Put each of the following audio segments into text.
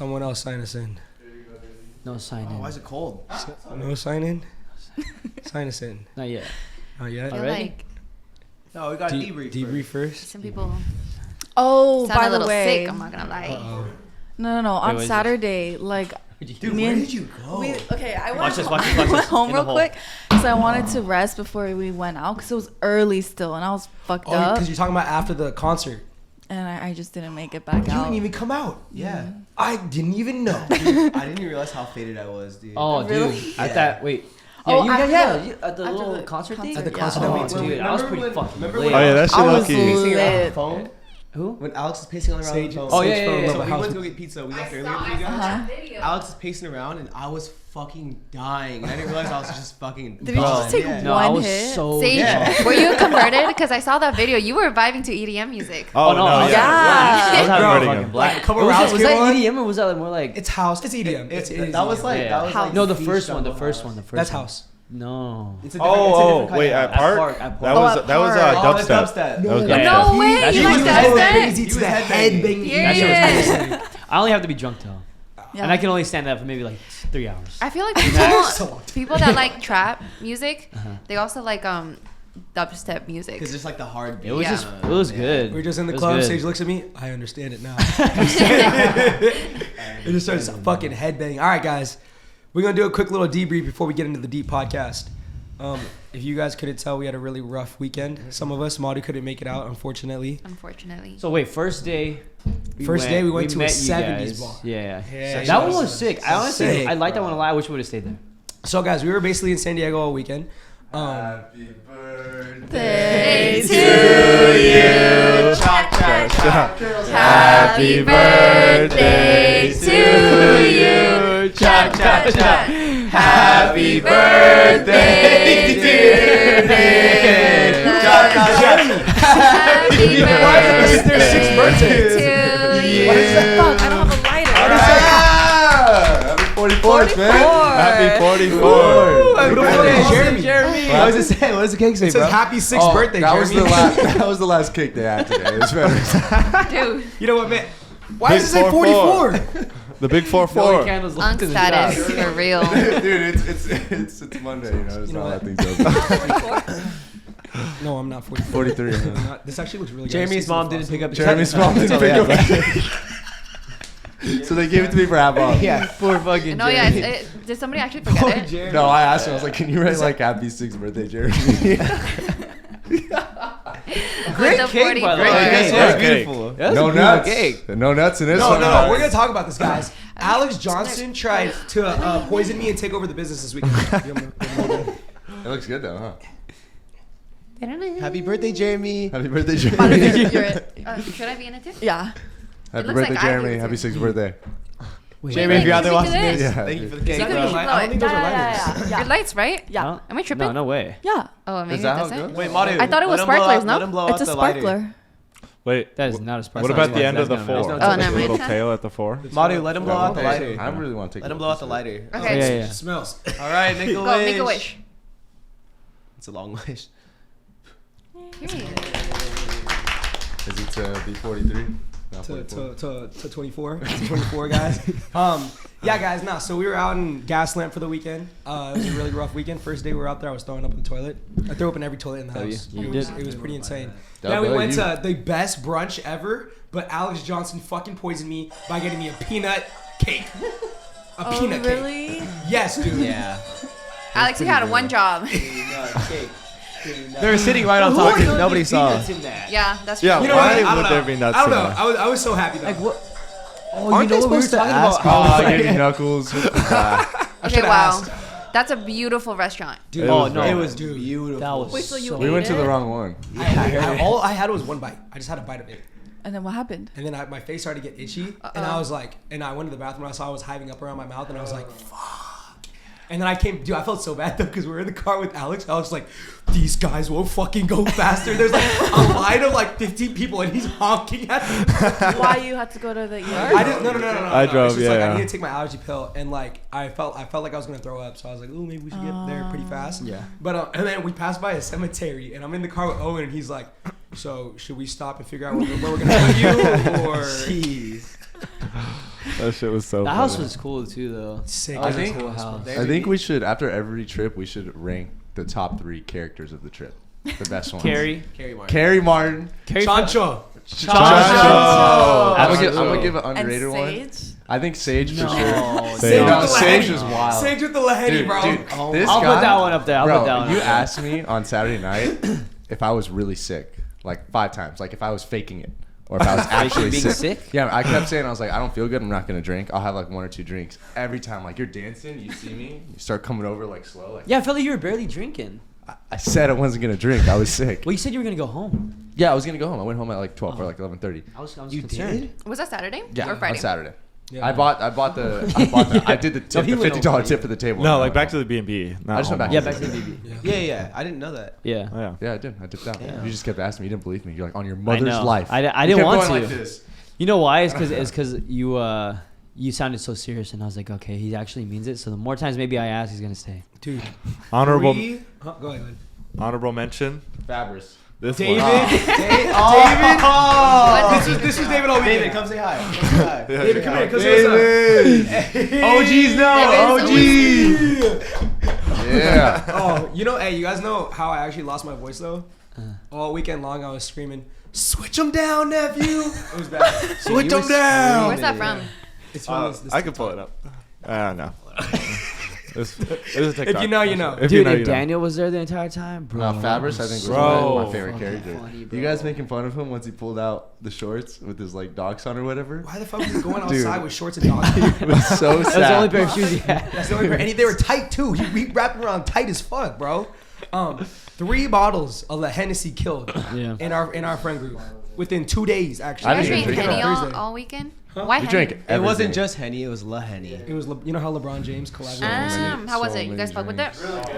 Someone else sign us in. No sign in. Why is it cold? No sign in? Sign us in. Not yet. Not yet? Already? No, we got debrief. Debrief first? Some people Oh, sound by a little the way. sick, I'm not gonna lie. Uh-oh. No. On what is Saturday, like, Dude, me where and- did you go? okay, I Watch went, this, watch this, I watch went this. home In the real hole. quick because I wanted to rest before we went out because it was early still and I was fucked Oh, up because you're talking about after the concert. and I just didn't make it back You out. didn't even come out. Yeah. I didn't even know. Dude, I didn't even realize how faded I was, dude. Oh, Really? dude. Yeah. At that, wait. Oh, Yeah, after yeah. the- You, at the after little the concert thing? concert, At the yeah. concert that we Oh, went to. dude, I was pretty fucking remember lit. when- Oh yeah, that shit I was lucky. Pacing around lit. the phone? Who? When Alex was pacing around Sage- the phone. Oh, yeah, Sage yeah, from yeah. Love So at we House. went to go get pizza. We left earlier I for you saw guys. Uh-huh. that video. Alex was pacing around and I was fucking dying. I didn't realize I was just fucking. Did we just take yeah. No, I one was hit? so Sage, Yeah. were you converted? Because I saw that video. You were vibing to EDM music. Oh, no, no, I was yeah. I was having Bro, a fucking like, black. a couple was rounds was came that on. EDM or was that more like? It's house. It's EDM. It is That was EDM. like Yeah. that was like No, the beach first one. jungle The first house. one. The first That's one. house. No. It's a different, it's a Oh, different kind wait, of at house. Park? Park. That Oh, was at that was Park. Oh, that's dubstep. dubstep. That was Yeah. dubstep. No way, He you like was that? crazy He to was the headbanging. headbanging. Yeah. That shit was crazy. I only have to be drunk though, Yeah. and I can only stand that for maybe like 3 hours. I feel like So- people that like trap music, Uh-huh. they also like dubstep music. Because it's like the hard beat. It was Yeah. just, it was good. We're just in the It was club. good. Sage looks at me. I understand it now. It just starts fucking headbanging. All right, guys. We're going to do a quick little debrief before we get into the deep podcast. If you guys couldn't tell, we had a really rough weekend. Some of us, Maru couldn't make it out, unfortunately. Unfortunately. So wait, first day. We went to a met you 70s guys. bar. Yeah, Yeah, that one was sick. I honestly, Sick, I like that one a lot. I wish we would have stayed there. So, guys, we were basically in San Diego all weekend. Happy birthday. Day to you. Happy birthday to you. Cha cha cha. Happy birthday, dear Nick. Happy Why is this their sixth birthday? to you. What is that? Fuck, I don't have a lighter. Happy 44th, man. Happy 44. Who the fuck is Jeremy? What does it say? What does the cake say, It says bro? happy sixth birthday, that was Jeremy. the last. That was the last cake they had today. It was better. Dude, You know what, man? Why Big does it say 44? 44? The big Only 4-4. candles unk left in the status shop. for real. Dude, it's Monday. You know, it's You know not what? that thing's open. No, I'm not 44. 43. I'm not- This actually looks really good. Jeremy's mom didn't pick up. Jeremy's mom didn't pick up. So they gave it to me for half off. Yeah. Poor fucking. No, yeah. Jeremy. Did somebody actually forget it? No, I asked her. I was like, "Can you write like Happy 6th birthday, Jeremy?" Great cake, by the Great way. cake. Yes, Yeah, yeah, cake. beautiful. That's No a beautiful nuts. cake. No nuts in this No, one. no, we're gonna talk about this, guys. Alex Johnson tried to poison me and take over the business this weekend. It looks good though, huh? Happy birthday, Jeremy. Happy birthday, Jeremy. You're it. Should I be in it too? Yeah. Happy looks birthday, like I Jeremy. do, Happy too. 6th birthday. Jeremy, if you're out there watching Thank you. this, Yeah, thank you for the dude. cake, Is that bro. what you I don't think those are lighters. Yeah. Your lights, right? Yeah. Huh? Am I tripping? No, no way. Yeah. Oh, maybe that it how it doesn't. goes? Wait, Maru. I thought it was let him blow sparklers, out- no? Let him blow It's out a the lighter. sparkler. Wait, That is not a sparkler. what about the That's end of the gonna 4? mess Oh, up. never The little mind. tail at the 4? Maru, let him blow out the lighter. I really want to take Let him blow out the lighter. Okay. Yeah, yeah. It smells. All right, make a Go, wish. make a wish. It's a long wish. Period. Is it to be 43? Not To 44. 24, to 24 guys. Yeah, guys. No, so we were out in Gaslamp for the weekend. It was a really rough weekend. First day we were out there, I was throwing up in the toilet. I threw up in every toilet in the Oh, house. you It was, did. it was pretty insane. Double Then we went you. to the best brunch ever, but Alex Johnson fucking poisoned me by getting me a peanut cake. A Oh, peanut cake. really? Yes, dude. Yeah. Alex, you had one job. They were sitting right on top of it. Nobody saw. Yeah, that's true. Yeah, You know why what? I don't would know. there be nuts I don't in know. there? I was so happy though. Like what? Oh, Aren't they supposed to ask? Oh, getting knuckles. Okay, should've wow. asked. That's a beautiful restaurant. Dude, It Oh was no, great. It was Dude. beautiful. that was. Wait, so you so We went to the it? wrong one. all I had was one bite. I just had a bite of it. And then what happened? And then my face started to get itchy. And I was like, and I went to the bathroom. I saw I was hiving up around my mouth. And I was like, fuck. And then I came, dude, I felt so bad though, because we were in the car with Alex. I was like, these guys won't fucking go faster. There's like a line of like 15 people and he's honking at them. Why you had to go to the ER? I didn't, no. I It's drove, just like, I yeah. need to take my allergy pill. And like, I felt like I was going to throw up. So I was like, ooh, maybe we should get there pretty fast. Yeah. But, and then we passed by a cemetery and I'm in the car with Owen and he's like, so should we stop and figure out where we're going to put you? Or, Jeez. That shit was so The house funny. was cool too, though. Sick. That was I a think- cool house. I think we should, after every trip, we should rank the top 3 characters of the trip. The best ones. Carrie. Carrie Martin. Carrie Martin. Carrie. Chancho. Chancho. I'm Absolutely. gonna give an And underrated one. Sage. I think Sage for No. sure. Sage No, with the Sage Laheni. was wild. Sage with the Laheni, Dude, bro. dude, Oh this I'll guy, put that one up there. I'll bro, put that one you up there. asked me on Saturday night if I was really sick, like 5 times, like if I was faking it, or if I was actually being sick? Yeah, I kept saying, I was like, I don't feel good. I'm not gonna drink. I'll have like 1 or 2 drinks every time. Like you're dancing, you see me, you start coming over like slow. Like Yeah, I felt like you were barely drinking. I said I wasn't gonna drink. I was sick. Well, you said you were gonna go home. Yeah, I was gonna go home. I went home at like 12 or like 11:30. I was You concerned. did? Was that Saturday? Yeah, Or Friday? on Saturday. Yeah. I bought the I did the tip, he the went $50 home. tip for the table. No, like back to the B&B. I just went back. Yeah, back to the BB. Yeah. I didn't know that. Yeah. Oh, yeah. Yeah, I did. I dipped out. Yeah. You just kept asking me. You didn't believe me. You're like, on your I mother's know. life. I You didn't kept want going to. like this. You know why? It's because you sounded so serious, and I was like, okay, he actually means it. So the more times maybe I ask, he's gonna stay. Dude. Honorable Go ahead. honorable mention. Fabris. This David. one. David. What? This was David all weekend. David, come say hi. Come say hi. David, come here. Come say what's up. David is Yeah. Oh, you know, hey, you guys know how I actually lost my voice though? All weekend long, I was screaming, "Switch them down, nephew!" It was bad. Switch them down. Where's that from? It's from this I can pull it up. No. If you know, you know. If Dude, you know, if you know. Daniel was there the entire time, bro. No, Fabris, I think, was Bro. my favorite Fucking character. funny, bro. You guys making fun of him once he pulled out the shorts with his like docs on or whatever? Why the fuck was he going Dude. outside with shorts and dogs? It was so sad. That's the only pair of shoes he had. That's the only pair. And they were tight too. He wrapped them around tight as fuck, bro. 3 bottles of the Hennessy killed Yeah. in our friend group within 2 days. Actually, I You guys didn't drink even drink Henny it. Thursday. all weekend? Huh? Why You Henny? drink It wasn't everything. just Henny, it was La Henny. It was, you know how LeBron James collaborated with Hennessy? How was So it? You guys many fuck with it?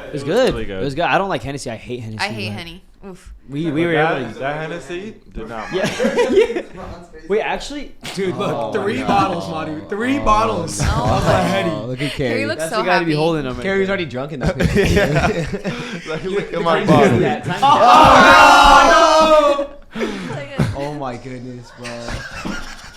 It was good. really good. It was good. I don't like Hennessy. I hate Hennessy. I hate but Henny. Oof. We were able to. that Hennessy did not. Yeah. Wait, actually, Dude, look, Oh, 3 my bottles, God. Madu. 3 bottles Oh. of the Henny. Look at Carrie Carrie. looks that's so the guy to be happy. holding them. Carrie's already drunk enough. Look at my crazy bottle. Yeah, time Oh my goodness, bro.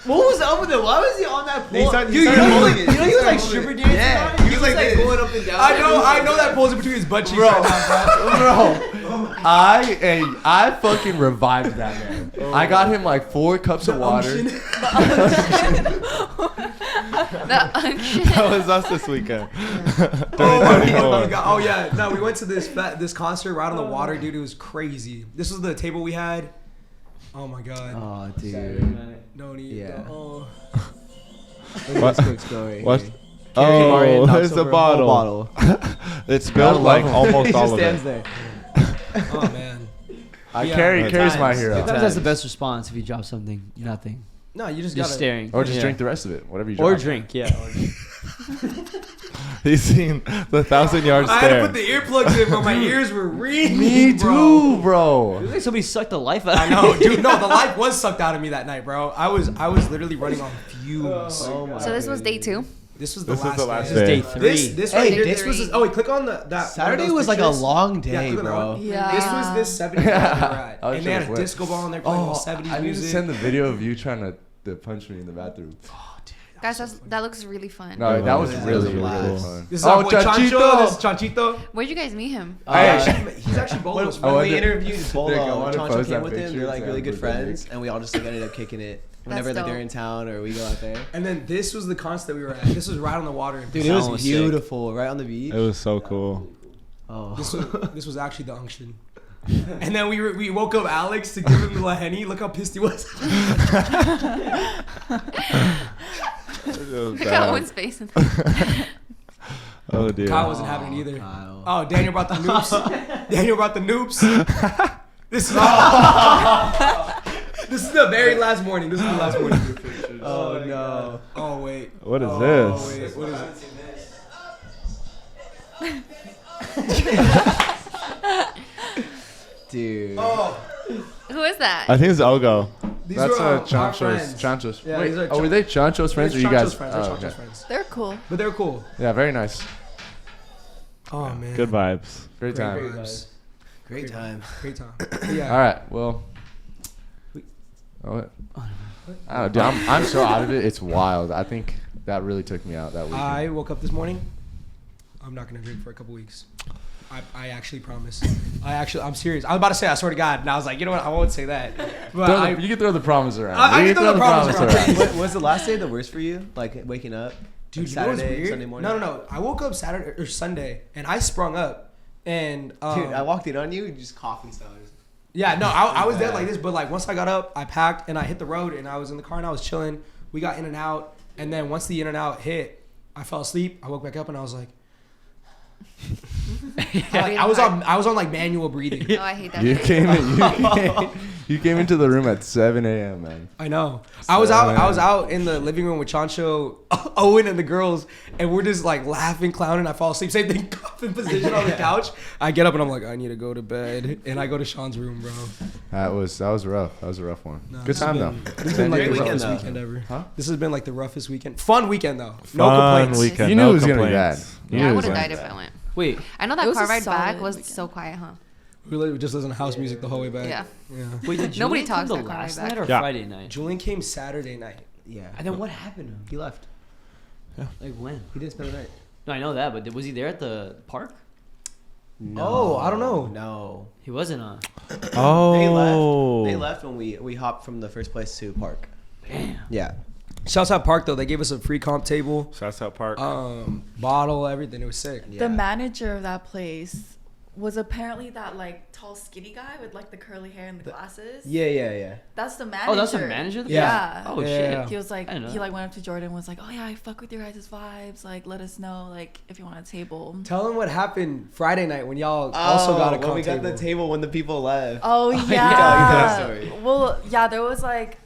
What was up with it? Why was he on that He pole? started- Dude, he you started know, holding it. you know he was like He stripper started dancing. Yeah, on it? he was like going up and down. I know that pose in between his butt cheeks right now, bro. I fucking revived that man. I got him like 4 cups of water. Unction. The unction. That was us this weekend. Oh my god! Oh yeah, no, we went to this concert right on the water, dude. It was crazy. This was the table we had. Oh my god. Oh, dude. No need. Yeah. Oh. Look at this quick story. What? here. Oh, knocks there's the over a whole bottle. It's Gotta spilled like love him. almost He all just of stands it. there. Oh man. Yeah. Carrie's my times. hero. Sometimes that's the best response if you drop something. Nothing. No, you just Just gotta. staring. Or just Yeah. drink the rest of it. Whatever you Or drop. drink, yeah. He's seen the 1,000-yard I had to stare. put the earplugs in, bro. My ears were ringing. Me bro. too, bro. It was like somebody sucked the life out I of know, me. dude. No, the life was sucked out of me that night, bro. I was literally running on fumes. Oh my So this was day 2. This was the This was last. the last day. This is day. day 3. This Hey, right here. this This was. Oh, wait, click on that. Saturday one of was those like a pictures. long Yeah, day, click on that bro. one. Yeah. This was this 70s we were at, Oh, and they had a shit, disco ball and they're playing all 70s I need to music. send the video of you trying to punch me in the bathroom. Guys, that looks really fun. No, that was Yeah, really, that was really cool. fun. This is our boy Chancho. This is Chanchito. Where'd you guys meet him? He's actually Bolo's When I we wonder- interviewed Nick, I Bolo, wanna Chancho post came that with him. picture They're like and really good put that friends, and we all just like ended up kicking it whenever like they're in town or we go out there. And then this was the concert that we were at. This was right on the water. In Dude, it Sound was was sick. beautiful, right on the beach. It was so cool. Oh, This was actually the unction. And then we woke up Alex to give him the Laheni. Look how pissed he was. It was Look at bad. Owen's face. Oh dear. Kyle wasn't having it either. Kyle. Oh, Daniel brought the noops. Daniel brought the noops. This is this is the very last morning. This is the last morning. Oh no. Oh wait. What is Oh this? wait. What is it? Dude. Oh, Who is that? I think it's Ogo. these That's were our Chancho's. friends. Chancho's. Yeah, Wait, these are were they Chancho's friends or They're you Chancho's guys? friends. They're Oh, Chancho's okay. friends. They're cool. But they're cool. Yeah, very nice. Oh man. Good vibes. Great Great time. vibes. Great time. Great time. Yeah. All right, well. Oh, I don't know, dude. I'm so out of it. It's wild. I think That really took me out that weekend. I woke up this morning. I'm not gonna drink for a couple weeks. I actually promise. I'm serious. I was about to say I swear to God, and I was like, you know what? I won't say that. But You can throw the promise around. I You can throw the promise around. What, was the last day the worst for you? Like waking up? Dude, Like you know what's Saturday, weird? Sunday morning? No. I woke up Saturday or Sunday, and I sprung up, and Dude, I walked in on you, just coughing style. yeah, no, I was dead like this, but like once I got up, I packed and I hit the road, and I was in the car and I was chilling. We got in and out, and then once the in and out hit, I fell asleep. I woke back up and I was like, I was on like manual breathing. Oh, I hate that. You shit. you came into the room at 7 a.m., man. I know. I was out in the living room with Chancho, Owen, and the girls, and we're just like laughing, clowning. I fall asleep. Same thing, cuffing position on the couch. I get up and I'm like, I need to go to bed, and I go to Sean's room, bro. That was rough. That was a rough one. No, Good this time has though. This has been like the Great roughest weekend, weekend ever. Huh? This has been like the roughest weekend. Fun weekend though. No Fun complaints. weekend. You knew no it was gonna be bad. complaints. You Yeah, knew I it would was have gonna died be if I bad. went. Wait, I know It that was car a ride back solid was weekend. so quiet, huh? We literally just listened to house music the whole way back. Yeah. wait, did Nobody Julian talks come that the car last ride back. night or Yeah. Friday night? Julian came Saturday night. Yeah. And then what happened to him? He left. Like when? He didn't spend the night. No, I know that, but was he there at the park? Oh, I don't know. No. He wasn't on. Oh. They left when we hopped from the first place to park. Damn. Yeah. Shouts out Park though. They gave us a free comp table, Shouts out Park. bottle, everything. It was sick. Yeah. The manager of that place was apparently that like tall, skinny guy with like the curly hair and the glasses. Yeah. That's the manager. Oh, that's the manager? of the Yeah. park? Oh, Yeah. shit. He was like, I didn't know he that. like went up to Jordan and was like, oh yeah, I fuck with your guys' vibes. Like, let us know like if you want a table. Tell them what happened Friday night when y'all also got a comp when we got table. the table when the people left. Oh you yeah. tell that story. Well, yeah, there was like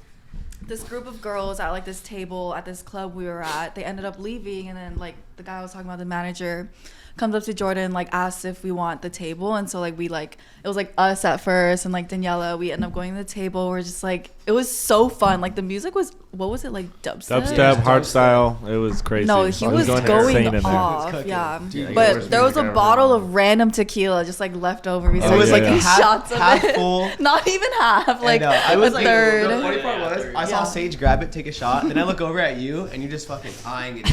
this group of girls at like this table at this club we were at. They ended up leaving, and then like the guy I was talking about, the manager, comes up to Jordan, like asks if we want the table, and so like we like it was like us at first and like Daniela. We end up going to the table. We're just like it was so fun. Like the music was what was it like dubstep? Dubstep, hardstyle. It was crazy. No, he was going insane in there. off. cooking. Yeah, Dude, but worst there was music a I've bottle ever of random tequila just like left over. We It started was like taking half, shots of half it. full. Not even half. Like I a was like, third. the funny part was, I saw Yeah. Sage grab it, take a shot, then I look over at you, and you're just fucking eyeing it.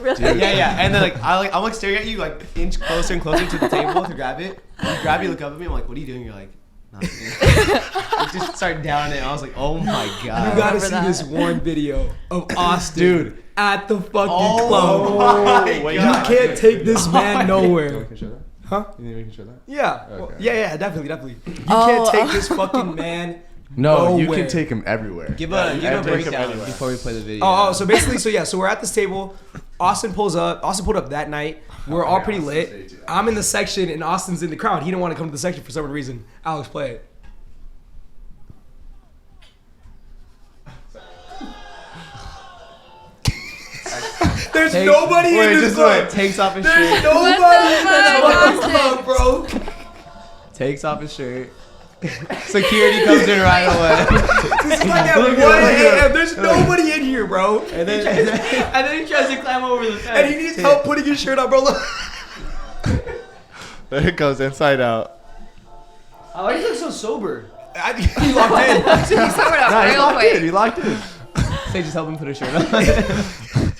Really? Yeah. And then I'm like staring at you, like inch closer and closer to the table to grab it. You grab it, you look up at me, I'm like, what are you doing? You're like, nothing. I just started downing it. I was like, oh my You god. gotta remember see that. this one video of Austin, Dude. at the fucking Oh club. my wait, You god. can't take this man You nowhere. can show that? Huh? You think we can show that? Yeah. Well, Okay. yeah, definitely. You Oh, can't take this fucking man. No, you Nowhere. can take him everywhere. Give Yeah, a you give a can take him breakdown everywhere. before we play the video. So basically, so we're at this table. Austin pulls up. Austin pulled up that night. We're all pretty lit. I'm in the section and Austin's in the crowd. He didn't want to come to the section for some reason. Alex, play it. There's nobody in this just club. takes off his There's shirt. nobody in this fuck, fucking club, bro. Takes off his shirt. Security comes in right away. This is like at 1 a.m. There's nobody in here, bro. And then And then he tries to climb over the fence. And he needs help putting his shirt on, bro. Look. There it goes, inside out. Why do you look so sober? He locked in. He sobered up real quick. He locked in. Sage just help him put his shirt on.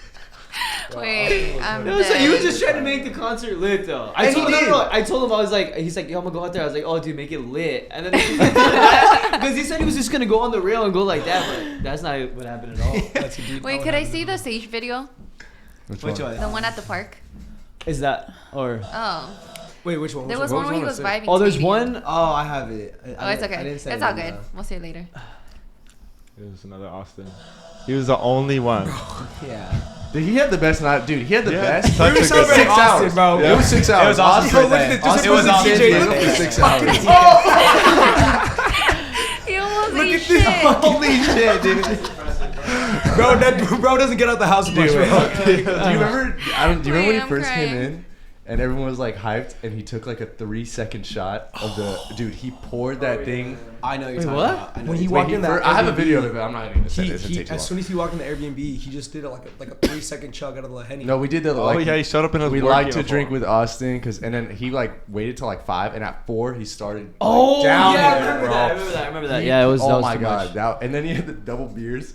Wait, I'm No, so he was dead. just trying to make the concert lit though. And he did. I told him I was like, he's like, yo, I'm gonna go out there. I was like, oh, dude, make it lit. And then because he said he was just gonna go on the rail and go like that, but that's not what happened at all. That's a deep Wait, could I see the Sage video? Which one? The one at the park? Is that or? Oh. Wait, which one? There Which was one? one where he What was was it? vibing. Oh, to there's EDM. one. Oh, I have it. Oh, it's okay. It's all good. We'll see it later. It was another Austin. He was the only one. Yeah. Dude, he had the best night. Dude, he had the Yeah. best. Such We were a good celebrating night. Austin, bro. Yeah. It was 6 hours. It was Austin's Austin, birthday. look at this. It was Austin's Austin's DJ. birthday. for 6 hours. He almost Look ate at this shit. Holy shit, dude. Bro doesn't get out the house much, Dude, bro. do you remember? Do you remember when Wait, he I'm first came crying. in, and everyone was like hyped, and he took like a 3-second shot of the dude. He poured that thing. I know you're Wait, talking what? about. I know When he you're walked talking in that I have a Airbnb, video of it, but I'm not even gonna say He, it. It's gonna take too as long. soon as he walked in the Airbnb, he just did like a 3-second chug out of the Henny. No, we did the Oh like. yeah, he showed up in his We work like to uniform. drink with Austin, and then he like waited till like 5, and at 4 he started. Like, Oh down yeah, I there, remember bro. that. I remember that. Yeah, it was. that Oh was my too god! much. That, and then he had the double beers,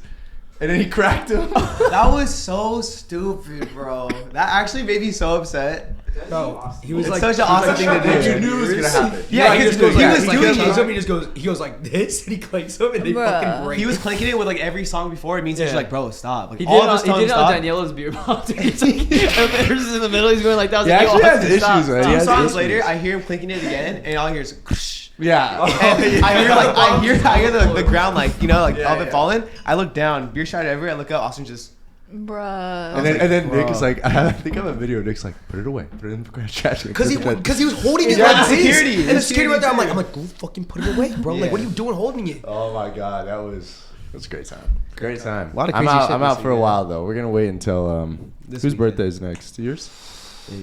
And then he cracked him. That was so stupid, bro. That actually made me so upset. Bro, he was It's like such an awesome thing to do. You knew it was gonna happen. Yeah, he he just goes was like, doing he it. comes up, he goes like this, and he clicks him, and they Bruh. fucking break. He was clinking it with like every song before. It means he's like, bro, stop. Like He all did, of us he tell him did it on stop. Daniela's beer bottle. It's like, Embarrassed in the middle. He's going like that. I was He like, actually yo, has issues, stop. man. He 2 has songs issues. later, I hear him clinking it again, and all I hear is. Yeah. And I hear the ground like up Yeah. and falling. I look down, beer shot everywhere. I look up, Austin just. Bruh. And then bro. Nick is like, I think I have a video. Nick's like, put it away, put it in the trash. Because he was holding it Yeah, like this. security. And the security right there, I'm too. like, go fucking put it away, bro. Like, what are you doing holding it? Oh my god, that was a great time. Great time. A lot of I'm crazy out. shit I'm out this for a weekend. while though. We're gonna wait until This whose weekend. birthday is next? Yours?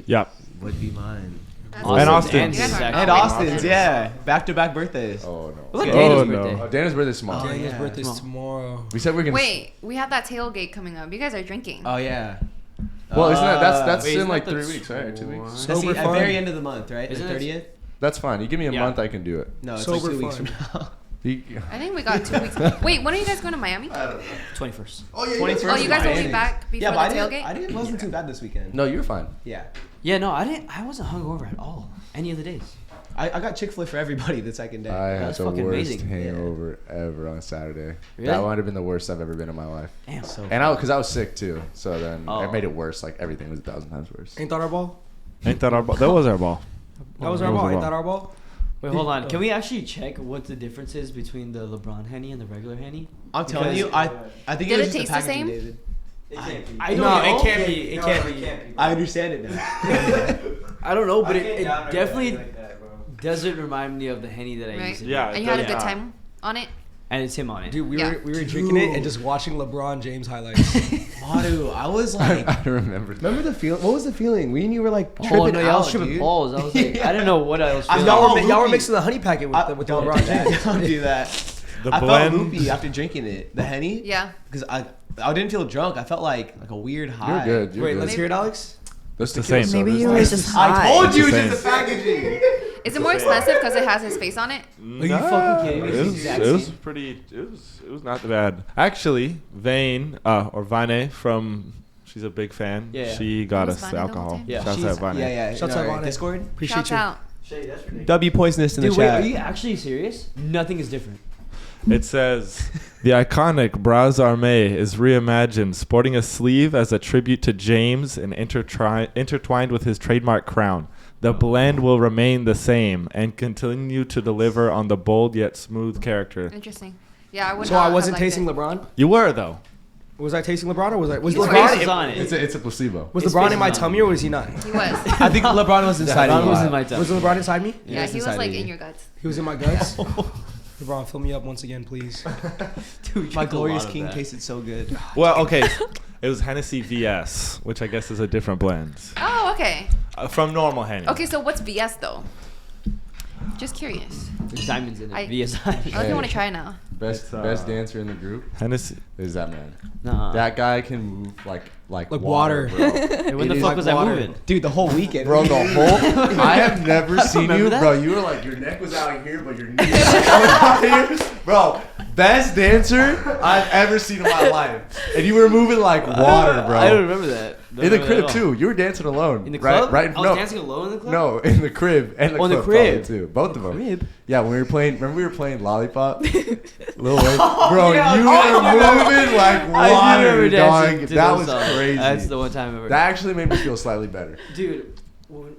Yeah. Would be mine. And Austin's. You guys aren't And waiting. Austin's, yeah, back-to-back birthdays. Oh no. What's Oh, Daniel's no. birthday? Oh, Dana's birthday's tomorrow. Oh, Daniel's yeah. birthday's Come on. tomorrow. We said we're gonna. Wait, we have that tailgate coming up. You guys are drinking. Oh yeah. Well, isn't that's Wait, in isn't like that the 3 weeks, right? Or 2 weeks. tw- That's Sober the fun. very end of the month, right? Isn't The it? 30th. That's fine. You give me a Yeah. month, I can do it. No, it's Sober like 2 weeks fun. from now. I think we got 2 weeks. Wait, when are you guys going to Miami? 21st. Oh yeah, Oh, 21st. you guys will be Miami. back before Yeah, but the I tailgate? didn't. Wasn't too bad this weekend. No, you're fine. Yeah. Yeah, no, I wasn't hungover at all. Any of the days. I got Chick-fil-A for everybody the second day. I had That's the fucking worst amazing. hangover ever on Saturday. Really? That might have been the worst I've ever been in my life. Damn. So And because I was sick too, so then Oh. it made it worse. Like everything was 1,000 times worse. Ain't that our ball? Ain't that our ball? That was our ball. That was That our was ball. our Ain't ball. that our ball? Wait, hold on. Can we actually check what the difference is between the LeBron Henny and the regular Henny? I'm telling Because- you, I think Did it was it just taste the packaging, same? David. I don't No, know. it can't be. It can't be. I understand it now. I don't know, but it definitely doesn't remind me of the Henny that I Right. used to Yeah, drink. And you had a Yeah. good time on it? And it's him on it. Dude, we Yeah. were drinking it and just watching LeBron James highlights. Maru, I was like, I remember. remember the feel? What was the feeling? Me and you were like Oh tripping no, y'all was out, tripping dude. balls. I was like, I didn't know what I was I feeling. felt all Y'all were loopy. mixing the honey packet with the Don't LeBron do that. James. Don't do that. The I felt blend. loopy after drinking it. The Henny. Yeah. Because I didn't feel drunk. I felt like a weird You're high. good. You're Wait, good. let's hear it, Alex. Those the tequila same. Maybe sodas, you like- were just I high. told you It's it's the just the packaging. Is it more expensive because it has his face on it? Are you fucking kidding me? It was, Exact it was same. pretty. It was not bad. Actually, Vane or Vane from. She's a big fan. Yeah. She got Was us Vane the the alcohol. whole time? Yeah. Shouts out Vane. Yeah. Shouts in out our on Discord. Appreciate Shouts you. out. W Poisonous in the Dude, wait, chat. are you actually serious? Nothing is different. It says the iconic Bras Armé is reimagined, sporting a sleeve as a tribute to James and intertwined with his trademark crown. The blend will remain the same and continue to deliver on the bold yet smooth character. Interesting. Yeah, I would So not I have wasn't liked tasting it. LeBron. You were though. Was I tasting LeBron or was His LeBron? face is on it. It's a placebo. Was His LeBron face in my is on tummy it. or was he not? He was. I think LeBron was inside LeBron of you. was in my tummy. Was LeBron inside me? Yeah, Yes, he was inside like of you. in your guts. He was in my guts. LeBron, fill me up once again, please. Dude, My drink a glorious lot of king that. tasted so good. Well, okay. It was Hennessy VS, which I guess is a different blend Oh, okay. from normal Henny. Okay, so what's VS though? Just curious. There's diamonds in it. I VSI. I really want to try it now. Best It's, best dancer in the group Hennessy. is that man. Nah. That guy can move like water. bro. Hey, when It the is fuck like was I water. moving? Dude, the whole weekend. Bro, the whole I have never seen you, remember that. bro. You were like your neck was out here, but your knee was out here. Bro, best dancer I've ever seen in my life. And you were moving like water, bro. I don't remember that. Don't In the remember that crib at all. too. You were dancing alone. In the right, club? Right. I was no, dancing alone in the club? no, in the crib and the Oh, in the club probably, crib. too. Both of them. Crib? Yeah, when we were playing. Remember we were playing Lollipop. Lil Wayne. Bro, yeah, you I were do moving like I do water, remember dancing dog. to That those was songs. crazy. That's the one time ever. That actually made me feel slightly better. Dude, when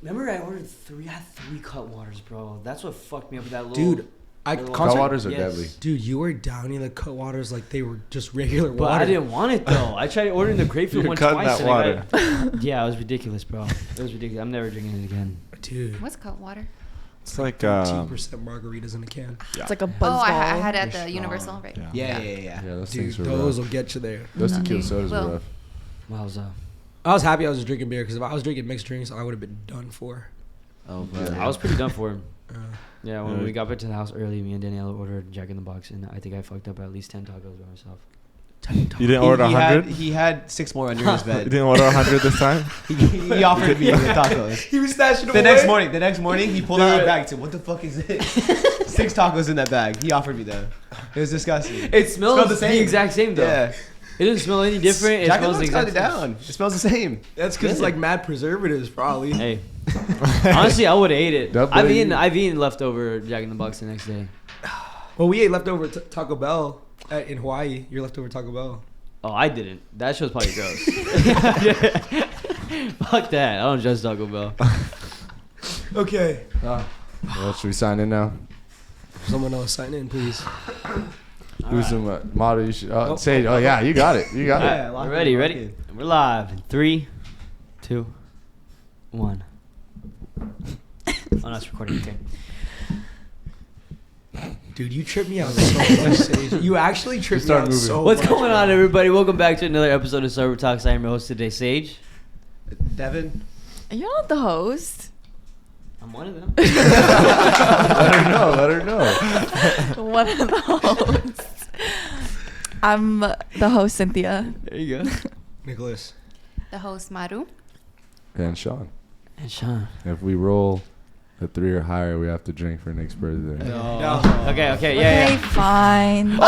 remember I ordered I had 3 cut waters, bro. That's what fucked me up with that little. Dude, little Cut waters are Yes. deadly. Dude, you were downing the cut waters like they were just regular But water. I didn't want it though. I tried ordering the grapefruit You're one cutting twice. that and I got, yeah, it was ridiculous, bro. It was ridiculous. I'm never drinking it again. Dude, What's cut water? It's like 2% margaritas in a can. It's like a Oh, buzz I ball. had it at They're the Universal, right? Yeah. Yeah. Yeah, those Dude, things were those rough. will get you there. Those tequila Okay. sodas Well. were rough. Wowza. I was happy I was drinking beer because if I was drinking mixed drinks, I would have been done for. Oh, I was pretty done for him. Yeah, when Yeah. we got back to the house early, me and Danielle ordered Jack in the Box, and I think I fucked up at least 10 tacos by myself. You didn't order 100? He had 6 more under his You bed. didn't order 100 this time? he offered me the tacos. He was stashing The next morning, he pulled out a bag and said, "What the fuck is this?" 6 tacos in that bag. He offered me them. It was disgusting. It smells the the, same. exact same though. Yeah. It doesn't smell any different. It Jack smells the Link's got exact it same. down. It smells the same. That's because it's like mad preservatives, probably. Hey, honestly, I would have ate it. That I've boy- eaten leftover Jack in the Box the next day. Well, we ate leftover Taco Bell in Hawaii. Your leftover Taco Bell. Oh, I didn't. That show's probably gross. Fuck that. I don't trust Taco Bell. Okay. Well, should we sign in now? Someone else sign in, please. Who's some Maru? You should say. Oh yeah, you got it. You got it. Yeah, lock We're it, ready. lock Ready? it. We're live. In 3, 2, 1. Oh, no, it's recording. Okay. Dude, you tripped me out so much, Sage. You actually tripped me start out moving. so What's much. going on, everybody? Welcome back to another episode of Suburb Talks. I am your host today, Sage. Devin. You're not the host. I'm one of them. Let her know. Let her know. One of the hosts. I'm the host, Cynthia. There you go. Nicholas. The host, Maru. And Sean, And Sean. if we roll a 3 or higher, we have to drink for Nick's birthday. No. Okay, Okay, yeah. fine.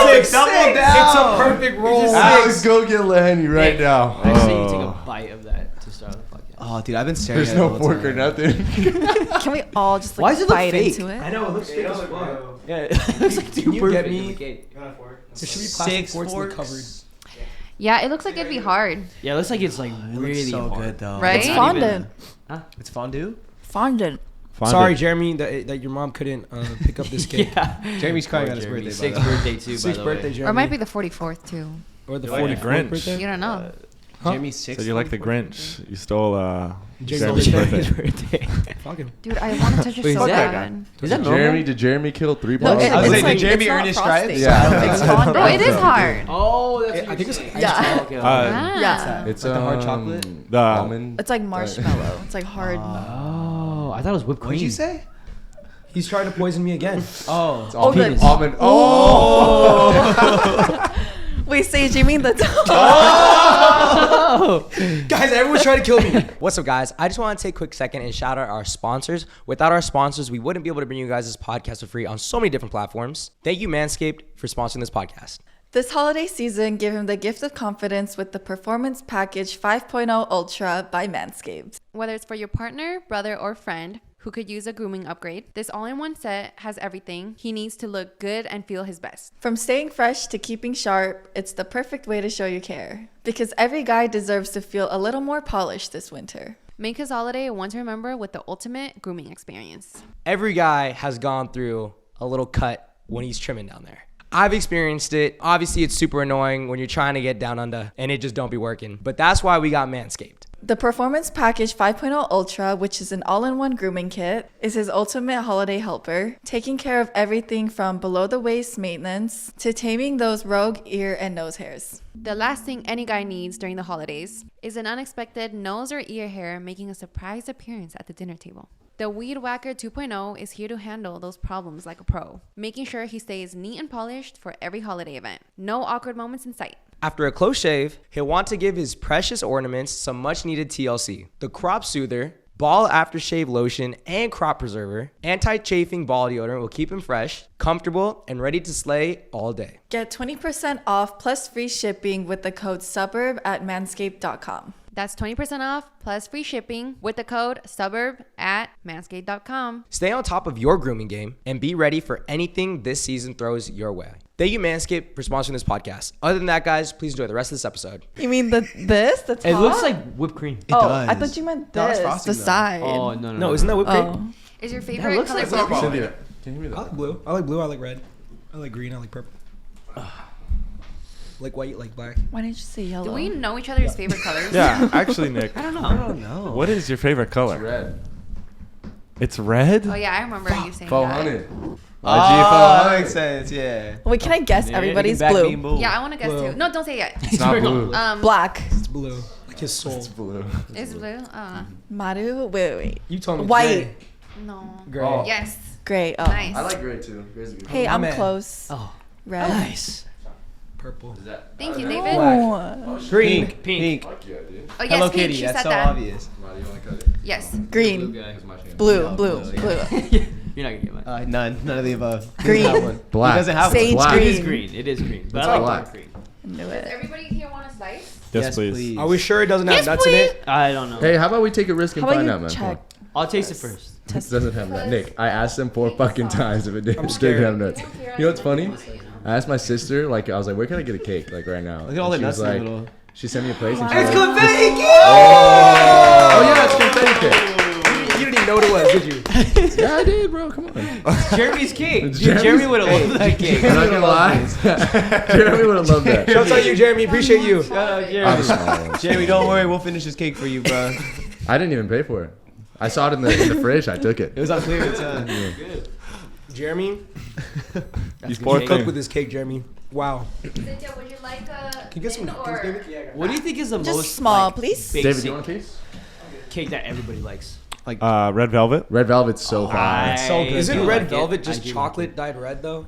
Six. Double down. It's a perfect roll. Alex, go get Lenny right now. I say you take Oh. a bite of that to start the podcast. Oh, dude, I've been staring There's at it no the whole fork or time. nothing. Can we all just Why like does it look bite fake? into it? I know, it looks fake as fuck. Yeah, it looks like Can too you perfect get me- in the cake. There should be plastic forks in the cupboard. Yeah, it looks like it'd be hard. Yeah, it looks like it's like It really looks so hard. good though. Right? It's Not even- fondant. It's fondue. Fondant. Sorry, Jeremy, that your mom couldn't pick up this cake. Yeah. Jeremy's crying Poor on his Jeremy. birthday. by Sixth the way. birthday too, by Sixth the birthday, way. Jeremy. Or it might be the 44th, too. Or the You're like the 44th Grinch. birthday. You don't know. Huh? Jamie's So 6. you're like the Grinch. You stole Jeremy's Jeremy's birthday. birthday. Fuck him. Dude, I want to touch your Wait, is so that- bad. Is that normal? Did Jeremy kill 3 No, balls? it- I was it's like, like- did Jeremy it's earn not his frosting. stripes? Yeah. I don't think It's so. fondant. Oh, it is hard. Oh, that's I think it's Yeah. okay. Uh, Yeah. It's Like the hard chocolate? The almond. It's like marshmallow. It's like hard. Oh, I thought it was whipped cream. What'd you say? He's trying to poison me again. Oh. Oh, the- penis. Almond. Oh! Wait, Sage, you mean the Guys, everyone's trying to kill me. What's up, guys? I just want to take a quick second and shout out our sponsors. Without our sponsors, we wouldn't be able to bring you guys this podcast for free on so many different platforms. Thank you, Manscaped, for sponsoring this podcast. This holiday season, give him the gift of confidence with the Performance Package 5.0 Ultra by Manscaped. Whether it's for your partner, brother, or friend who could use a grooming upgrade, this all-in-one set has everything he needs to look good and feel his best. From staying fresh to keeping sharp, it's the perfect way to show you care. Because every guy deserves to feel a little more polished this winter. Make his holiday a one to remember with the ultimate grooming experience. Every guy has gone through a little cut when he's trimming down there. I've experienced it. Obviously, it's super annoying when you're trying to get down under and it just don't be working. But that's why we got Manscaped. The Performance Package 5.0 Ultra, which is an all-in-one grooming kit, is his ultimate holiday helper, taking care of everything from below-the-waist maintenance to taming those rogue ear and nose hairs. The last thing any guy needs during the holidays is an unexpected nose or ear hair making a surprise appearance at the dinner table. The Weed Whacker 2.0 is here to handle those problems like a pro, making sure he stays neat and polished for every holiday event. No awkward moments in sight. After a close shave, he'll want to give his precious ornaments some much needed TLC. The Crop Soother, Ball Aftershave Lotion, and Crop Preserver, anti-chafing ball deodorant will keep him fresh, comfortable, and ready to slay all day. Get 20% off plus free shipping with the code SUBURB at manscaped.com. That's 20% off plus free shipping with the code SUBURB at manscaped.com. Stay on top of your grooming game and be ready for anything this season throws your way. Thank you, Manscaped, for sponsoring this podcast. Other than that, guys, please enjoy the rest of this episode. You mean the top? It looks like whipped cream. It Oh, does. I thought you meant No, it's this, frosting, the though. side. Oh, no. No, isn't that whipped cream? Oh. Is your favorite looks color like blue? Cynthia, can you give me I that? like blue. I like blue. I like red. I like green. I like purple. Like white, like black. Why didn't you say yellow? Do we know each other's favorite colors? Yeah, actually, Nick. I don't know. I don't know. What is your favorite color? Red. It's red? Oh yeah, I remember you saying that. 400. Oh, that makes sense. Yeah. Wait, can I guess everybody's blue? Yeah, I want to guess Blue. too. No, don't say it yet. It's not blue. Black. It's blue. Like his soul. It's blue. It's blue? Maru, wait. You told me. White. No. Gray. Oh. Yes. Great. Oh. Nice. I like gray too. Gray's a good Hey, My I'm man. close. Oh, Red. nice. Purple. Thank you, David. Oh. Green. Pink. Fuck yeah, dude. Oh, yes, Hello pink. Kitty. She That's said so that. obvious. Maru, you wanna cut it? Yes. Green. Because my channel. Blue. No, Blue. blue, Blue. You're not gonna get mine. None of the above. He Green. doesn't have one. Black. He doesn't have Sage one. Black. It is green. green. It is green. But It's I like black. dark green. Knew Does it. everybody here want a slice? Yes, please. Are we sure it doesn't have Yes, nuts please. in it? I don't know. Hey, how about we take a risk and How about find you out, man? Come on. check? I'll taste it first. It doesn't have nuts. Nick, I asked them 4 Take fucking the times if it didn't scared. have nuts. You know what's funny? I asked my sister, like, I was like, where can I get a cake, like, right now? Look at all the And she nuts was in the like, middle. she sent me a place and she Wow. was It's like, confetti cake! oh yeah, it's confetti cake. You didn't even know what it was, did you? Yeah, I did, bro. Come on. Jeremy's cake. It's Dude, Jeremy Jeremy's- would have loved that cake. I'm not gonna lie. Jeremy would have loved that. Shouts out you, Jeremy. Appreciate you. Shout out I'm Jeremy. small. Jamie, don't worry. We'll finish this cake for you, bro. I didn't even pay for it. I saw it in the fridge. I took It it. was on clearance, huh? Jeremy, These good poor cake. cook things. with this cake, Jeremy. Wow. Cynthia, would you like a Can you get some thin napkins, or- David? Yeah, What do you think is the Just most small, like, please. basic David, do you want a piece? cake that everybody likes? Red velvet. Red velvet's so fire. I so good. Isn't do red like it. velvet I just do like chocolate it. dyed red though?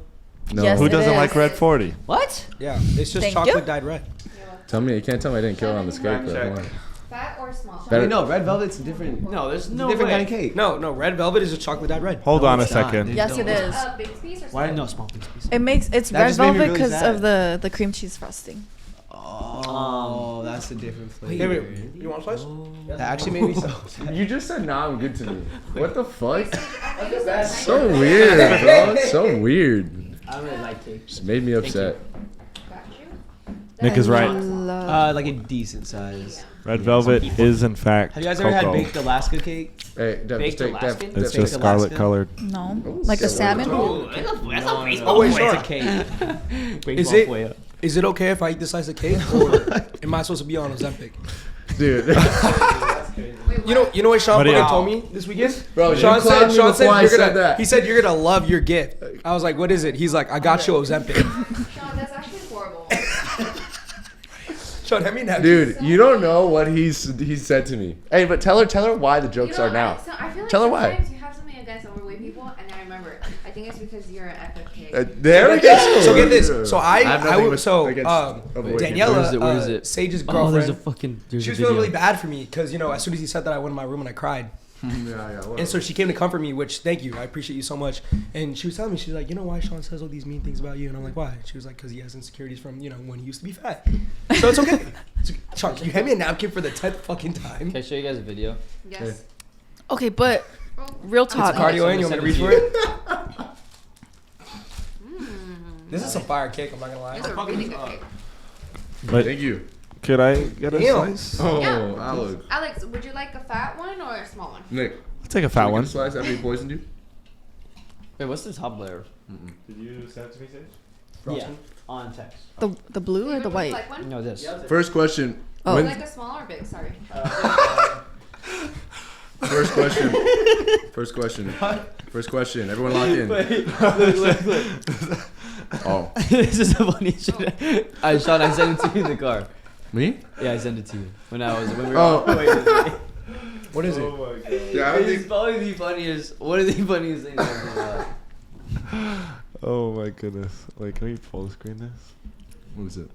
No. Yes, Who it doesn't is. like red 40? What? Yeah, it's just Thank chocolate you. dyed red. Tell me, you can't tell me I didn't kill it on the cake, bro. Come on. Fat or small? Better- Wait, no, red velvet's different. No, there's It's no a different way. kind of cake. No, red velvet is just chocolate dyed red. Hold No, on a it's not. second. Yes, it is. A big piece or Why small? no small piece? It's That red just made me velvet really because sad. of the cream cheese frosting. Oh, that's a different flavor. David, you want a slice? That actually made me so sad. You just said, nah, I'm good to me. What the fuck? I think it's So weird, bro. It's so weird. I really like cake. Just made me upset. Got you. Nick is right. Like a decent size. Red velvet is in fact Have you guys ever had cocoa. baked Alaska cake? Hey, Dev, Baked just take Alaskan? Dev. It's Baked just scarlet Alaska? colored. No, like the so salmon. Oh, that's a baseball Oh, wait, player. sure. It's a cake. Is it is it okay if I eat this slice of cake, or am I supposed to be on Ozempic? Dude. You know what Sean But fucking yeah. told me this weekend? Bro, Sean you clowned me Sean before I you're said gonna, that. He said you're gonna love your gift. I was like, what is it? He's like, I got you Ozempic. Sean, that's actually horrible. Sean, hand me a napkin. Dude, you don't know what he's said to me. Hey, but tell her why the jokes are now. I feel like Tell her why. sometimes you have something against overweight people, and I remember. I think it's because you're an FFK. There we go. So get this. So I have nothing would so against overweight people. Daniela, Where is it? Sage's Oh, there's girlfriend. a fucking. There's She a was video. feeling really bad for me because as soon as he said that, I went in my room and I cried. Yeah, And so she came to comfort me, which thank you, I appreciate you so much. And she was telling me, she's like, you know why Sean says all these mean things about you? And I'm like, why? She was like, because he has insecurities from when he used to be fat. So it's okay. Sean, can you hand me a napkin for the 10th fucking time? Can I show you guys a video? Yes. Okay, but real It's talk. cardio in. You want me to reach for it? Mm. This is some fire cake. I'm not gonna lie. It's a really good cake. But Thank you. could I get a Damn. slice? Oh, Yeah. Alex. Alex, would you like a fat one or a small one? Nick, I'll take a fat can we get one. a slice after he poisoned you? Wait, what's the top layer? Did you send it to me, Sage? Frosting? On text. The blue or the Would you white? like one? No, this. First question. Oh. When, Like a small or big? Sorry. first question. First question. First question. Everyone lock in. Look. Oh. This is the funniest shit. Sean, I sent it to you in the car. Me? Yeah, I sent it to you when we were Oh. on the way this way. What is it? Yeah, I don't It's think. probably the funniest. One of the funniest things I've ever done. Oh my goodness. Wait, can we full screen this? What is it?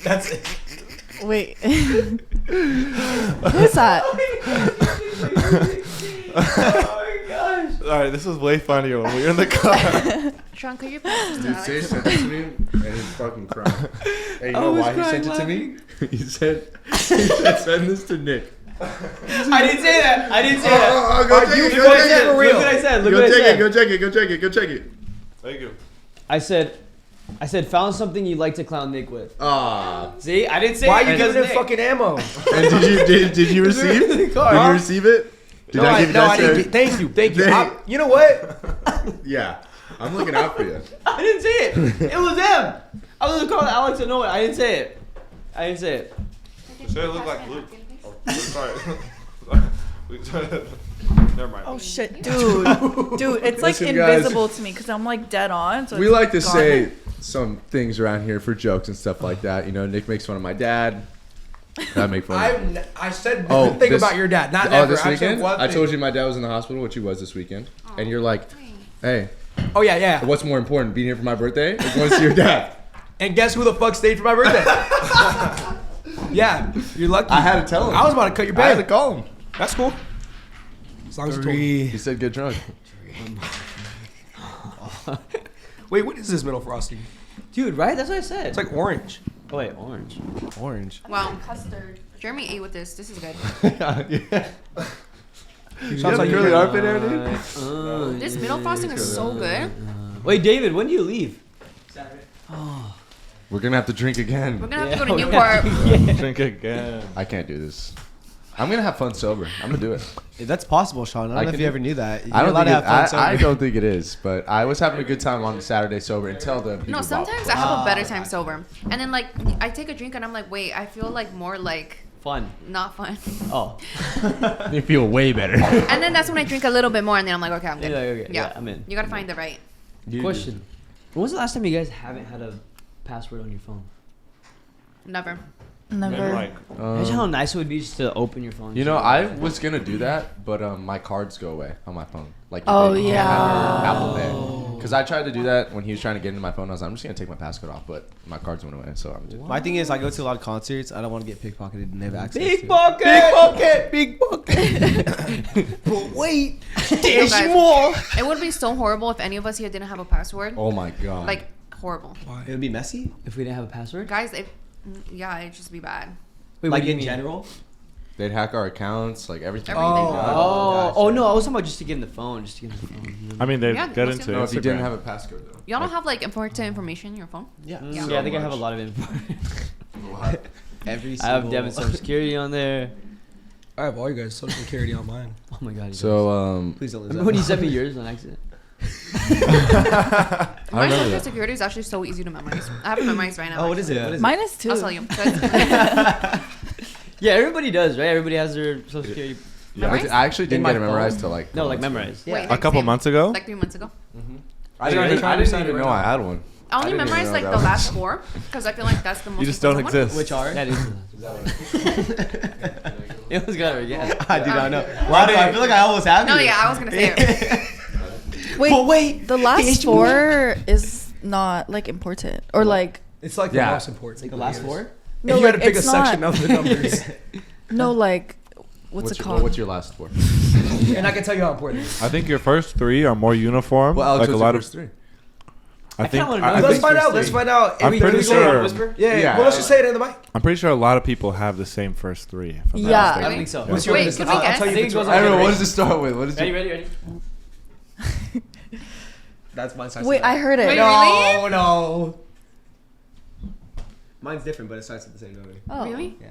That's it. Wait. Who's that? Oh my gosh. Alright, this was way funnier when we were in the car. Sean, could you pass this to Dude, Alex? Sage sent it to me and he's fucking crying. Hey, you I know was why he crying sent it to me? he said, send this to Nick. I didn't say that. I didn't say that. Oh, go Are check you it, fucking go check it. for real? Look what I said. Look Go what I check it, said. go check it, go check it, go check it. Thank you. I said, found something you'd like to clown Nick with. Ah. See, I didn't say Why it are you because giving him Nick. fucking ammo? And did you receive? Did you Huh? receive it? Did No, I give you that? I didn't. Sarah? Thank you. Thank- You know what? Yeah, I'm looking out for you. I didn't say it. It was him. I was gonna call Alex and know it. I didn't say it. I didn't say it. Should it look like Luke? Sorry. Never mind. Oh shit, dude, it's like Listen, guys. invisible to me because I'm like dead on. So We it's like to gone. say some things around here for jokes and stuff like that. You know, Nick makes fun of my dad. I make fun of him. I said Oh, one thing this- about your dad. Not Oh, never. this I said weekend? one I thing. told you my dad was in the hospital, which he was this weekend. And you're like, hey, Oh yeah. what's more important, being here for my birthday or going to see your dad? And guess who the fuck stayed for my birthday? Yeah, you're lucky. I had to tell him. I was about to cut your I had to bag. call him. That's cool. As long as you told me. He said get drunk. Wait, what is this middle frosting? Dude, right? That's what I said. It's like orange. Oh, wait, orange. Orange. Wow. Custard. Jeremy ate with this. This is good. Yeah. Sounds like curly you're armpit hair, dude. This middle frosting is so good. Wait, David, when do you leave? We're gonna have to drink We're again. gonna have to go to Yeah. Newport. Drink again. I can't do this. I'm gonna have fun sober. I'm gonna do it. That's possible, Sean. I don't I know if can you do- ever knew that. You're I don't allowed think to have fun I sober. don't think it is, but I was having a good time on Saturday sober until the people No, bought- sometimes I have a better time sober, and then like I take a drink and I'm like, wait, I feel like more like Fun. not fun. Oh. you feel way better. And then that's when I drink a little bit more, and then I'm like, okay, I'm good. Yeah, okay, yeah, I'm in. You gotta find the right. Question. When was the last time you guys haven't had a password on your phone? Never. Never. Like, Imagine how nice it would be just to open your phone. You know, I was gonna do that, but my cards go away on my phone. Like, Oh, you can't have your yeah. Apple Pay. Because I tried to do that when he was trying to get into my phone. I was like, I'm just gonna take my passcode off, but my cards went away, so I'm just. My thing is, I go to a lot of concerts. I don't want to get pickpocketed and have access to Pickpocket! Pickpocket! But wait, No, there's guys, more. It would be so horrible if any of us here didn't have a password. Oh my god. Like horrible, Why? It would be messy. If we didn't have a password? guys. Yeah, it'd just be bad. Wait, what Like do you in mean? general. They'd hack our accounts, like everything. Everything. Oh no, I was talking about just to get in the phone. Just to get in the phone. I mean, they Yeah, get most into of No, if you Instagram. didn't have a passcode though. Y'all don't have like important information in your phone. Yeah. Yeah, I think I have a lot of info. Every I single. have Devin's social security on there. I have all you guys' social security on mine. Oh my god. he does. So Please don't lose Remember that. when you sent me yours on accident? I My remember social that. security is actually so easy to memorize. I have it memorized right now. Oh, what is it? Yeah. What is Mine is too. I'll tell you. So it's- Yeah, everybody does, right? Everybody has their social security. Memorized? I actually didn't my get it memorized phone? till like. No, like memorized. Yeah. Wait, A couple same. months ago? Like 3 months ago. I didn't even know I had one. I only didn't even memorized know like that the was- last 4 because I feel like that's the most. You just don't important one. exist. Which are? That is. You almost got it again. I do not know. Why do I feel like I almost have No, it? yeah, I was gonna say it. Wait, But wait, the last there's 4 is not like important or like It's like Yeah. the most important. The last 4? no, if you had like, to pick a it's section not. of the numbers, No, like what's it your, called? What's your last 4? and I can tell you how important it is. I think your first 3 are more uniform. Well, Alex, like a what's lot your of. first 3? I think. kinda wanna I know. Let's think find out. Let's find out. I'm Wait, pretty can we say it? sure. Whisper? Yeah, Yeah. well, let's just say it in the mic. I'm pretty sure a lot of people have the same first 3. If I'm not Yeah. I mistaken. don't think so. What's Wait, yours? can we I'll guess? tell you I think if it it's goes right. on Everyone, what does it start with? What is Ready, it? ready. That's mine. starts Wait, with I that. heard it. Wait, No, no. Mine's different, but it starts with the same number. Oh. Really? Yeah.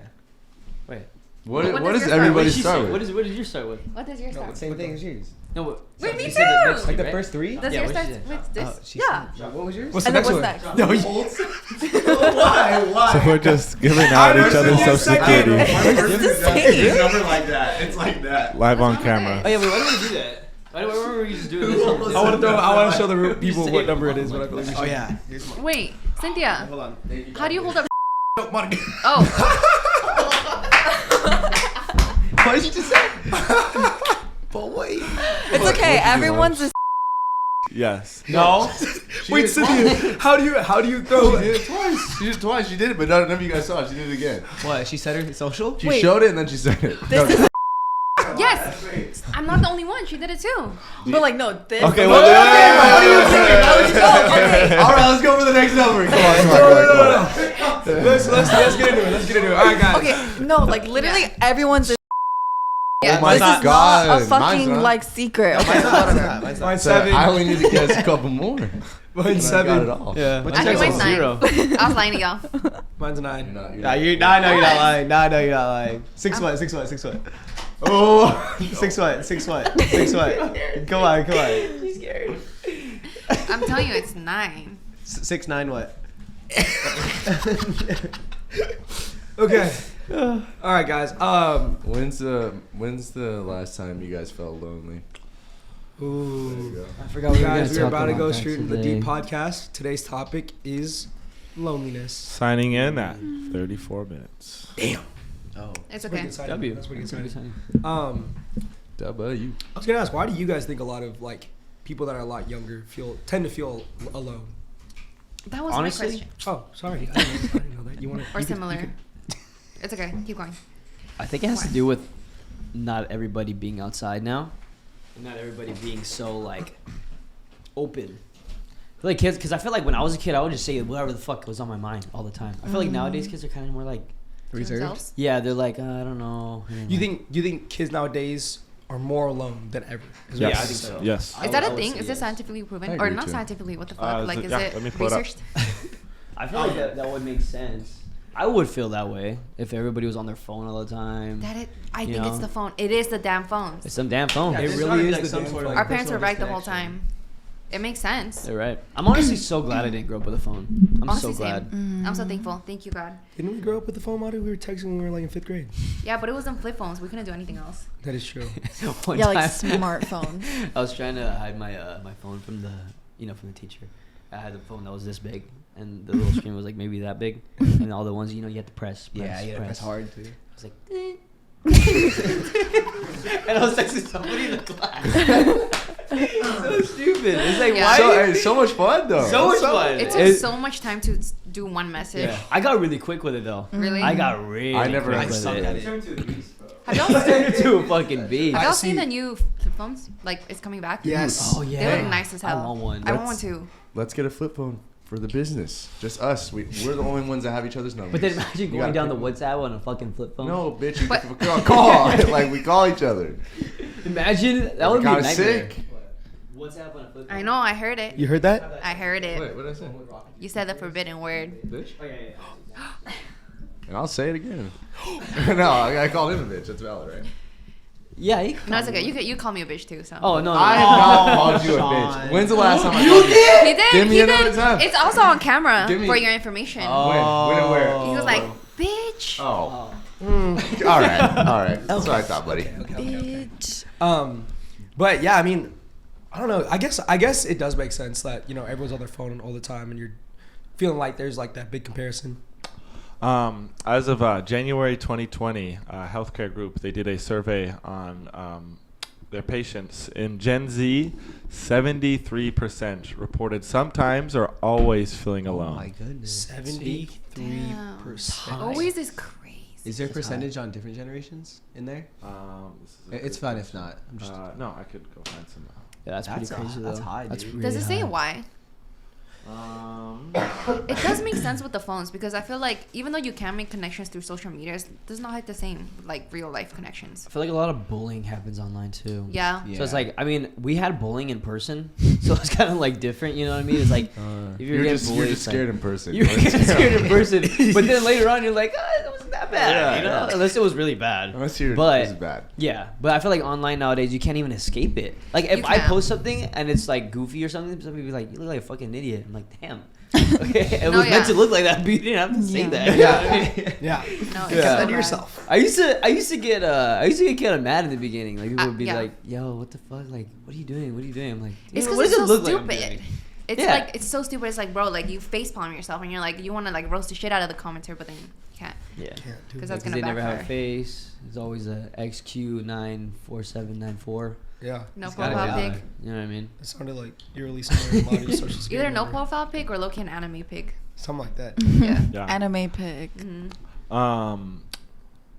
Wait. What What does does yours everybody What did start say? with? What did you start with? What does yours start? Same thing as yours. No, what? Wait, me you said the next too. Like the right? first 3? Does Yeah, yours what start she said. with this? she Yeah. said- What was yours? What's the And then next what's one? next? No, Why? So we're just giving out each other's social security It's the same. number like that. It's like that. live on What's wrong with camera. Oh yeah, wait, why do we do that? Why were we just doing this? I want to show the people say what it. number it is. What I believe we Oh should. yeah. Here's mine. Wait, Cynthia, Hold on. how do you hold up? Money. Oh, What did you just say? But wait. It's okay. Everyone's a Yes. No. Wait, Cynthia, how do you throw? She did it twice. She did it twice. She did it, but none of you guys saw it. She did it again. What? She said her social? She Wait. showed it and then she said it. yes. I'm not the only one. She did it too. but like no this. Okay, What well, are you thinking? Okay. All right, let's go for the next number. Come on, come on. Let's get into it. Let's get into it. All right, guys. Okay, no, like literally everyone's a Yeah. Oh my this is God. not a Mine's fucking not. like secret. Okay, Mine's not. whatever. Mine's not. Mine's So 7. I only need to guess a couple more. Mine's And I got it 7. all. Yeah. Actually, mine's 9. 0. I was lying to y'all. Mine's 9. You're not- you're Nah, not- you're not lying. Nah, no, you're not lying. 6 what? 6 what? 6 what? Oh, 6 what? 6 what? 6 what? Come on, come on. She's scared. I'm telling you, it's 9. 6 9 what? Okay. All right, guys. When's the last time you guys felt lonely? Ooh. I forgot we were Guys, gonna we're talk about to go that straight into the today. deep podcast. Today's topic is loneliness. Signing in at 34 minutes. Oh. It's Pretty okay. exciting. W. That's pretty That's exciting. exciting. W. I was gonna ask, why do you guys think a lot of like people that are a lot younger tend to feel alone? That was Honestly? my question. Oh, sorry, I didn't know that. You want to Or similar. It's okay. Keep going. I think it has to do with not everybody being outside now, and not everybody being so like open. I feel like kids, because I feel like when I was a kid, I would just say whatever the fuck was on my mind all the time. I feel like nowadays kids are kind of more like Reserved. Themselves? yeah, they're like I don't know. You think kids nowadays are more alone than ever? Yeah, I think so. Yes. I Is that would- a I would thing? say Is it yes. scientifically I proven? Or agree not too. scientifically? What the fuck? Like, is let me it pull it up. researched? I feel like that would make sense. I would feel that way if everybody was on their phone all the time. I You think it's know? the phone. It is the damn phones. It's some damn phone. Yeah, It there's really gotta be, is like, the some damn sort of, phone. Our parents were personal right the whole disconnection. time. It makes sense. They're right. I'm honestly so glad I didn't grow up with a phone. I'm Honestly, so glad. same. I'm so thankful. Thank you, God. Didn't we grow up with the phone, Maru? We were texting when we were like in 5th grade. Yeah, but it was on flip phones. We couldn't do anything else. That is true. One Yeah, like time, smartphones. I was trying to hide my my phone from the from the teacher. I had a phone that was this big, and the little screen was like maybe that big, and all the ones you had to press. Yeah, you gotta press hard too. I was like, and I was texting somebody in the class. So stupid. It's like Yeah. why? So much fun though. So much fun. It took so much time to do one message. Yeah. I got really quick with it though. Really? I got really. I never quick understood with that. it. Have y'all, Turned to a fucking beast. have y'all see- seen the new flip phones? Like, it's coming back? Yes. Oh yeah. They look nice as hell. I want one. I want one too. Let's get a flip phone for the business. Just us. We're the only ones that have each other's numbers. But then imagine You going gotta down the pick WhatsApp on a fucking flip phone. No, bitch. You But- call. Like we call each other. Imagine that would be a Kinda nightmare. sick. WhatsApp on a flip phone. I know, I heard it. You heard that? I heard it. Wait, what did I say? You said the forbidden word. Bitch. Oh yeah, yeah. And I'll say it again. No, I called him a bitch. That's valid, right? Yeah, you can No, it's call okay. me. You call me a bitch too. So. Oh no, no. I no. have not called you a Sean. bitch. When's the last time I called you? He did. Give me he another did. time. It's also on camera Give me- for your information. Oh. When and where? He was like, bitch. Oh. Oh. All right. That's what I thought, buddy. Bitch. But yeah, I mean, I don't know. I guess it does make sense that everyone's on their phone all the time, and you're feeling like there's like that big comparison. As of January 2020, healthcare group, they did a survey on their patients. In Gen Z, 73% reported sometimes or always feeling alone. Oh my goodness. 73%. Always is crazy. Is there a percentage on different generations in there? This is a It's good fun if question. not. I'm just. No, I could go find some. Yeah, that's pretty crazy though. That's high, That's dude. really Does it say high. why? It does make sense with the phones because I feel like even though you can make connections through social media, it's not like the same like real life connections. I feel like a lot of bullying happens online too. Yeah. So it's like, I mean, we had bullying in person, so it's kind of like different. You know what I mean? It's like if you're getting bullied, you're it's just like- scared in person. You're getting scared in person, but then later on, you're like, oh, it wasn't that bad. Yeah, you know, yeah. unless it was really bad. Unless you're But- this is bad. Yeah, but I feel like online nowadays you can't even escape it. Like if You I can. post something and it's like goofy or something, some people be like, "You look like a fucking idiot." I'm like, "Damn." Okay, it No, was yeah. meant to look like that, but you didn't have to say Yeah. that. You know what I mean? Yeah. No, it's Yeah. so Get bad. to yourself. I used to get kind of mad in the beginning. Like people would be yeah. like, "Yo, what the fuck? Like, what are you doing? What are you doing?" I'm like, It's "Dude, because what it's does so it look like I'm stupid. doing?" It's Yeah. like it's so stupid. It's like, bro, like you facepalm yourself and you're like you want to like roast the shit out of the commenter, but then you can't Yeah. Can't do because that. that's Because gonna they never have a backfire. face. It's always a XQ94794. Yeah. No It's gotta profile be pic. that. You know what I mean? It sounded like you're releasing your body's social security Either no number. profile pic or low-key an anime pic. Something like that. Yeah. Yeah. Anime pic.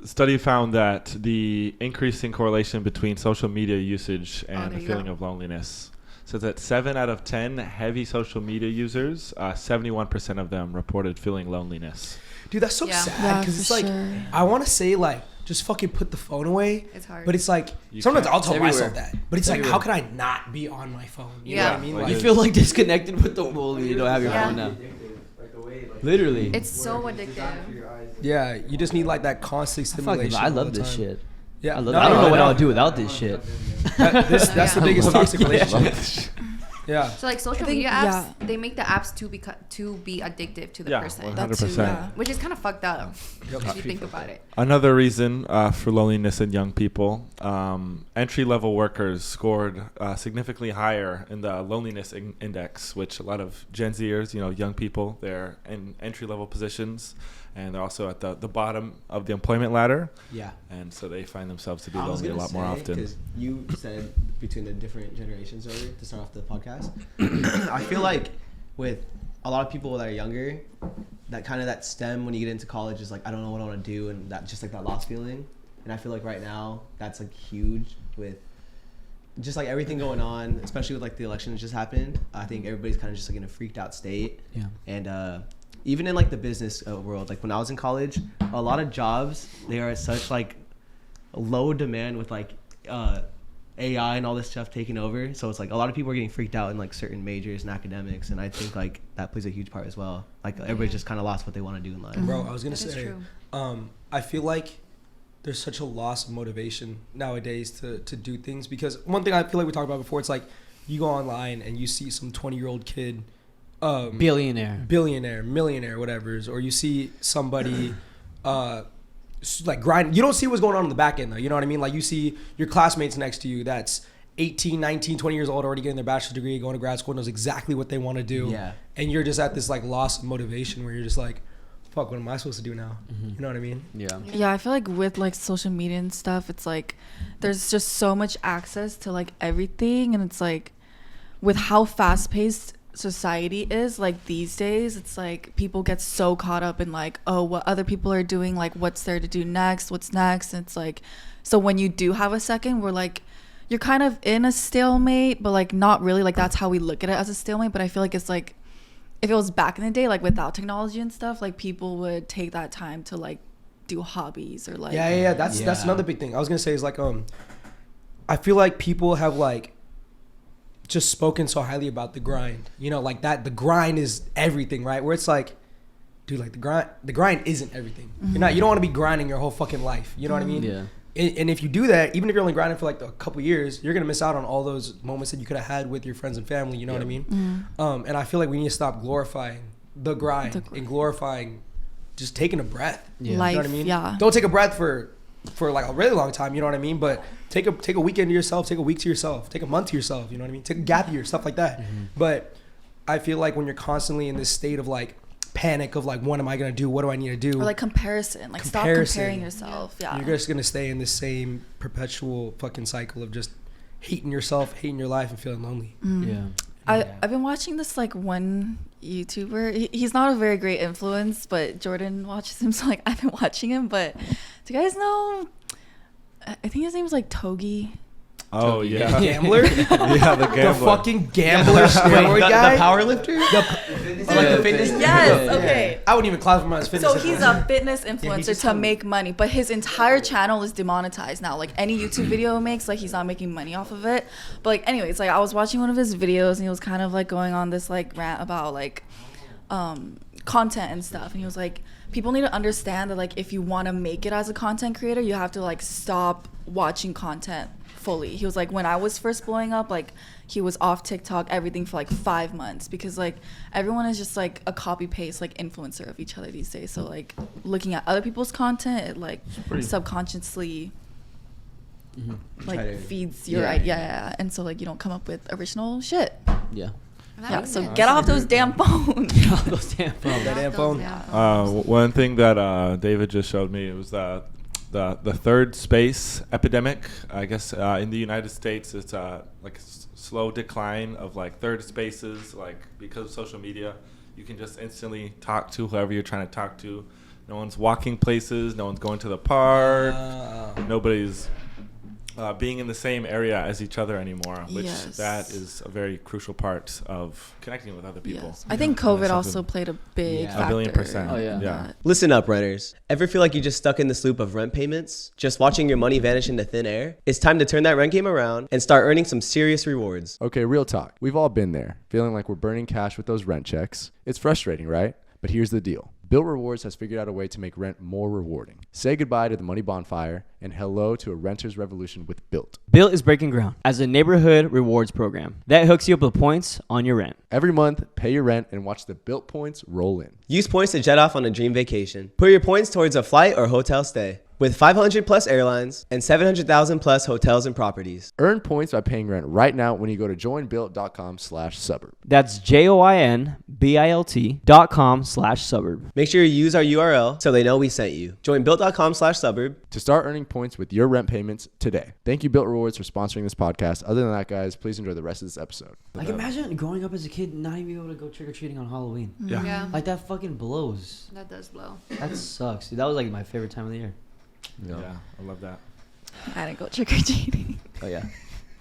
Study found that the increasing correlation between social media usage and there the you feeling go. of loneliness. So that 7 out of 10 heavy social media users, 71% of them reported feeling loneliness. Dude, that's so Yeah. sad Yeah, because for it's like sure. I want to say like just fucking put the phone away, It's hard. but it's like You sometimes can't. I'll tell It's myself everywhere. that, but it's like Everywhere. how can I not be on my phone? You know Yeah. what I mean? Like, Like, You feel like disconnected with the world when you don't have your Yeah. phone now. Literally. It's so addictive. yeah, you just need like that constant I fucking, stimulation. I all love the this time. shit. Yeah, I love. no, I don't know no, what no. I would do without this shit. That's the Yeah. biggest toxic Yeah. relationship. Yeah. So like social I think- media apps, yeah. they make the apps to be addictive to the Yeah, person, 100%. Yeah. which is kind of fucked up Yep. if you think about it. Another reason for loneliness in young people, entry-level workers scored significantly higher in the loneliness index, which a lot of Gen Zers, young people, they're in entry-level positions, and they're also at the bottom of the employment ladder, Yeah. and so they find themselves to be I was lonely a gonna lot more often. because you said between the different generations earlier to start off the podcast. I feel like with a lot of people that are younger, that kind of that stem when you get into college is like I don't know what I want to do, and that just like that lost feeling. And I feel like right now that's like huge with just like everything going on, especially with like the election that just happened. I think everybody's kind of just like in a freaked out state. Yeah. And even in like the business world, like when I was in college, a lot of jobs, they are at such like low demand with like AI and all this stuff taking over. So it's like a lot of people are getting freaked out in like certain majors and academics, and I think like that plays a huge part as well. Like everybody's just kind of lost what they want to do in life. Bro, I was gonna That is say, true. I feel like there's such a loss of motivation nowadays to do things, because one thing I feel like we talked about before, it's like you go online and you see some 20-year-old kid, Billionaire, millionaire, whatever's, or you see somebody like grind. You don't see what's going on in the back end though, you know what I mean? Like you see your classmates next to you that's 18, 19, 20 years old, already getting their bachelor's degree, going to grad school, knows exactly what they want to do. Yeah. And you're just at this like loss of motivation where you're just like, fuck, what am I supposed to do now? You know what I mean? yeah. Yeah, I feel like with like social media and stuff, it's like there's just so much access to like everything, and it's like with how fast-paced society is like these days, it's like people get so caught up in like, oh, what other people are doing, like what's there to do next, what's next. And it's like, so when you do have a second, we're like, you're kind of in a stalemate, but like not really. Like that's how we look at it, as a stalemate. But I feel like it's like, if it was back in the day, like without technology and stuff, like people would take that time to like do hobbies or like. Yeah. That's another big thing. I was gonna say is like I feel like people have like just spoken so highly about the grind. You know, like that the grind is everything, right? Where it's like, dude, like the grind isn't everything. You don't want to be grinding your whole fucking life. You know what I mean? Yeah. And if you do that, even if you're only grinding for like a couple years, you're gonna miss out on all those moments that you could have had with your friends and family. You know what I mean? And I feel like we need to stop glorifying the grind and glorifying just taking a breath. Yeah. Life, You know what I mean? yeah. Don't take a breath for like a really long time. You know what I mean? But take a weekend to yourself. Take a week to yourself. Take a month to yourself. You know what I mean? Take a gap year, stuff like that. But I feel like when you're constantly in this state of like panic of like, what am I gonna do? What do I need to do? Or like comparison. Like stop comparing yourself. Yeah. You're just gonna stay in the same perpetual fucking cycle of just hating yourself, hating your life, and feeling lonely. Yeah. I've been watching this like one YouTuber. He's not a very great influence, but Jordan watches him, so like I've been watching him. But do you guys know? I think his name is like Togi. Oh yeah. Gambler? Yeah, the The gambler. fucking gambler steroid the guy? power lifter? The fitness Yes. Okay. I wouldn't even classify him as fitness. So he's a fitness influencer just to told me. make money, but his entire channel is demonetized now. Like any YouTube video he makes, like he's not making money off of it. But like anyways, like I was watching one of his videos and he was kind of like going on this like rant about like content and stuff. And he was like, people need to understand that like if you want to make it as a content creator, you have to like stop watching content fully. He was like, when I was first blowing up, like he was off TikTok, everything for like 5 months, because like everyone is just like a copy paste like influencer of each other these days. So like looking at other people's content, it like subconsciously like feeds your idea. Yeah. And so like you don't come up with original shit. Yeah. Yeah, so get off those damn phones. Those damn phones. That damn phone. One thing that David just showed me, it was the third space epidemic. I guess in the United States, it's like a slow decline of like third spaces. Like because of social media, you can just instantly talk to whoever you're trying to talk to. No one's walking places. No one's going to the park. Nobody's being in the same area as each other anymore, which that is a very crucial part of connecting with other people. Yes. I think COVID also played a big factor. 1,000,000%. Oh, yeah. Yeah. Listen up, renters. Ever feel like you're just stuck in this loop of rent payments, just watching your money vanish into thin air? It's time to turn that rent game around and start earning some serious rewards. Okay, real talk. We've all been there, feeling like we're burning cash with those rent checks. It's frustrating, right? But here's the deal. Built Rewards has figured out a way to make rent more rewarding. Say goodbye to the money bonfire and hello to a renter's revolution with Built. Built is breaking ground as a neighborhood rewards program that hooks you up with points on your rent. Every month, pay your rent and watch the Built points roll in. Use points to jet off on a dream vacation. Put your points towards a flight or hotel stay. With 500 plus airlines and 700,000 plus hotels and properties. Earn points by paying rent right now when you go to joinbuilt.com/suburb. That's JOINBILT.com/suburb. Make sure you use our URL so they know we sent you. Join built.com/suburb. To start earning points with your rent payments today. Thank you, Built Rewards, for sponsoring this podcast. Other than that, guys, please enjoy the rest of this episode. Like imagine growing up as a kid not even being able to go trick-or-treating on Halloween. Yeah. Like that fucking blows. That does blow. That sucks. Dude, that was like my favorite time of the year. Yeah, I love that. I didn't go trick or treating. Oh yeah.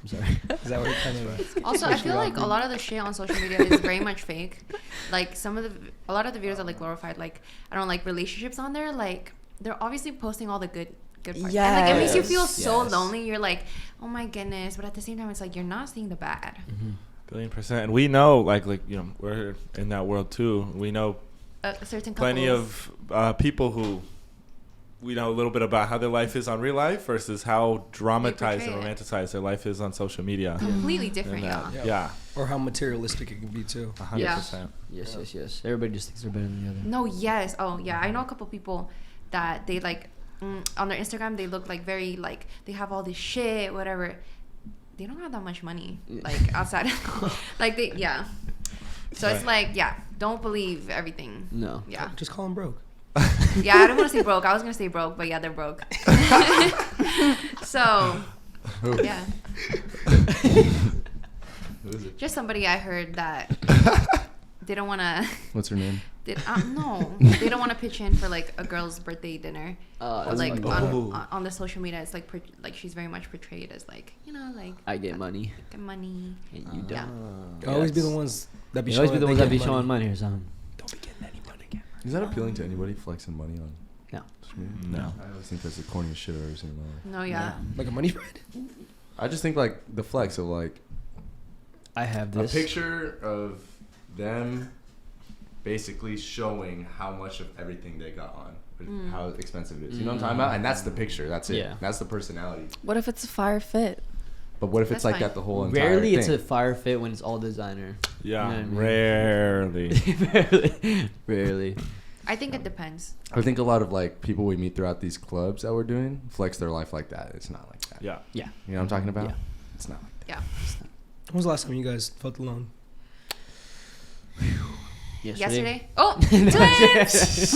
I'm sorry. Is that what you're kind of? Also, I feel like a lot of the shit on social media is very much fake. Like a lot of the videos are like glorified. Like I don't know, like relationships on there. Like they're obviously posting all the good parts. Yes. And like it makes you feel so Yes. lonely. You're like, oh my goodness. But at the same time, it's like you're not seeing the bad. $1,000,000,000. And we know, like we're in that world too. We know A certain plenty couples- of people who we know a little bit about how their life is on real life versus how dramatized and portray it. romanticized their life is on social media. completely different. And Yeah. yeah, Or how materialistic it can be too. 100%. Yes. Everybody just thinks they're better than the other. No. Yes. Oh yeah. I know a couple people that they like on their Instagram. They look like very like they have all this shit, whatever. They don't have that much money, like outside. Like they, yeah. So it's like, yeah, don't believe everything. No. Yeah. Just call him broke. Yeah, I don't want to say broke. I was gonna say broke, but yeah, they're broke. So, yeah. Who is it? Just somebody I heard that they don't want to. What's her name? No, they don't want to pitch in for like a girl's birthday dinner. That's Like funny. on the social media, it's like she's very much portrayed as like like I get money. get money. And you Yeah. don't. Always be the ones that be You showing. always be the they ones that get be showing money or something. Don't be getting any money. Is that appealing to anybody flexing money on No. social media? No. I always think that's the corniest shit I've ever seen in my life. No, yeah. Like a money spread. I just think like the flex of like I have a this. picture of them basically showing how much of everything they got on, or how expensive it is. You know what I'm talking about? And that's the picture. That's it. Yeah. That's the personality. What if it's a fire fit? But what if it's That's like fine. that the whole entire Rarely thing? it's a fire fit when it's all designer. Yeah, You know what I mean? rarely. Rarely. I think it depends. I think a lot of like people we meet throughout these clubs that we're doing flex their life like that. It's not like that. Yeah. Yeah. You know what I'm talking about? Yeah. It's not like that. Yeah. When was the last time you guys felt alone? Yesterday. Oh, Yes.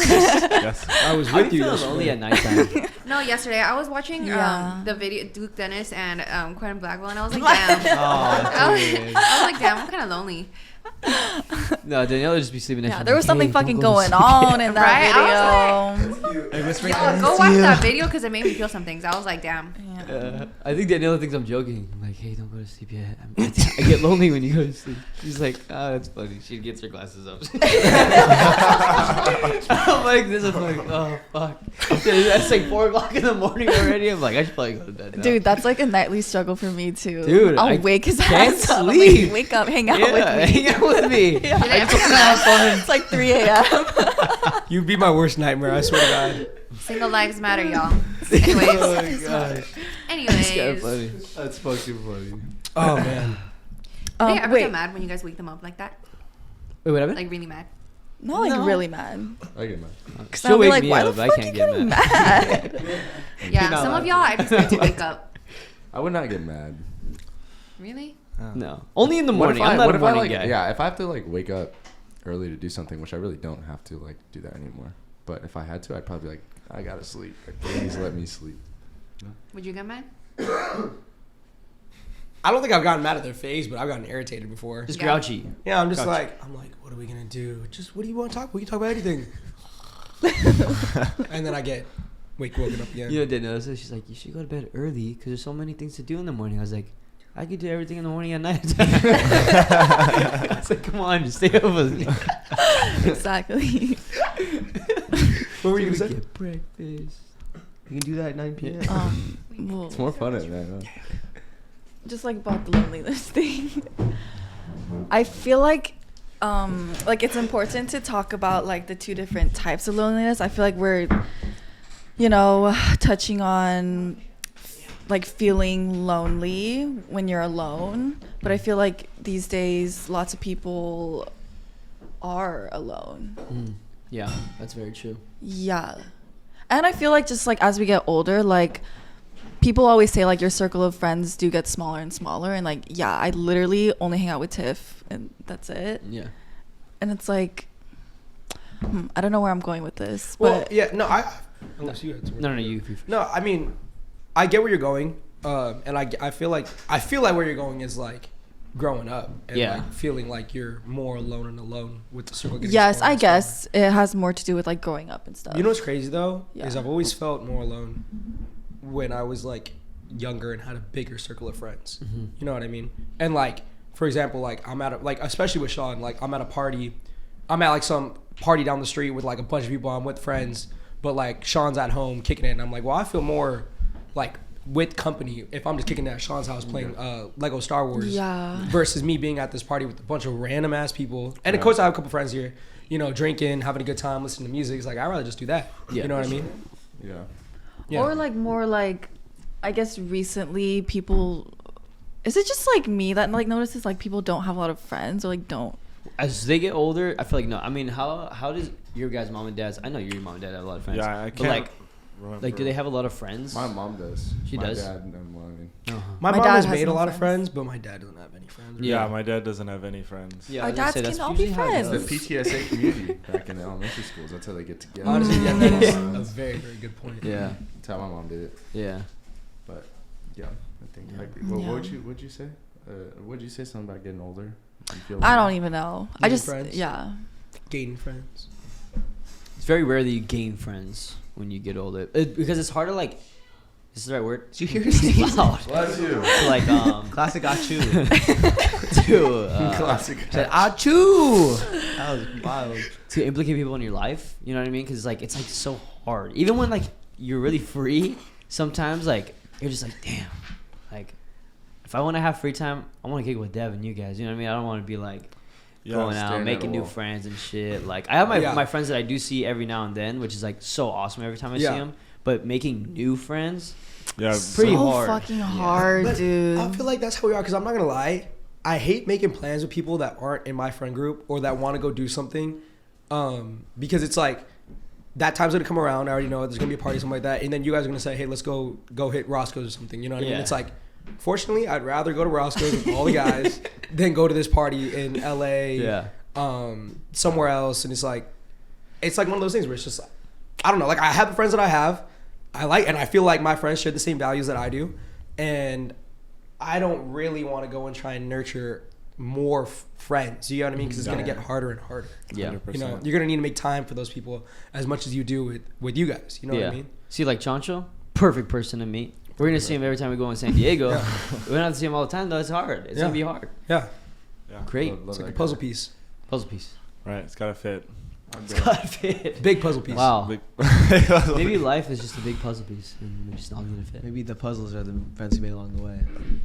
I was I with you feel yesterday. lonely at nighttime. no, yesterday I was watching Yeah. the video Duke Dennis and Quentin Blackwell, and I was like, damn. Oh, I dude. was like, damn, I'm kind of lonely. No, Danielle would just be sleeping next Yeah, to me, there was like, something "Hey, don't fucking go to going sleep." on in Right? that video. Yo, go watch that video because it made me feel some things. I was like, damn. Yeah. I think Daniela thinks I'm joking. I'm like, hey, don't go to sleep yet. I get lonely when you go to sleep. She's like, oh, that's funny. She gets her glasses up. I'm like, this is like, oh, fuck. That's like 4 o'clock in the morning already. I'm like, I should probably go to bed now. Dude, that's like a nightly struggle for me too. Dude, I'll I wake his can't ass up. I'm like, sleep. wake up, hang out yeah, with me. hang out with me. Yeah. Did I ever get mad? It's like 3 a.m. You'd be my worst nightmare. I swear to God. Single lives matter, y'all. Anyways. Oh my gosh. Anyways. That's kind of funny. That's fucking funny. Oh man. Do you ever wait, get mad when you guys wake them up like that? Wait, what happened? Like really mad? not like No. really mad. I get mad. Cause She'll I'll be wake like, me why up, the I fuck can't you get getting mad. mad? Yeah, not some allowed of y'all I just need to wake up. I would not get mad. Really? No. Only in the What if morning. I'm not what a if I, morning like, guy. Yeah, if I have to like wake up early to do something, which I really don't have to like do that anymore. But if I had to, I'd probably like, I gotta sleep. Like, please let me sleep. Would you get mad? I don't think I've gotten mad at their face, but I've gotten irritated before. Just Yeah. grouchy. Yeah, I'm just Gotcha. I'm like, what are we gonna do? Just what do you want to talk? We can talk about anything. And then I get woken up again. You know, Daniela says, she's like, you should go to bed early because there's so many things to do in the morning. I was like, I could do everything in the morning at night. I was like, come on, just stay up with me. Exactly. What were you gonna say? Get breakfast. You can do that at 9 p.m. Well, It's more fun at night. Huh? just like about the loneliness thing. I feel like it's important to talk about like the 2 different types of loneliness. I feel like we're touching on like feeling lonely when you're alone, but I feel like these days lots of people are alone. Yeah, that's very true. Yeah. And I feel like just like as we get older, like people always say like your circle of friends do get smaller and smaller, and like I literally only hang out with Tiff and that's it. Yeah. And it's like I don't know where I'm going with this, Well, but yeah, no, unless you had No, you. No, I mean, I get where you're going, and I feel like where you're going is like growing up and Yeah. like feeling like you're more alone and alone with the circle getting Yes, smaller I and smaller. guess it has more to do with like growing up and stuff. You know what's crazy though Yeah. is I've always felt more alone when I was like younger and had a bigger circle of friends. You know what I mean? And like, for example, like I'm at a, like especially with Sean, like I'm at a party, I'm at like some party down the street with like a bunch of people, I'm with friends, but like Sean's at home kicking it, and I'm like, well, I feel more like with company if I'm just kicking it at Sean's house playing Lego Star Wars Yeah. versus me being at this party with a bunch of random ass people. And of course I have a couple friends here, you know, drinking, having a good time, listening to music. It's like I'd rather just do that. Yeah. You know what I mean? Yeah. Yeah. Or like more like, I guess recently people, is it just like me that like notices like people don't have a lot of friends or like don't? As they get older, I feel like no. I mean, how does your guys' mom and dad's? I know your mom and dad have a lot of friends. Yeah, I But can't like, do they have a lot of friends? My mom does. She my does? Dad, and well, I mean, My My mom dad has has made a no lot of friends. friends, but my dad doesn't have any friends. Yeah, my dad doesn't have any friends. Yeah, Our I was gonna dads say, that's can all be usually how it it's friends. the PTSA community back in the elementary schools. That's how they get together. Honestly, yeah, that is a very, very good point. Yeah, That's how my mom did it. yeah. But yeah, I think. Yeah. Like, Yeah. what'd you say? What'd you say? Something about getting older? You feel I like- don't even know. I Gaining just, friends? yeah. Gaining friends. It's very rare that you gain friends when you get older, because it's hard to like. Is this the right word? Did you hear his Loud. Bless you. To like classic Achu? Classic. Said Achu. That was wild. to implicate people in your life. You know what I mean? Because like it's like so hard. Even when like you're really free, sometimes like you're just like, damn. Like if I want to have free time, I want to kick it with Dev and you guys. You know what I mean? I don't want to be like going out, staring at making a new wall. friends and shit. Like I have my Yeah. my friends that I do see every now and then, which is like so awesome every time I see Yeah. them. But making new friends, Yeah, pretty so hard. fucking hard, But dude. I feel like that's how we are, because I'm not gonna lie, I hate making plans with people that aren't in my friend group or that want to go do something, because it's like that time's gonna come around. I already know there's gonna be a party, something like that, and then you guys are gonna say, hey, let's go hit Roscoe's or something. You know what I mean? Yeah. It's like, fortunately, I'd rather go to Roscoe's with all the guys than go to this party in LA, Yeah. somewhere else. And it's like one of those things where it's just like, I don't know, like I have the friends that I have, and I feel like my friends share the same values that I do, and I don't really want to go and try and nurture more friends. You know what I mean? Because it's gonna get harder and harder. Yeah. 100%. You know, you're gonna need to make time for those people as much as you do with you guys. You know what I mean? See, like Chancho, perfect person to meet. We're gonna see him every time we go in San Diego. Yeah. We don't have to see him all the time though. It's hard. It's Yeah. gonna be hard. Yeah, Yeah. Great. Love it's like a that puzzle guy. piece, Puzzle piece. Right, it's gotta fit. It's gotta fit. big puzzle piece. Wow. Big- Maybe life is just a big puzzle piece, and we're just not gonna fit. Maybe the puzzles are the friends we made along the way.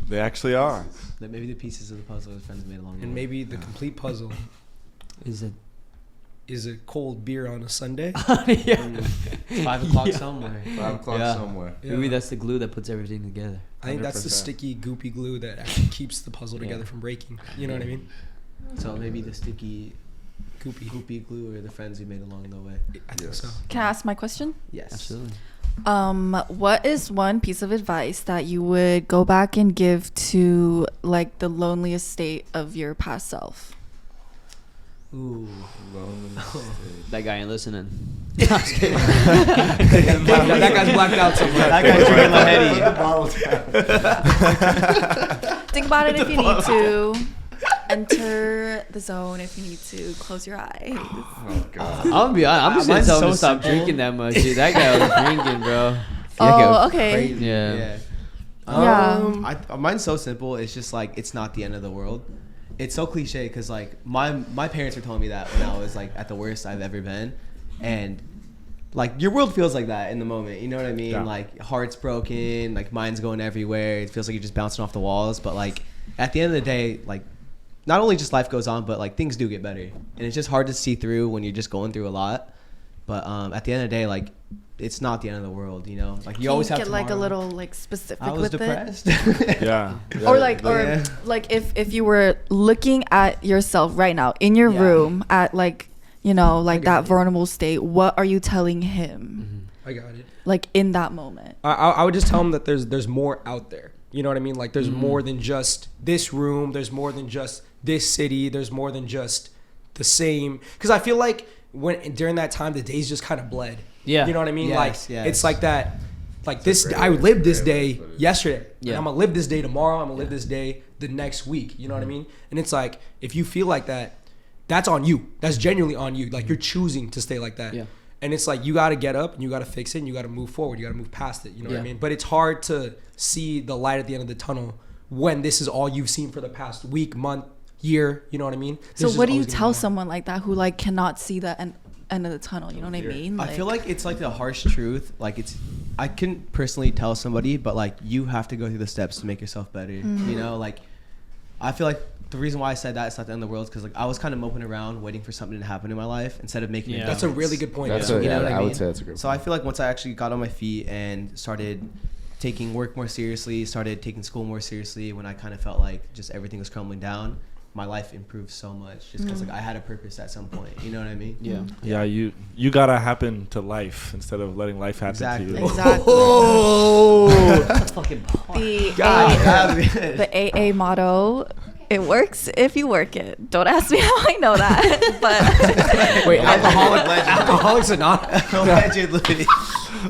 They actually are. That maybe the pieces of the puzzle are the friends we made along the And way. maybe the complete puzzle Is it? is a cold beer on a Sunday. Yeah. It's 5 o'clock Yeah. somewhere. 5 o'clock Yeah. somewhere. Yeah. Maybe that's the glue that puts everything together. I think that's the 100%. sticky, goopy glue that actually keeps the puzzle Yeah. together from breaking. You know what I mean? So maybe the sticky, Goopy. goopy glue are the friends we made along the way. I think Yes. so. Can I ask my question? Yes. Absolutely. What is one piece of advice that you would go back and give to like the loneliest state of your past self? Ooh. That guy ain't listening. that guy's blacked out somewhere. That guy's drinking Hennessy. Think about it if you need to. Enter the zone if you need to. Close your eyes. Oh God. I'm gonna be honest. I'm just gonna Mine's tell him so to stop simple. drinking that much. Dude, that guy was drinking, bro. Oh, okay. Crazy. Yeah. Yeah. Mine's so simple. It's just like it's not the end of the world. It's so cliche because like my parents were telling me that when I was like at the worst I've ever been, and like your world feels like that in the moment. You know what I mean? Yeah. Like heart's broken, like mind's going everywhere. It feels like you're just bouncing off the walls. But like at the end of the day, like not only just life goes on, but like things do get better, and it's just hard to see through when you're just going through a lot. But at the end of the day, like it's not the end of the world. You know, like you Can always have get like a tomorrow. little like specific I was with depressed. Yeah. Or like Yeah. if you were looking at yourself right now in your Yeah. room at like you know like got that it. vulnerable state, what are you telling him I got it. like in that moment? I would just tell him that there's more out there. You know what I mean? Like there's more than just this room. There's more than just this city. There's more than just the same. Because I feel like during that time the days just kind of bled. Yeah. You know what I mean? Yes, like yes. it's like that. like this. I lived this day yesterday. Yeah. And I'm gonna live this day tomorrow. I'm gonna live this day the next week. You know what I mean? And it's like if you feel like that, that's on you. That's genuinely on you. Like you're choosing to stay like that. Yeah. And it's like you got to get up and you got to fix it and you got to move forward. You got to move past it. You know what I Yeah. mean? But it's hard to see the light at the end of the tunnel when this is all you've seen for the past week, month, year. You know what I mean? So There's what just do you always gonna be tell more. someone like that who like cannot see the end of the tunnel? You know what I mean? I feel like it's like the harsh truth. Like I couldn't personally tell somebody, but like you have to go through the steps to make yourself better. You know, like I feel like the reason why I said that it's not the end of the world is because like I was kind of moping around waiting for something to happen in my life instead of making Yeah. it. That's a really good point. That's Yeah. a, You know yeah, what I I mean? would say that's a good So I feel like once I actually got on my feet and started taking work more seriously, started taking school more seriously, when I kind of felt like just everything was crumbling down, my life improved so much just because like I had a purpose at some point. You know what I mean? Yeah. Yeah, you gotta happen to life instead of letting life happen Exactly. to you. Exactly. Oh, That's fucking the God, the AA motto. It works if you work it. Don't ask me how I know that, but wait, Alcoholics Anonymous. allegedly.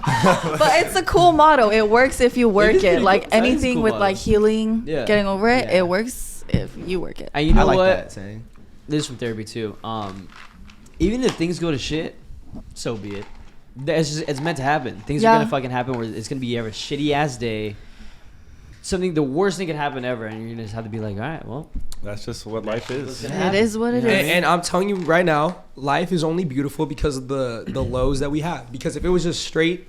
but it's a cool motto. It works if you work is it. pretty Like cool. That is anything cool with motto. like healing, Yeah. getting over it, Yeah. it works if you work it. And you know I like what? that saying. This is from therapy too. Even if things go to shit, so be it. It's meant to happen. Things Yeah. are gonna fucking happen where it's gonna be ever shitty ass day. Something, the worst thing could happen ever, and you're gonna just have to be like, all right, well, That's just what life is. It is what it You know is. And I'm telling you right now, life is only beautiful because of the lows that we have. Because if it was just straight,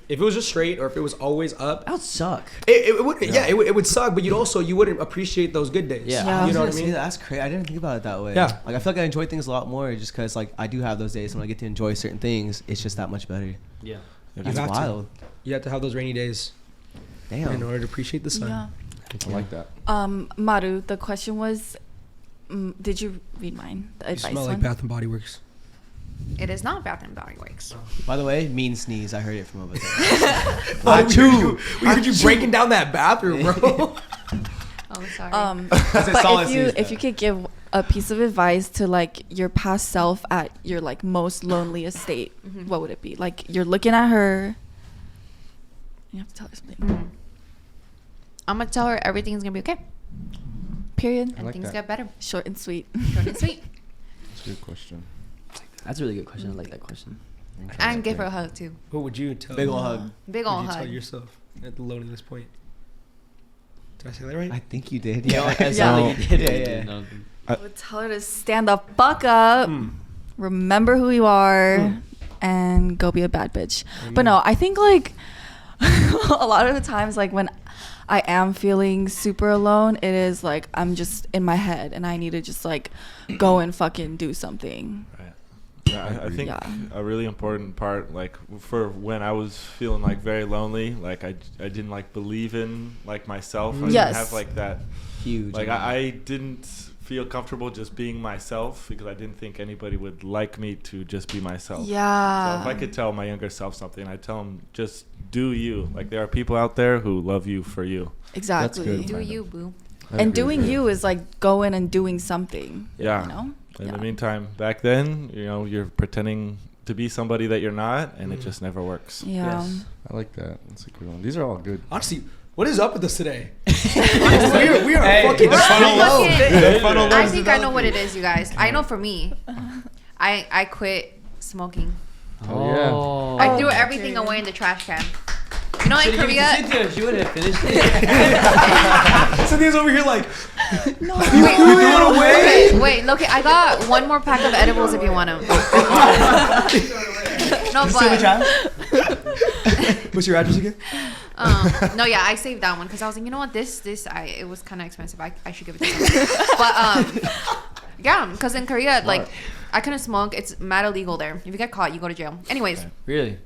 or if it was always up, that would suck. it would it would suck. But you wouldn't appreciate those good days. Yeah. Yeah. You know what I mean? That's crazy. I didn't think about it that way. Yeah. Like I feel like I enjoy things a lot more just because like I do have those days when I get to enjoy certain things. It's just that much better. Yeah. That's have to. wild. You have to have those rainy days in Damn. order to appreciate the sun. Yeah. I like that. Maru, the question was, did you read mine? The You advice smell one? like Bath and Body Works. It is not Bath and Body Works. By the way, mean sneeze. I heard it from over there. We heard you breaking down that bathroom, bro. Oh, sorry. But if you could give a piece of advice to like your past self at your like most loneliest state, what would it be? Like you're looking at her, you have to tell her something. I'm gonna tell her everything's gonna be okay, Period. and like things that. get better. Short and sweet. Short and sweet. That's a good question. That's a really good question. I like that question. And give her a hug too. What would you tell? Big ol' hug. Big What ol' would you tell hug. yourself at the loneliness point? Did I say that right? I think you did. Yeah, Yeah. it sounded like you did, Yeah, but you yeah. didn't. No. I would tell her to stand the fuck up, remember who you are, and go be a bad bitch. But no, I think like a lot of the times, like when I am feeling super alone, it is like I'm just in my head and I need to just like go and fucking do something. Right. Yeah, I think Yeah. a really important part, like for when I was feeling like very lonely, like I didn't like believe in like myself. I Yes. didn't have like that. Huge. Like I didn't feel comfortable just being myself because I didn't think anybody would like me to just be myself. Yeah. So if I could tell my younger self something, I'd tell them just do you. Like there are people out there who love you for you. Exactly. good. Do Kind you, of. boo? And doing you is like going and doing something. Yeah. You know? In Yeah. the meantime, back then, you're pretending to be somebody that you're not, and it just never works. Yeah. Yes. I like that. That's a good one. These are all good. Honestly, what is up with us today? we are fucking We're funnel low. fucking- I think I know what it is, you guys. I know for me, I quit smoking. Oh, yeah. I threw everything away in the trash can. You know, in Korea. Cynthia, she would have finished it. Cynthia's over here like, Wait, look, I got one more pack of edibles if you want them. No, but what's your address again? no, yeah, I saved that one because I was like, you know what, it was kind of expensive. I should give it to someone. But yeah, because in Korea, like, I couldn't smoke. It's mad illegal there. If you get caught, you go to jail. Anyways, Really?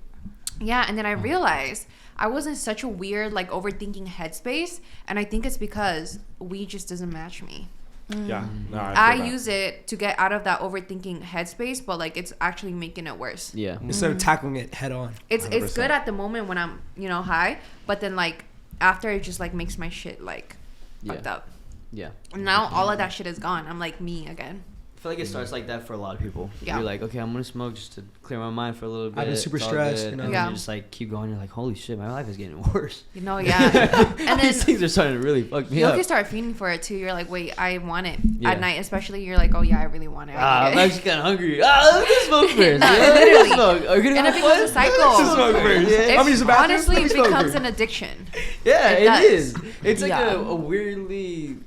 yeah, and then I realized I was in such a weird, like, overthinking headspace, and I think it's because weed just doesn't match me. Yeah. No, I feel that. use it to get out of that overthinking headspace, but like it's actually making it worse. Yeah. Instead of tackling it head on. It's 100%. good at the moment when I'm high, but then like after it just like makes my shit like fucked up. Yeah. And now all of that shit is gone. I'm like me again. feel like it starts like that for a lot of people. Yeah. You're like, okay, I'm gonna smoke just to clear my mind for a little bit. I've been super It's all stressed, good. you know? And Yeah. then you just like keep going. You're like, holy shit, my life is getting worse. You know, yeah. And These then things are starting to really fuck me you up. can start feeding for it too. You're like, wait, I want it Yeah. at night, especially. You're like, oh yeah, I really want it. I I'm need it. actually kind of hungry. Let me smoke first. No, Yeah, literally. smoke. Are you gonna And have it becomes a fun? cycle. Smoke first. Yeah. It I'm using the bathroom. honestly Let me smoke becomes first. an addiction. Yeah, It it does. is. It's like Yeah. a weirdly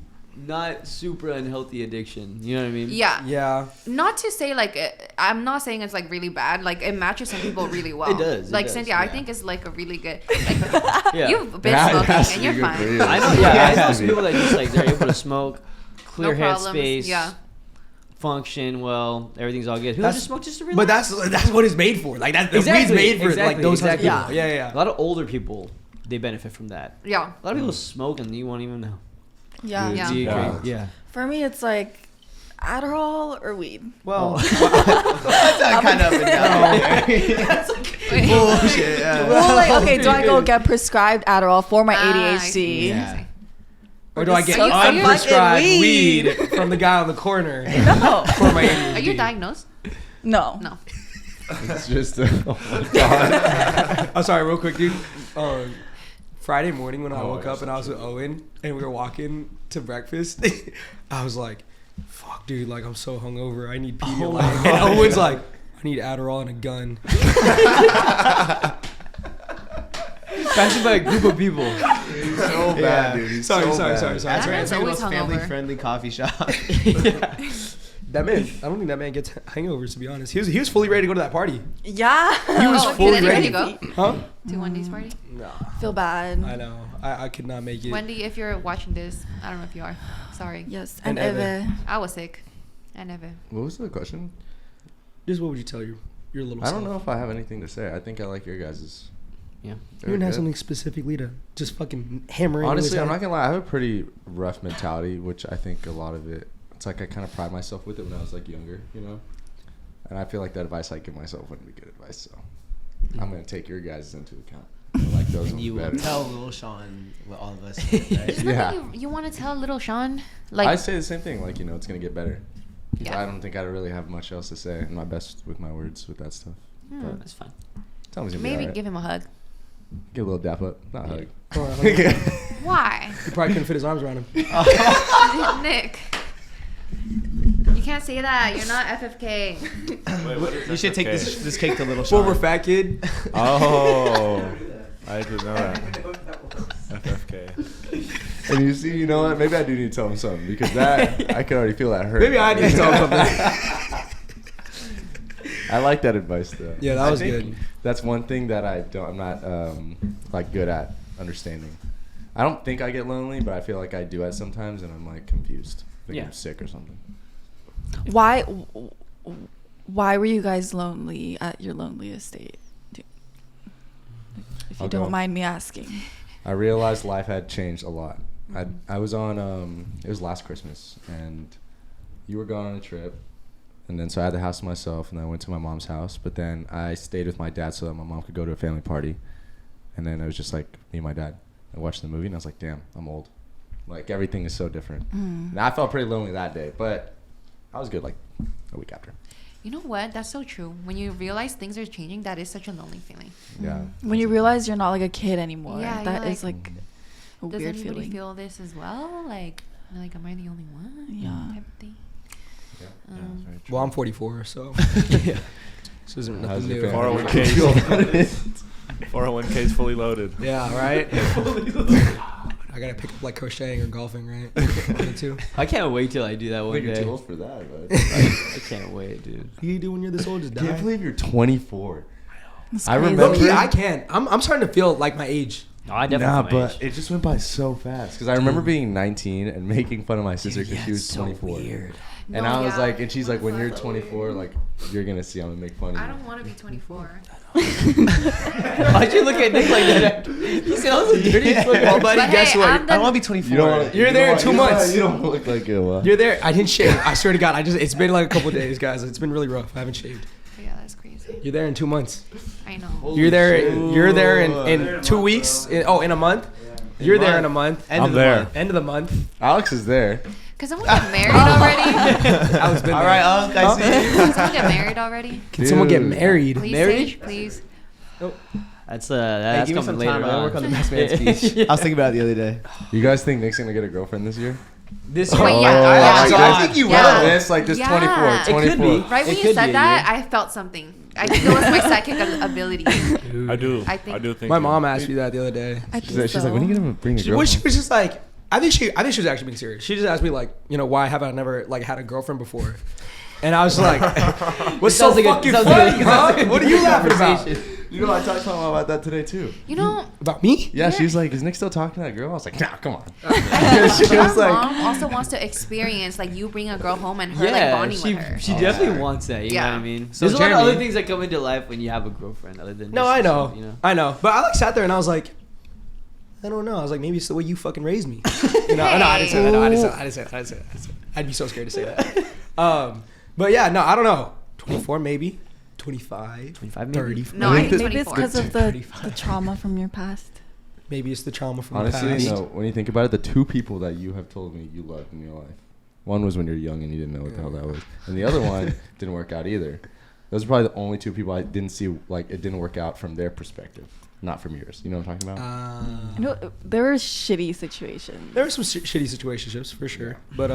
not super unhealthy addiction. You know what I mean? Yeah. Yeah. Not to say like I'm not saying it's like really bad. Like it matches some people really well. It does, it Like does, Cynthia, I yeah. think it's like a really good. Like, Yeah. you've been That smoking has to and be you're good fine. for you. I know. Yeah, I know some people that just like they're able to smoke, clear No problems, headspace, yeah. function well, everything's all good. Who That's- just smoke just to relax? But that's what it's made for. Like that, the weed's made for like those types of exactly. people. Yeah. A lot of older people they benefit from that. Yeah. A lot of people smoke and you won't even know. Yeah. Yeah. Do you Yeah. agree? Yeah. For me, it's like Adderall or weed. Well, That's kind of up and down. Bullshit. Yeah. Well, like, okay, do I go get prescribed Adderall for my I ADHD? see. Yeah. or do I get So fucking unprescribed weed. weed from the guy on the corner No. for my ADHD? Are you diagnosed? No. No. It's just, oh my God. I'm sorry, real quick, dude. Friday morning when I Oh, woke I up and I was with Owen and we were walking to breakfast, I was like, "Fuck, dude! Like I'm so hungover. I need Pedialyte." And Owen's like, "I need Adderall and a gun." Passing by a group of people. He's so bad, dude. He's Sorry, so sorry, bad. sorry, sorry. That's sorry. right. It's always hungover. Family-friendly coffee shop. That man, I don't think that man gets hangovers. To be honest, he was fully ready to go to that party. Yeah. He was Oh, fully did ready. anybody go Huh? to Wendy's party? No, Feel bad. I know. I could not make it. Wendy, if you're watching this, I don't know if you are. Sorry. Yes. And And Eve. Eve. I was sick. I never. What was the question? Just what would you tell your little? I don't self? know if I have anything to say. I think I like your guys's. Yeah. You wouldn't have something specifically to just fucking hammer in. Honestly, his I'm head? not gonna lie. I have a pretty rough mentality, which I think a lot of it. It's like I kind of pride myself with it when I was like younger, you know. And I feel like that advice I give myself wouldn't be good advice. So I'm gonna take your guys into account. I like those ones You will better. tell little Sean what all of us think, right? There's Yeah. nothing you want to tell little Sean? I Like, say the same thing. Like, you know, it's gonna get better. Yeah. I don't think I really have much else to say. I'm not best with my words with that stuff. But That's fine. tell me, maybe give him a hug. Get a little dap up, not a hug. Come on, honey. Why? He probably couldn't fit his arms around him. Nick. You can't say that. You're not FFK. You should take this cake to little Former Sean. fat kid. Oh, I didn't know that. FFK. And you see, you know what? Maybe I do need to tell him something because that I can already feel that hurt. Maybe I need to tell him something. I like that advice though. Yeah, that I was think good. That's one thing that I'm not like good at understanding. I don't think I get lonely, but I feel like I do at sometimes, and I'm like confused. Like Yeah. I'm sick or something. Why were you guys lonely at your loneliest state? If you I'll don't go. mind me asking. I realized life had changed a lot. I was on it was last Christmas, and you were gone on a trip, and then so I had the house to myself, and then I went to my mom's house. But then I stayed with my dad so that my mom could go to a family party, and then it was just like me and my dad. I watched the movie, and I was like, damn, I'm old. Like everything is so different. And I felt pretty lonely that day, but I was good like a week after. You know what? That's so true. When you realize things are changing, that is such a lonely feeling. Yeah. When you realize you're not like a kid anymore, Yeah, that you're is like a Does weird anybody feeling. feel this as well? Like, am I the only one? Yeah. Type of thing. Yeah. Um, Very true. Well, I'm 44, so this isn't How's nothing your new. family? 401k. 401k's fully loaded. Yeah, right. I gotta pick up like crocheting or golfing, right? One or two. I can't wait till I do that I one think you're day. too old for that, but I can't wait, dude. What do you do when you're this old? Just I can't die. believe you're 24. That's I crazy. remember- Low-key, I can't. I'm starting to feel like my age. No, I definitely. Nah, my but age. it just went by so fast. Because I remember being 19 and making fun of my sister because she was 24. weird. And No, I was yeah. like, and she's like, when you're 24, like, you're going to see I'm going to make fun of you. I don't want to be 24. Why'd you look at Nick like that? After? He said I was a dirty fucking. Well, buddy, But guess hey, what? I'm the- I want to be 24. You don't wanna, You're there in 2 months. You don't look like it. Well. You're there. I didn't shave. I swear to God, it's been like a couple days, guys. It's been really rough. I haven't shaved. Yeah, that's crazy. You're there in 2 months. I know. You're there in 2 weeks. In a month. You're there in a month. End I'm of the there. month. End of the month. Alex is there. Can someone get married already? I was been All there. right, I see. Can someone get married already? Can someone get Dude. married? Please, Married? Sage, please. That's Hey, that's give me coming some later. time. I gotta work on the best man Yeah. speech. I was thinking about it the other day. You guys think Nick's gonna get a girlfriend this year? This Wait, year? yeah. like Yeah. this- I think you Yeah. This like this Yeah. 24, It could 24. be. Right when It you could said be a that, year. I felt something. I think it was my psychic ability. I do. I think- think My you- mom asked me that the other day. I think She's so. like, when are you gonna bring a She girl? was, she home?" was just like, I think she was actually being serious. She just asked me like, why have I never like had a girlfriend before? And I was like, what's so Sounds like a- fucking sounds funny, like a- huh? What are you laughing about? Conversation. You know, I talked to mom about that today too. You know, About me? Yeah, she was like, "Is Nick still talking to that girl?" I was like, "Nah, come on." I think She your was like- mom also wants to experience like you bring a girl home and her like Yeah, bonding she with her. she definitely wants that. You know Yeah. what I mean? So There's a lot of Jeremy- other things that come into life when you have a girlfriend, other than No, just I know. yourself, you know. I know. But I like sat there and I was like, I don't know. I was like, maybe it's the way you fucking raised me. No, I didn't say that. No, I didn't say that. I didn't say that. I didn't say that. I'd be so scared to say that. But yeah, no, I don't know. 24 maybe. 25. 25 maybe. 30. No, I think Maybe it's 24. because of the 35. trauma from your past. Maybe it's the trauma from Honestly, the past. no. When you think about it, the two people that you have told me you loved in your life, one was when you were young and you didn't know what the hell that was, and the other one didn't work out either. Those are probably the only two people I didn't see like it didn't work out from their perspective, not from yours. You know what I'm talking about? You know, there were shitty situations. There were some shitty situationships for sure. But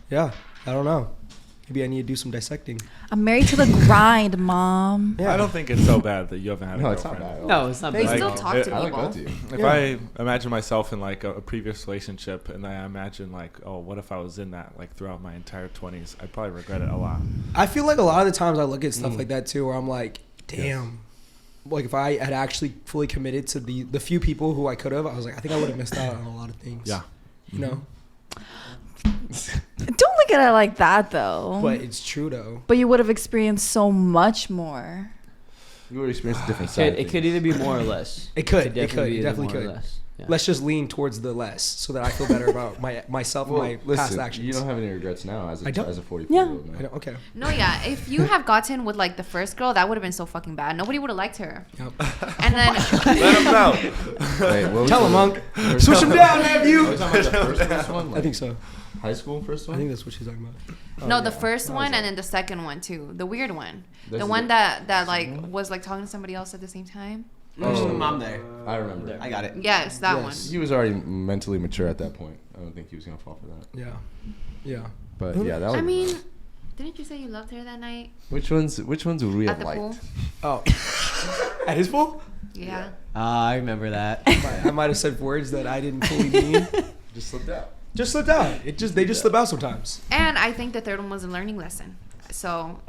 yeah, I don't know. Maybe I need to do some dissecting. I'm married to the grind, mom. Yeah. I don't think it's so bad that you haven't had a No, it's not girlfriend. bad. At all. No, it's not They bad. still Like, talk it- to I like people. that too. If Yeah. I imagine myself in like a previous relationship and I imagine like, oh, what if I was in that like throughout my entire 20s? I'd probably regret it a lot. I feel like a lot of the times I look at stuff like that too, where I'm like, damn. Like if I had actually fully committed to the few people who I could have, I was like, I think I would have missed out on a lot of things. Yeah. You know? Don't look at it like that, though. But it's true though. But you would have experienced so much more. You would experience a different It side. could, it could either be more or less. It could. It definitely be either definitely more or could. less. Yeah. Let's just lean towards the less so that I feel better about myself and my past listen, actions. you don't have any regrets now as I don't. a 44-year-old I man. don't, okay. No, yeah. If you have gotten with like the first girl, that would have been so fucking bad. Nobody would have liked her. Yep. And then Let him know. Wait, what was Tell the- him, Monk. We're Switch him talking down, about- nephew. Are we talking about the first one? I Like think so. high school first I one? think that's what she's talking about. no, the first That one was and then the second one too. The weird one. This The is one the- that like was like talking to somebody else at the same time. Oh, I'm there. I remember. I got it. Yes, that Yes. He was already mentally mature at that point. I don't think he was gonna fall for that. Yeah. Yeah. But yeah, that was. one. I mean, didn't you say you loved her that night which ones would we at have the liked? pool? Oh. At his pool? Yeah. I remember that. I might have said words that I didn't fully mean. Just slipped out. Just slipped out. They just slip out sometimes. And I think the third one was a learning lesson. So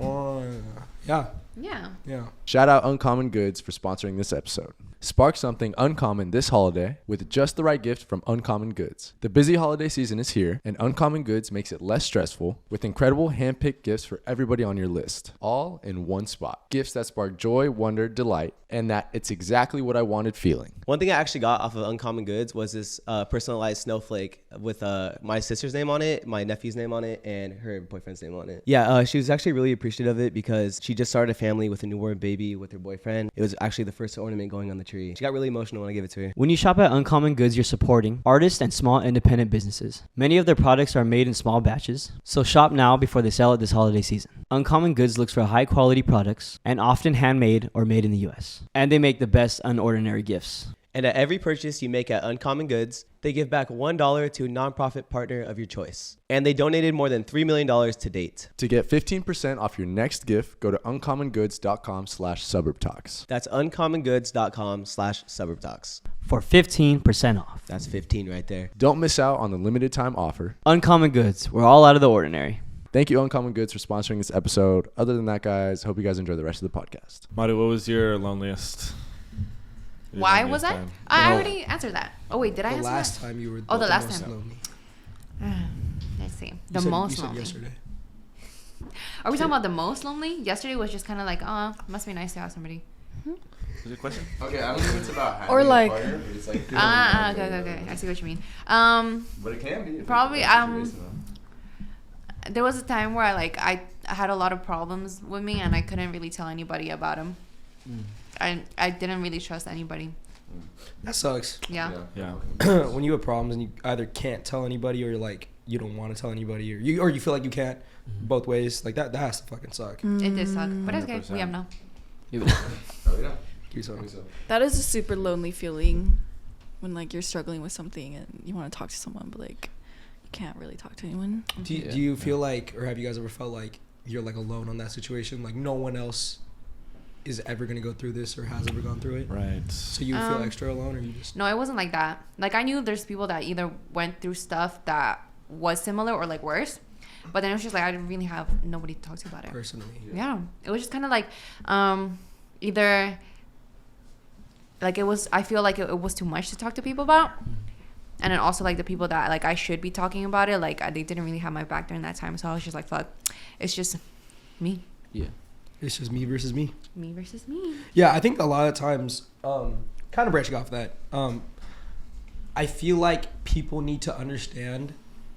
Yeah. yeah. Yeah. Shout out Uncommon Goods for sponsoring this episode. Spark something uncommon this holiday with just the right gift from Uncommon Goods. The busy holiday season is here, and Uncommon Goods makes it less stressful with incredible hand-picked gifts for everybody on your list, all in one spot. Gifts that spark joy, wonder, delight, and that it's exactly what I wanted feeling. One thing I actually got off of Uncommon Goods was this personalized snowflake with my sister's name on it, my nephew's name on it, and her boyfriend's name on it. Yeah, she was actually really appreciative of it because she just started a family with a newborn baby with her boyfriend. It was actually the first ornament going on the tree. She got really emotional when I gave it to her. When you shop at Uncommon Goods, you're supporting artists and small independent businesses. Many of their products are made in small batches, so shop now before they sell it this holiday season. Uncommon Goods looks for high quality products and often handmade or made in the US. And they make the best unordinary gifts. And at every purchase you make at Uncommon Goods, they give back $1 to a nonprofit partner of your choice. And they donated more than $3 million to date. To get 15% off your next gift, go to uncommongoods.com/suburbtalks. That's uncommongoods.com/suburbtalks. For 15% off. That's 15 right there. Don't miss out on the limited time offer. Uncommon Goods, we're all out of the ordinary. Thank you, Uncommon Goods, for sponsoring this episode. Other than that, guys, hope you guys enjoy the rest of the podcast. Maru, what was your loneliest? your Why loneliest was I? time? I already answered that. Oh wait, did I The answer last that? time you were Oh, the last most time. lonely. Let's see. You The said- most you said lonely. yesterday. Are we talking about the most lonely? Yesterday was just kind of like, oh, must be nice to have somebody. Was your question? Okay, I don't think it's about Or like- but it's like Okay. I see what you mean. But it can be. Probably, there was a time where I had a lot of problems with me and I couldn't really tell anybody about them. I didn't really trust anybody. That sucks. Yeah. Yeah. When you have problems and you either can't tell anybody or you're like you don't want to tell anybody, or you feel like you can't, both ways. Like that has to fucking suck. It did suck, but it's okay. 100%. We have now. That is a super lonely feeling when like you're struggling with something and you want to talk to someone, but like you can't really talk to anyone. Do you feel like, or have you guys ever felt like you're like alone on that situation? Like no one else is ever gonna go through this or has ever gone through it. Right. So you feel extra alone, or you just? No, it wasn't like that. Like I knew there's people that either went through stuff that was similar or like worse, but then it was just like I didn't really have nobody to talk to about it. Personally. Yeah, it was just kind of like either like it was. I feel like it was too much to talk to people about, and then also like the people that like I should be talking about it, like they didn't really have my back during that time. So I was just like, fuck, it's just me. Yeah. It's just me versus me. Me versus me. Yeah, I think a lot of times, kind of branching off that, I feel like people need to understand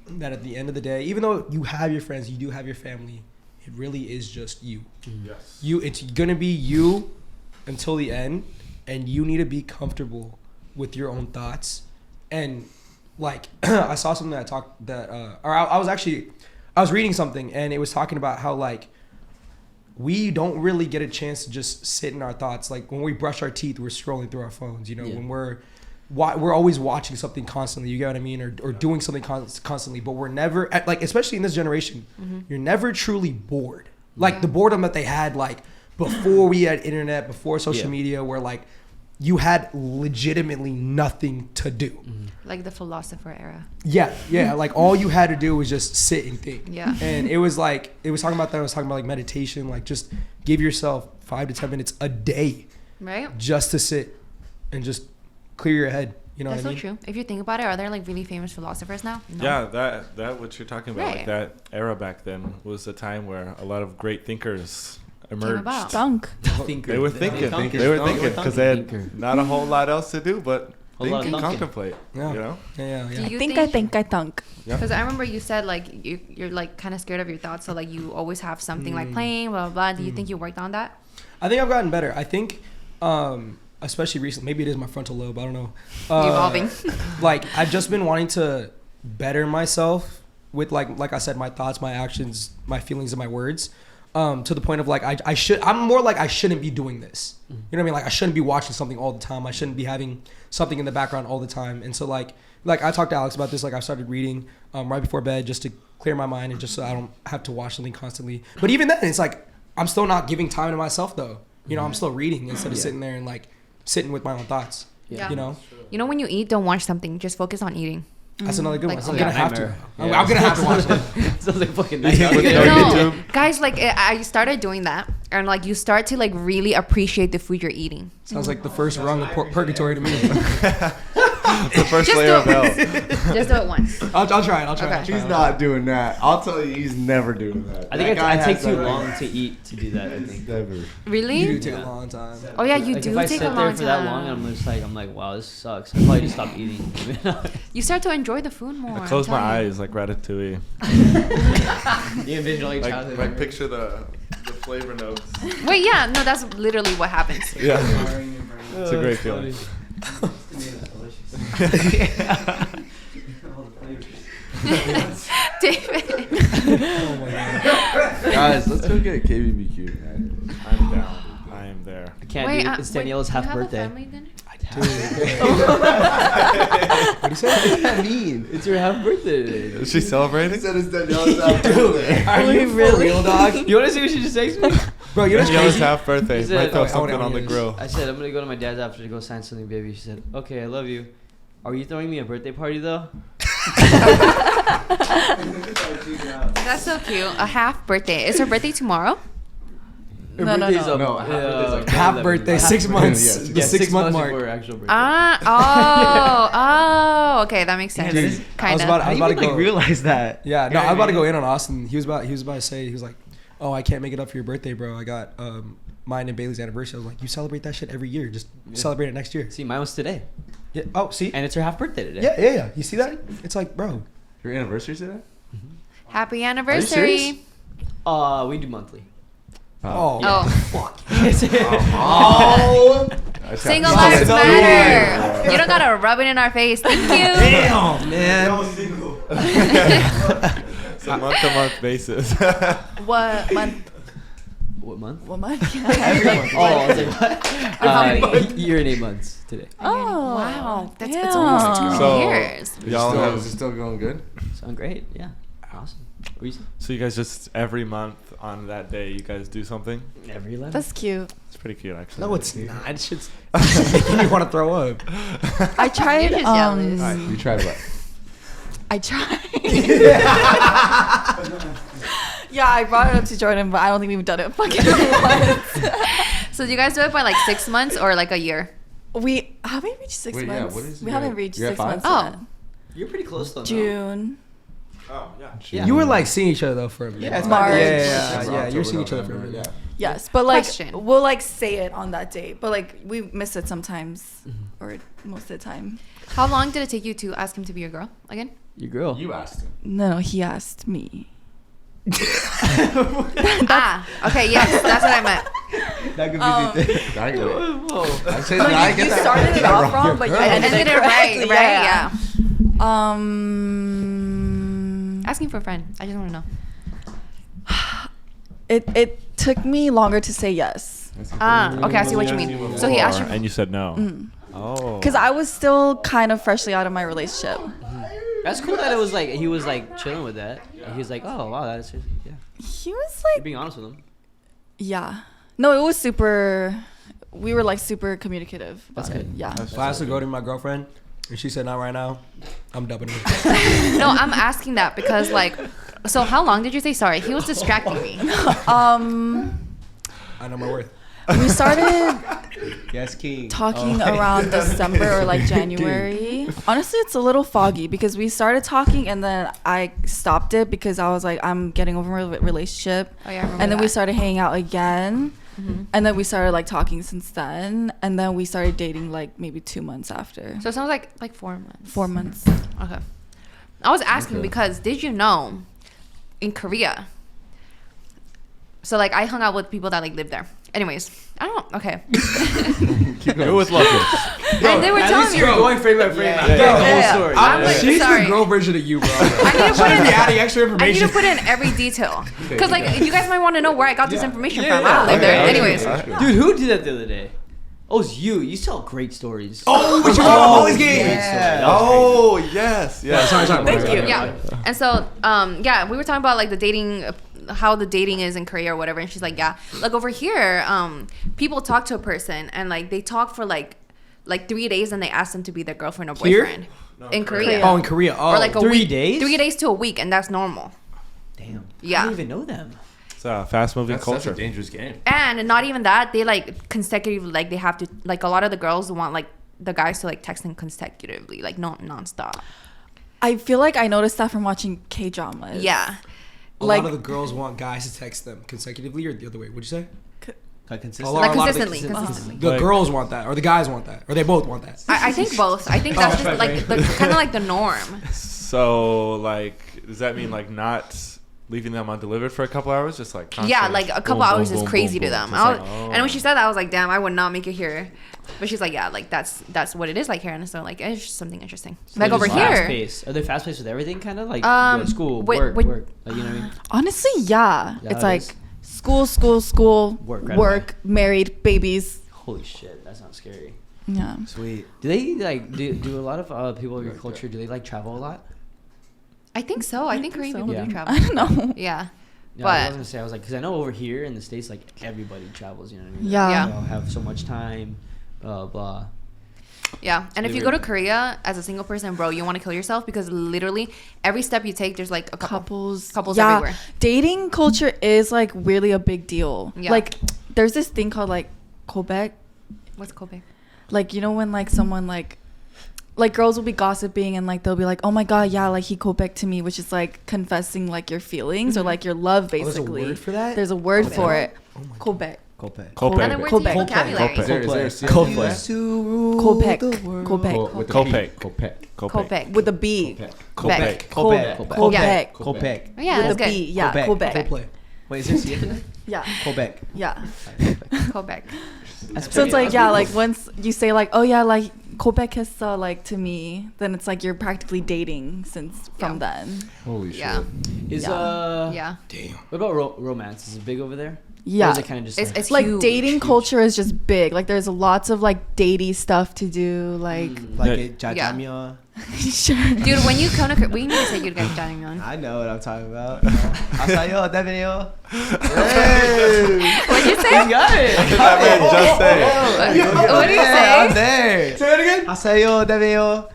that at the end of the day, even though you have your friends, you do have your family, it really is just you. Yes. It's gonna be you until the end, and you need to be comfortable with your own thoughts. And like, I saw something that I was reading something, and it was talking about how like, we don't really get a chance to just sit in our thoughts. Like when we brush our teeth, we're scrolling through our phones, you know, when we're always watching something constantly, you get what I mean? Or doing something constantly, but we're never like, especially in this generation, you're never truly bored. Like the boredom that they had, like before we had internet, before social media, where like you had legitimately nothing to do. Like the philosopher era. Yeah. Like all you had to do was just sit and think. Yeah. And it was talking about that. I was talking about like meditation, like just give yourself 5 to 10 minutes a day, Right? just to sit and just clear your head. You know That's what I so mean? true. If you think about it, are there like really famous philosophers now? No. Yeah, that what you're talking about, Right. like that era back then was a time where a lot of great thinkers Came emerged. about. Thunk. They were thinking because they had not a whole lot else to do but think and contemplate. Yeah. You know? Yeah. Do you I think I thunk. Yeah. Because I remember you said like you're like kind of scared of your thoughts, so like you always have something like playing, blah blah blah. Do you think you worked on that? I think I've gotten better. I think, especially recently, maybe it is my frontal lobe. I don't know. Evolving. Like I've just been wanting to better myself with like I said, my thoughts, my actions, my feelings, and my words. To the point of like I'm more like I shouldn't be doing this. You know what I mean? Like I shouldn't be watching something all the time. I shouldn't be having something in the background all the time. And so like I talked to Alex about this. Like I started reading right before bed just to clear my mind and just so I don't have to watch something constantly. But even then, it's like I'm still not giving time to myself though. You know, I'm still reading instead of sitting there and like sitting with my own thoughts. Yeah. You know, You know, when you eat, don't watch something. Just focus on eating. that's another good Like, one. I'm yeah. gonna have to. Nightmare. I'm gonna have to watch that. Sounds like fucking nightmare. With Yeah. no No, YouTube. guys, like I started doing that, and like you start to like really appreciate the food you're eating. Sounds like the first rung of purgatory to me. The first Just layer of do hell. it. Just do it once. I'll try it. I'll try Okay. it. He's not doing that. I'll tell you, he's never doing that. I think That guy I take has too that- long to eat to do that. I think. Never. Really? You do take a long time. Oh yeah, you Like, do if I take sit a there long for that long, time. I'm like, wow, this sucks. I probably just stop eating. You start to enjoy the food more. I close I'm my telling you. eyes like Ratatouille. You envision all your childhood. Like picture the flavor notes. Wait, yeah, no, that's literally what happens. Yeah. It's a great feeling. David. Guys, let's go get KBBQ. Man. I'm down. I am there. I can't Wait, do it. It's wait, Daniela's you half have a birthday. family dinner? What do you say? What does that mean? It's your half birthday today. Is she celebrating? He said it's Daniela's birthday. Are you for real, dog? You want to see what she just texted me? Bro, you know what's Daniela's crazy? half birthday. Is it- Might throw oh, something wanna on the hear this. grill. I said, I'm going to go to my dad's after to go sign something, baby. She said, okay, I love you. Are you throwing me a birthday party, though? That's so cute. A half birthday. Is her birthday tomorrow? Her No, no, birthday's no. up, No, half birthday's like Half 11. birthday, Half 6 birthday. months. Yeah, The 6 month months mark. before her actual birthday. Oh, okay, that makes sense. that is- I was Kind about of. I was about to go. realize that. Yeah, no, I was about to go in on Austin. He was about to say, he was like, "Oh, I can't make it up for your birthday, bro. I got mine and Bailey's anniversary." I was like, "You celebrate that shit every year. Just celebrate it next year." See, mine was today. Yeah. Oh, see. And it's her half birthday today. Yeah. You see that? It's like, bro. Your anniversary's today? Happy anniversary. serious? We do monthly. Oh. Oh, Oh! single lives matter. You don't gotta rub it in our face. Thank you. Damn, man. It's a month-to-month basis. What month? What month? What month? Every month. Oh, I was like, what? Year and 8 months today. Oh, Wow. That's damn. it's almost 2 So- years. Y'all Is it still going good? Sound great. Yeah. Awesome. What you say? So you guys just every month on that day, you guys do something? Every 11. That's cute. It's pretty cute, actually. No, it's not. It's just making me want to throw up. I tried. You're just jealous. All right, you tried what? I tried. Yeah, I brought it up to Jordan, but I don't think we've done it fucking once. So do you guys do it by like 6 months or like a year? We haven't reached 6 Wait, yeah, months. what is we it? haven't reached You're at 6 5? months Oh. yet. You're pretty close though. June. Oh, yeah. Yeah. You were like seeing each other though for a minute. Yeah, it's March. Yeah, you're seeing each other for a minute. Yeah. Yes, but like Question. we'll like say it on that date, but like we miss it sometimes, or most of the time. How long did it take you to ask him to be your girl again? Your girl. You asked him. No, he asked me. Okay, yes, that's what I meant. That could Um, be the thing. Did I get it? Whoa. I said, No, did I you get that? started it off wrong, but you ended Ended it it right, correctly. right? Yeah. Asking for a friend. I just want to know. It took me longer to say yes, Okay, I see what you mean. So he asked you. And you said no. Oh. because I was still kind of freshly out of my relationship. That's cool that it was like he was like chilling with that. He was like, oh wow, that's just, yeah. He was You're like, being honest with him. yeah, no, it was super. We were like super communicative. That's about it. good. Yeah. If I asked to go to my girlfriend and she said not right now, I'm dubbing her. No, I'm asking that because like, so how long did you say sorry? He was distracting me. I know my worth. We started Yes, King. talking around December or like January. Honestly, it's a little foggy because we started talking and then I stopped it because I was like, I'm getting over my relationship. Oh yeah, I remember And then we that. started hanging out again. Mhm. And then we started like talking since then. And then we started dating like maybe 2 months after. So it sounds like 4 months. 4 months. Okay. I was asking because did you know in Korea? So like I hung out with people that like live there. Anyways, I don't. Okay. Keep going. It was lovely. And they were telling me. going frame by frame. Yeah. Yeah. Yeah. The whole Yeah. story. I'm like, She's sorry. the girl version of you, bro. I need to put in adding extra I need information. to put in every detail because like you guys might want to know where I got this information from. I Yeah. don't live there. Okay, Anyways, okay. Dude, who did that the other day? Oh, it's you. You tell great stories. Oh, but you want always game. Yeah. Oh, yes. Yes. Sorry. Thank you. yeah. And so yeah, we were talking about like the dating, how the dating is in Korea or whatever, and she's like, yeah, like over here, people talk to a person and like they talk for like 3 days and they ask them to be their girlfriend or Here? boyfriend in Korea. Oh, in Korea. Oh, Or like a 3 week, days? 3 days to a week, and that's normal. Damn. Yeah. I didn't even know them. It's a fast-moving That's culture. a dangerous game. And not even that, they like consecutively, like they have to, like a lot of the girls want like the guys to like text them consecutively, like not nonstop. I feel like I noticed that from watching K-dramas. Yeah. a like- lot of the girls want guys to text them consecutively or the other way. What'd you say? Like A consistent. lot- Like a lot of the- consistently, consistently. The Like- girls want that, or the guys want that, or they both want that. I think both. I think that's just like the kind of like the norm. So, like, does that mean like not leaving them undelivered for a couple hours? Just like Yeah, constantly like a couple boom, boom, hours is boom, crazy boom, to boom. them. Just I like, was- oh. And when she said that, I was like, damn, I would not make it here. But she's like, yeah, like that's what it is like here, and so like it's just something interesting. Like over here, Fast-paced. Are they fast-paced with everything? Kind of like school, with- work, with- work. Like, you know what I mean? Honestly, yeah. Yeah, It's it like is. school, Work right work, married, babies. Holy shit, that sounds scary. Yeah. Sweet. Do they like do a lot of people of your culture? Do they like travel a lot? I think so. I think Korean so. people Yeah. do travel. I don't know. Yeah. Yeah, But- I was gonna say I was like, because I know over here in the States, like everybody travels. You know what I mean? Yeah. Yeah. They all have so much time. Blah blah. Yeah, and if Really you go to weird. Korea as a single person, bro, you want to kill yourself because literally every step you take, there's like a couple. Couples yeah. everywhere. Dating culture is like really a big deal. Yeah. Like there's this thing called like Kobaek. What's Kobe? Like, you know, when like someone like girls will be gossiping and like they'll be like, oh my god, yeah, like he Kobaek to me, which is like confessing like your feelings or like your love there's a basically. word for that? There's a word Kobaek. for it. Oh my Kobaek. Kopek. Kopek. Other words in your Kobe. vocabulary. Kobe. Is there a Coldplay. Kobaek. Kobaek. with Kopek. Kopek. Kobe. With a B. Kopek. Kopek. Kobaek. Kopek. Oh, yeah, With that's a good. B. Yeah. Kobaek. Kobaek. Coldplay. Wait, is there C after that? Yeah. Kopek. Yeah. Kobe. So it's like, yeah, like once you say like, oh yeah, like 고백했어, like to me, then it's like you're practically dating since from then. Holy shit. Yeah. Is Yeah. Damn. what about romance? Is it big over there? Or Yeah. is it kind of just It's Like huge, dating huge. culture is just big. Like there's lots of like datey stuff to do. Like Like Yeah. a jajangmyeon. sure. Dude, when you come to we need to say you'd get dying on. I know what I'm talking about. Asayo, Devinio. What'd you say? got it. Just say it. What do you I'm say? there. Say it again. Asayo, Devinio.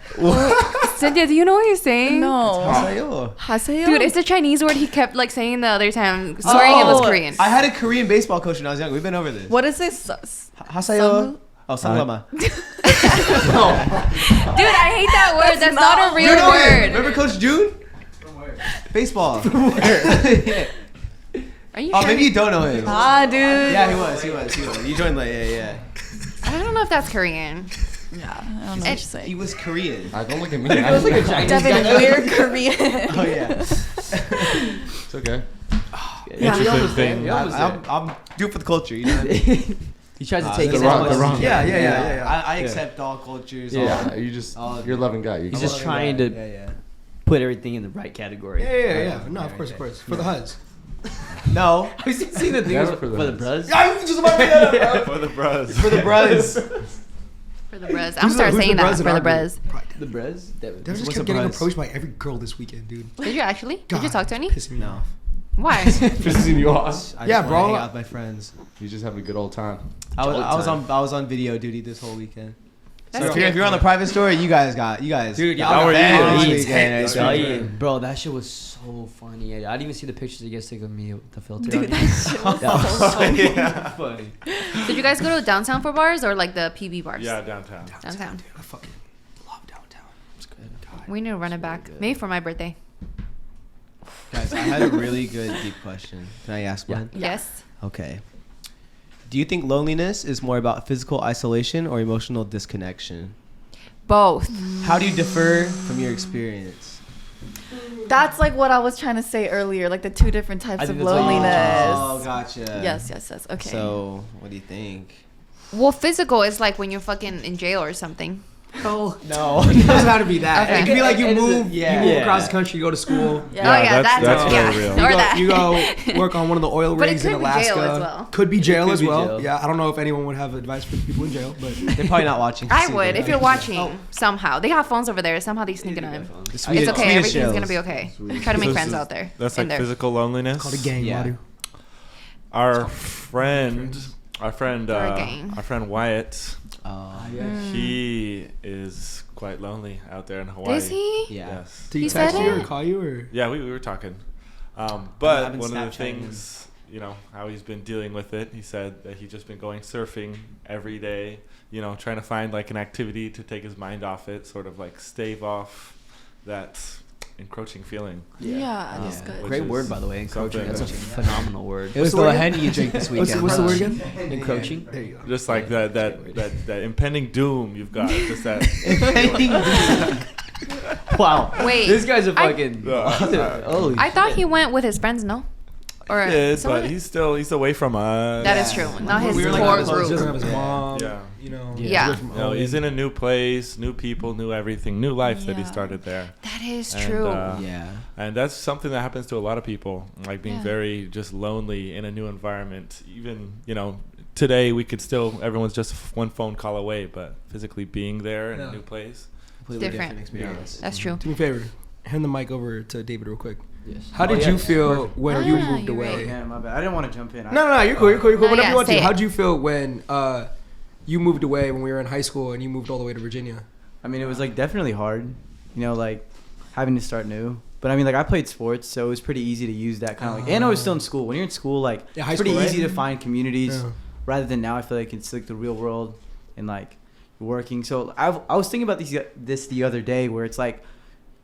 Cynthia, do you know what he's saying? No. Asayo. 하세요? Dude, it's a Chinese word he kept like saying the other time, swearing it was Korean. I had a Korean baseball coach when I was young. We've been over this. What is this? Hasayo. Oh, Sanglama. Dude, I hate that word. That's not a real You know it. word. Remember Coach June? Baseball. Are you Oh, sure? maybe you don't know him. Ah, dude. Yeah, he was. You joined late. Yeah. I don't know if that's Korean. Yeah, I don't know what you're saying. He was Korean. Don't look at me. It was like a Chinese Devin, guy. we're Korean. Oh yeah. It's okay. Interesting thing. I'm due for the culture. You know. He tries to take the it wrong- as the much as wrong- he Yeah, can. yeah. I accept all cultures. Yeah, you just all- you're a loving guy. You He's can- just trying to Yeah. put everything in the right category. Yeah. No, of course. For the HUDs. No. Have you seen the thing That's for for the the bros? I was just about to say that, bro. For the bros. For the bros. For the bros. I'm start saying that for the bros. The bros? They just What's kept a getting buzz? approached by every girl this weekend, dude. Did you actually? Did you God, talk to any? Pissing me No. off. Why? pissing you off. I Yeah, just bro. wanna hang out with my friends. You just having a good old time. I was on video duty this whole weekend. That's So cute. if you're on the private story, you guys. Dude, y'all how got are banned you? this He's weekend, Bro, right? yeah, bro, that shit was so funny. I didn't even see the pictures you guys took of me with the filter. Dude, on that it. shit was That was so so funny. Did you guys go to downtown for bars or like the PB bars? Yeah, downtown. Downtown. I fucking love downtown. It's good. God. We need to run it back. Maybe for my birthday. Guys, I had a really good deep question. Can I ask one? Yes. Okay. Do you think loneliness is more about physical isolation or emotional disconnection? Both. How do you differ from your experience? That's like what I was trying to say earlier, like the two different types I of think that's what you- loneliness. Oh, gotcha. Yes. Okay. So, what do you think? Well, physical is like when you're fucking in jail or something. Oh, No. it doesn't have to be that. Okay. It could be like you It- it- move, yeah. you move Yeah. across the country, you go to school. yeah. Oh yeah, that's that's very yeah. real. Or You go, that. you go work on one of the oil But it rigs in could be Alaska. jail as well. Could be jail could as be well. jail. Yeah, I don't know if anyone would have advice for the people in jail, but They're probably not watching. I See would that. if you're watching somehow. They have phones over there. Somehow they sneak it on. The It's Swedish- okay. Swedish Everything's gonna jails. be okay. Try to make So friends this out is- there. That's in like there. physical loneliness. called a gang, Yeah. Maru. Our friend, our friend Wyatt, he is quite lonely out there in Hawaii. Is he? Yeah. Yes. Did he He text said you or it? call you or? Yeah, we were talking. I've But been one of the Snapchatting things, you know, how he's been dealing with it, he said that he's just been going surfing every day, you know, trying to find like an activity to take his mind off it, sort of like stave off that encroaching feeling. Yeah, that's Yeah. good. Which Great is word, by the way. Encroaching. something That's a that- phenomenal word. It was the the word Henny you drank this weekend. What's the word again? Encroaching. There you go. Just like that impending doom you've got. Just that. Wow. Wait, This guy's a I- fucking. Uh, Holy I thought shit. he went with his friends. No. Or He is, someone- but he's away from us. That is true. Not his We were like, core he doesn't have group. his mom. Yeah. You know. Yeah. away from You know, home. he's in a new place, new people, new everything, new life that he Yeah. started there. That is And, true. Yeah. And that's something that happens to a lot of people, like being Yeah. very just lonely in a new environment. Even, you know, today we could still, everyone's just one phone call away, but physically being there in Yeah. a new place. Completely different. experience. That's true. Do me a favor. Hand the mic over to David real quick. Yes. How did you yes. feel when you Ah, moved you're away? right. Yeah, my bad. I didn't want to jump in. No, you're cool. You're cool. You're cool. No, Whenever yeah, you want say to. it. How'd you feel when you moved away when we were in high school and you moved all the way to Virginia? I mean, it was like definitely hard, you know, like having to start new. But I mean, like I played sports, so it was pretty easy to use that kind of like. And I was still in school. When you're in school, like Yeah, high it's pretty school, right? easy to find communities. Yeah. Rather than now, I feel like it's like the real world and like you're working. So I was thinking about this the other day, where it's like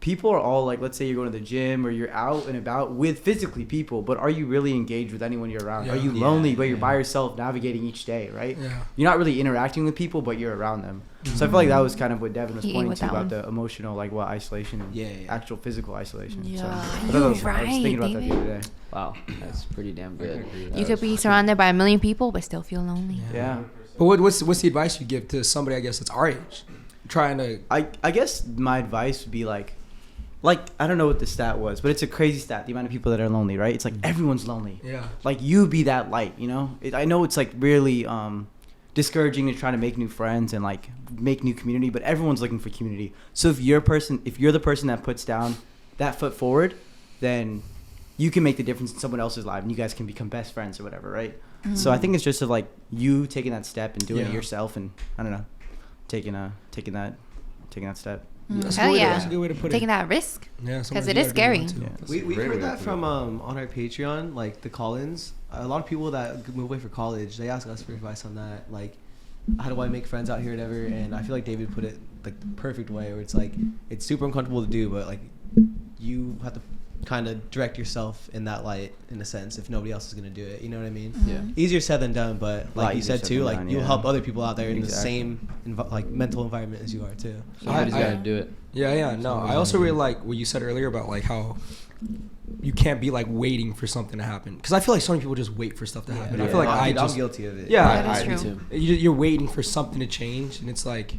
people are all like, let's say you're going to the gym or you're out and about with physically people, but are you really engaged with anyone you're around? Yeah. Are you Yeah, lonely, but you're yeah. by yourself navigating each day, right? Yeah. You're not really interacting with people, but you're around them. So I feel like that was kind of what Devin was He pointing with to that about one. the emotional, like what isolation and Yeah, yeah. actual physical isolation. Yeah. So I thought You're that was, I was right, thinking about that the David. other day. Wow, that's pretty damn good. You could be surrounded by a million people but still feel lonely. Yeah. But what's the advice you give to somebody, I guess, that's our age? trying to. I guess my advice would be like I don't know what the stat was, but it's a crazy stat. The amount of people that are lonely, right? It's like everyone's lonely. Yeah. Like you be that light, you know. I know it's like really discouraging to try to make new friends and like make new community, but everyone's looking for community. So if you're the person that puts down that foot forward, then you can make the difference in someone else's life, and you guys can become best friends or whatever, right? Mm-hmm. So I think it's just of like you taking that step and doing it Yeah. yourself, and I don't know, taking that step. That's Hell a good way to- yeah. that's a good way to put Taking it. that risk. Yeah, Because sometimes it you is gotta be scary. one, too. Yeah. That's We've a great heard way to that put from on our Patreon, like the call-ins. A lot of people that move away for college, they ask us for advice on that. Like, how do I make friends out here and ever? And I feel like David put it like the perfect way, where it's like it's super uncomfortable to do, but like you have to kind of direct yourself in that light, in a sense, if nobody else is gonna do it. You know what I mean? Yeah. Easier said than done, but like Lot you easier said said too, than like done, you'll yeah. help other people out there in the Exactly. same like mental environment as you are too. Somebody's I- got to do it. Yeah. No, I also really like what you said earlier about like how you can't be like waiting for something to happen, because I feel like so many people just wait for stuff to happen. I feel like I'm I'm guilty of it. Yeah, That is Me true. too. You're waiting for something to change, and it's like,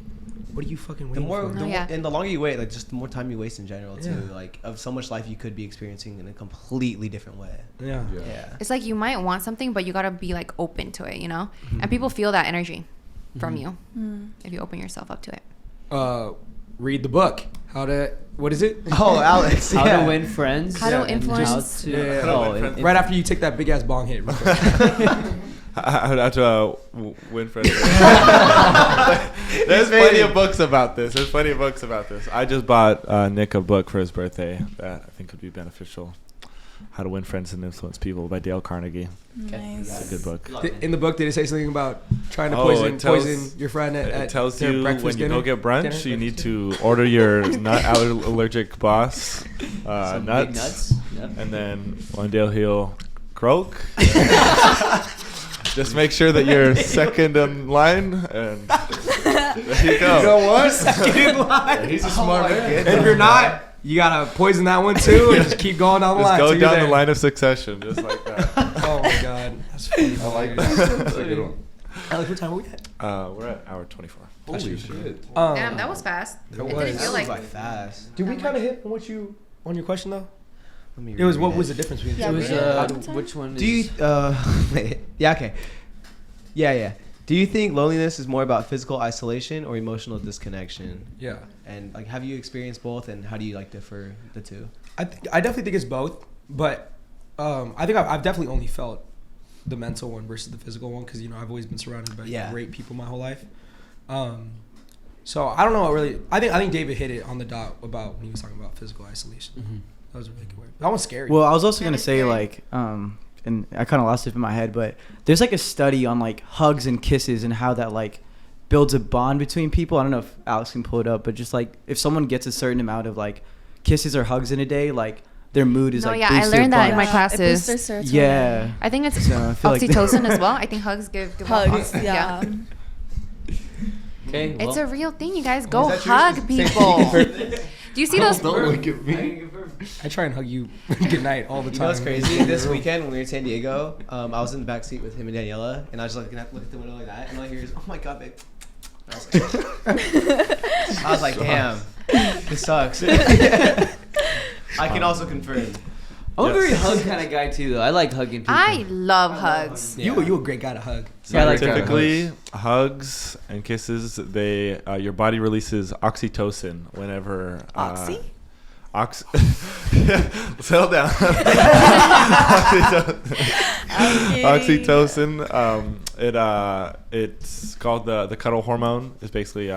what are you fucking The waiting more, for? No, yeah. and the longer you wait, like just the more time you waste in general too. Yeah. Like of so much life you could be experiencing in a completely different way. Yeah. Yeah. It's like you might want something, but you gotta be like open to it, you know. And people feel that energy from you if you open yourself up to it. Read the book. What is it? Oh, Alex. How yeah. to win friends. How to and influence- How to, Yeah. oh, and- Right after you take that big ass bong hit. real quick. How to win friends. There's plenty of books about this. I just bought Nick a book for his birthday that I think would be beneficial. How to Win Friends and Influence People by Dale Carnegie. Nice. It's a good book. In the book, did it say something about trying to Oh, poison it tells- your friend at It tells their you breakfast when you dinner? go get brunch, Dinner? you need to order your allergic boss some nuts, big nuts. Yep. and then one day he'll croak. Just make sure that you're second in line, and there you go. You know what? Second in line. He's a smart man. And if you're not, you gotta poison that one too, and just keep going down the Just line. go till you're down the there. line of succession, just like that. Oh my god, that's funny. I like that. That's a good one. Alex, what time are we at? We're at hour 24. Holy shit. Damn, that was fast. It It was. didn't feel That like. was fast. Did we kind of hit on on your question though? Let me It was reread what was the difference between Yeah, It the was two? really? which one? Do you is- yeah, okay. Yeah. Do you think loneliness is more about physical isolation or emotional disconnection? Yeah, And like, have you experienced both, and how do you like differ the two? I definitely think it's both, but I think I've definitely only felt the mental one versus the physical one, because I've always been surrounded by Yeah. great people my whole life. So I don't know what really. I think David hit it on the dot about when he was talking about physical isolation. Mhm. That was a really good word. That one's scary. Well, I was also That gonna is say scary. like, and I kind of lost it in my head, but there's like a study on like hugs and kisses and how that like builds a bond between people. I don't know if Alex can pull it up, but just like if someone gets a certain amount of like kisses or hugs in a day, like their mood is No, like yeah, I boosted learned that in by- my classes. It boosts their serotonin. Yeah. I think it's So I feel like- oxytocin as well. I think hugs give Hugs, off- yeah. Okay. It's well, a real thing, you guys. Go Is that true? hug Say- people. Do you see those? Don't look at me. I try and hug you good night all the time. You know what's crazy? This weekend when we were in San Diego, I was in the back seat with him and Daniela, and I was just look at the window like that, and all I hear is, "Oh my god, babe." I was like, "Damn, this sucks." I can also confirm. I'm a Yes. very hug kind of guy too, though. I like hugging people. I love hugs. You a great guy to hug. Yeah, I like that. Typically, hugs and kisses, they your body releases oxytocin whenever. Oxy? Settle down. Oxytocin. It's called the cuddle hormone. It's basically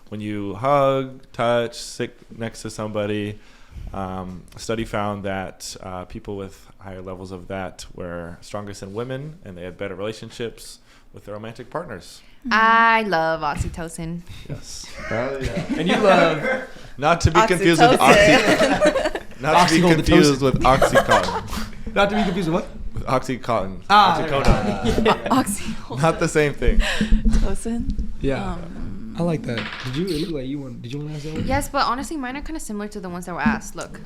when you hug, touch, sit next to somebody. A study found that people with higher levels of that were strongest in women, and they had better relationships with their romantic partners. I love oxytocin. Yes. Hell yeah. And you love Not to be confused with not to be confused with Oxycontin. not to be confused with what? With Oxycontin. Ah, Oxycodone. Oxytocin. Not the same thing. Yeah, I like that. Did you? It looked like you want. Did you want to ask that one? Yes, but honestly, mine are kind of similar to the ones that were asked. Look,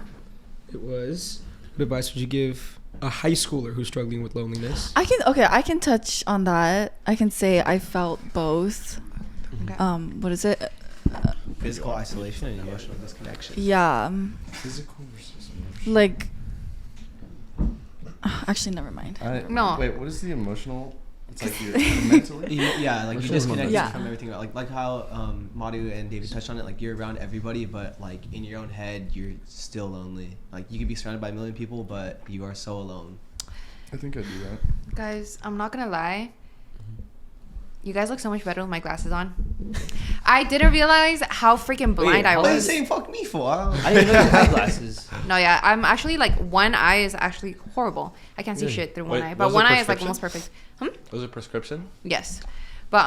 It was. What advice would you give a high schooler who's struggling with loneliness? I can touch on that. I can say I felt both. okay. What is it? Physical isolation and emotional disconnection. Yeah. Physical versus emotional. Like, actually, never mind. No. Wait, what is the emotional? It's like you're mentally. Yeah, like you Emotional disconnect Yeah. from everything. Like how Maru and David touched on it. Like you're around everybody, but like in your own head, you're still lonely. Like you could be surrounded by a million people, but you are so alone. I think I do that. Guys, I'm not gonna lie. You guys look so much better with my glasses on. I didn't realize how freaking blind I What are you was. saying fuck me for? I didn't know you had glasses. No, yeah, I'm actually like one eye is actually horrible. I can't see Really? shit through one Wait, eye, but was it one eye is like prescription? almost perfect. Was it prescription? Yes, but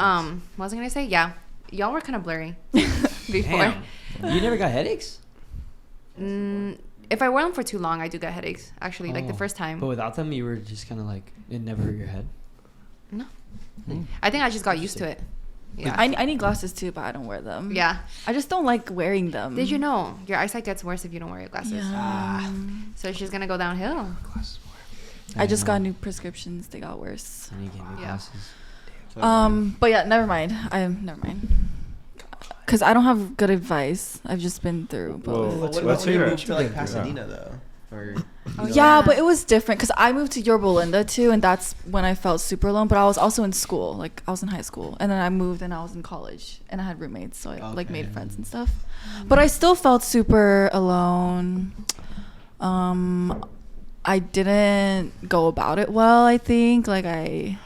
what was I gonna say? Yeah, y'all were kind of blurry before. Damn. You never got headaches? If I wear them for too long, I do get headaches. Actually, like the Oh. first time. But without them, you were just kind of like, it never hurt your head. No, I think I just got used to it. Yeah. I need glasses too, but I don't wear them. Yeah. I just don't like wearing them. Did you know your eyesight gets worse if you don't wear your glasses? Yeah. So it's just gonna go downhill. I just got new prescriptions. They got worse. And you gave me Yeah. glasses. But yeah, never mind. Never mind. Cause I don't have good advice. I've just been through both. Whoa. What Let's about when you hear it. moved to like Yeah. Pasadena though? Or Oh, Yeah, but it was different because I moved to Yorba Linda too, and that's when I felt super alone. But I was also in school, like I was in high school, and then I moved and I was in college, and I had roommates, so I like made Okay. friends and stuff. But I still felt super alone. I didn't go about it well. I think like I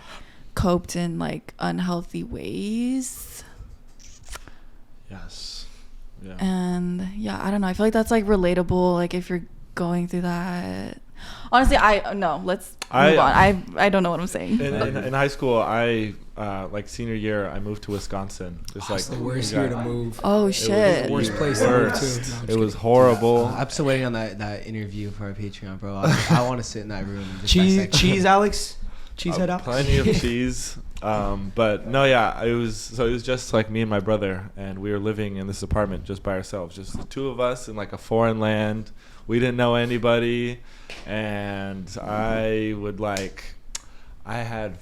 coped in like unhealthy ways, Yes. Yeah. and yeah, I don't know. I feel like that's like relatable. Like if you're going through that. Honestly, let's I- move on. I don't know what I'm saying. In high school, I like senior year, I moved to Wisconsin. Just like It's the worst you year got- to move. Oh It was shit. the Worst place to move to. worst. No, I'm just It was kidding. horrible. I'm still waiting on that interview for our Patreon, bro. I want to sit in that room. And just Cheese, dissect. cheese, Alex. Cheese head out. Plenty of cheese. But no, yeah, it was just like me and my brother, and we were living in this apartment just by ourselves, just the two of us in like a foreign land. We didn't know anybody, and I had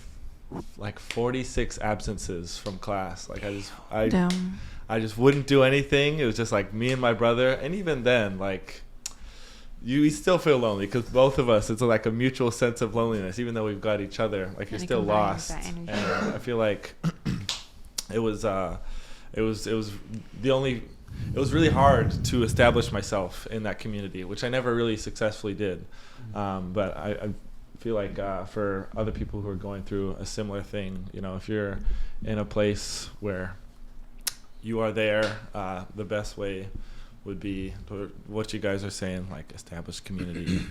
like 46 absences from class. Like Damn. I just wouldn't do anything. It was just like me and my brother, and even then, like you still feel lonely because both of us, it's like a mutual sense of loneliness, even though we've got each other. Like you're And it still combines lost, that and energy. I feel like it was really hard to establish myself in that community, which I never really successfully did. But I feel like for other people who are going through a similar thing, you know, if you're in a place where you are there, the best way would be what you guys are saying, like establish community,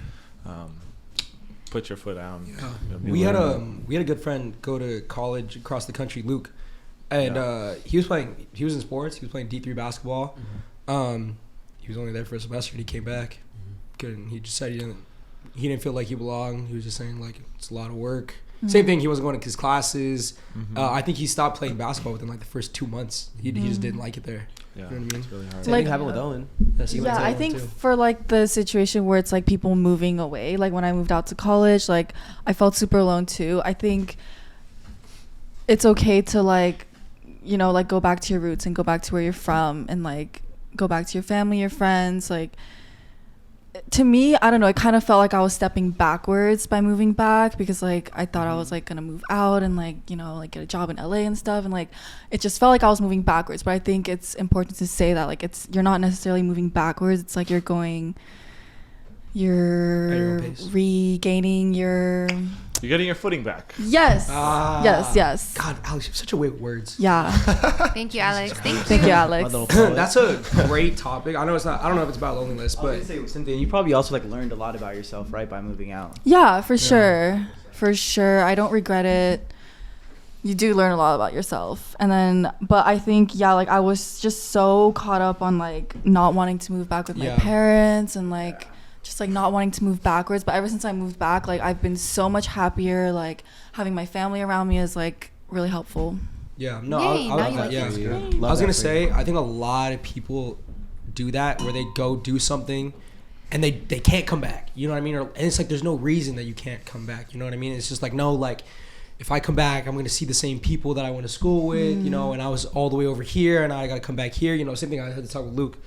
put your foot down. Yeah. You know, be We had learning. a good friend go to college across the country, Luke, and he was in sports. He was playing D3 basketball. He was only there for a semester, and he came back. Couldn't. He just said he didn't feel like he belonged. He was just saying like it's a lot of work. Same thing. He wasn't going to his classes. I think he stopped playing basketball within like the first 2 months. He just didn't like it there. Yeah, You know what I mean? it's really hard. Same Like- thing happened with Owen. He went Yeah, to I Owen, think too. for like the situation where it's like people moving away, like when I moved out to college, like I felt super alone too. I think it's okay to like, you know, like go back to your roots and go back to where you're from and like go back to your family, your friends. Like to me, I don't know, it kind of felt like I was stepping backwards by moving back because like I thought I was like gonna move out and like, you know, like get a job in LA and stuff, and like it just felt like I was moving backwards. But I think it's important to say that like you're not necessarily moving backwards. It's like you're At your own pace. regaining your You're getting your footing back. yes yes God, Alex, you have such a way with words. yeah. Thank you, Alex. Thank you, Alex. That's a great topic. I know it's not. I don't know if it's about loneliness, I was but gonna say, Cynthia, you probably also like learned a lot about yourself, right, by moving out. Yeah, for sure. I don't regret it. You do learn a lot about yourself. And then, but I think, yeah, like I was just so caught up on like not wanting to move back with my Yeah. parents and like just like not wanting to move backwards. But ever since I moved back, like I've been so much happier. Like having my family around me is like really helpful. yeah, no, Yay, I now love you that. like Yeah, it. I was gonna say, I think a lot of people do that where they go do something and they can't come back. You know what I mean? And it's like there's no reason that you can't come back. You know what I mean? It's just like no, like if I come back, I'm going to see the same people that I went to school with, you know, and I was all the way over here and I got to come back here, you know, same thing. I had to talk with Luke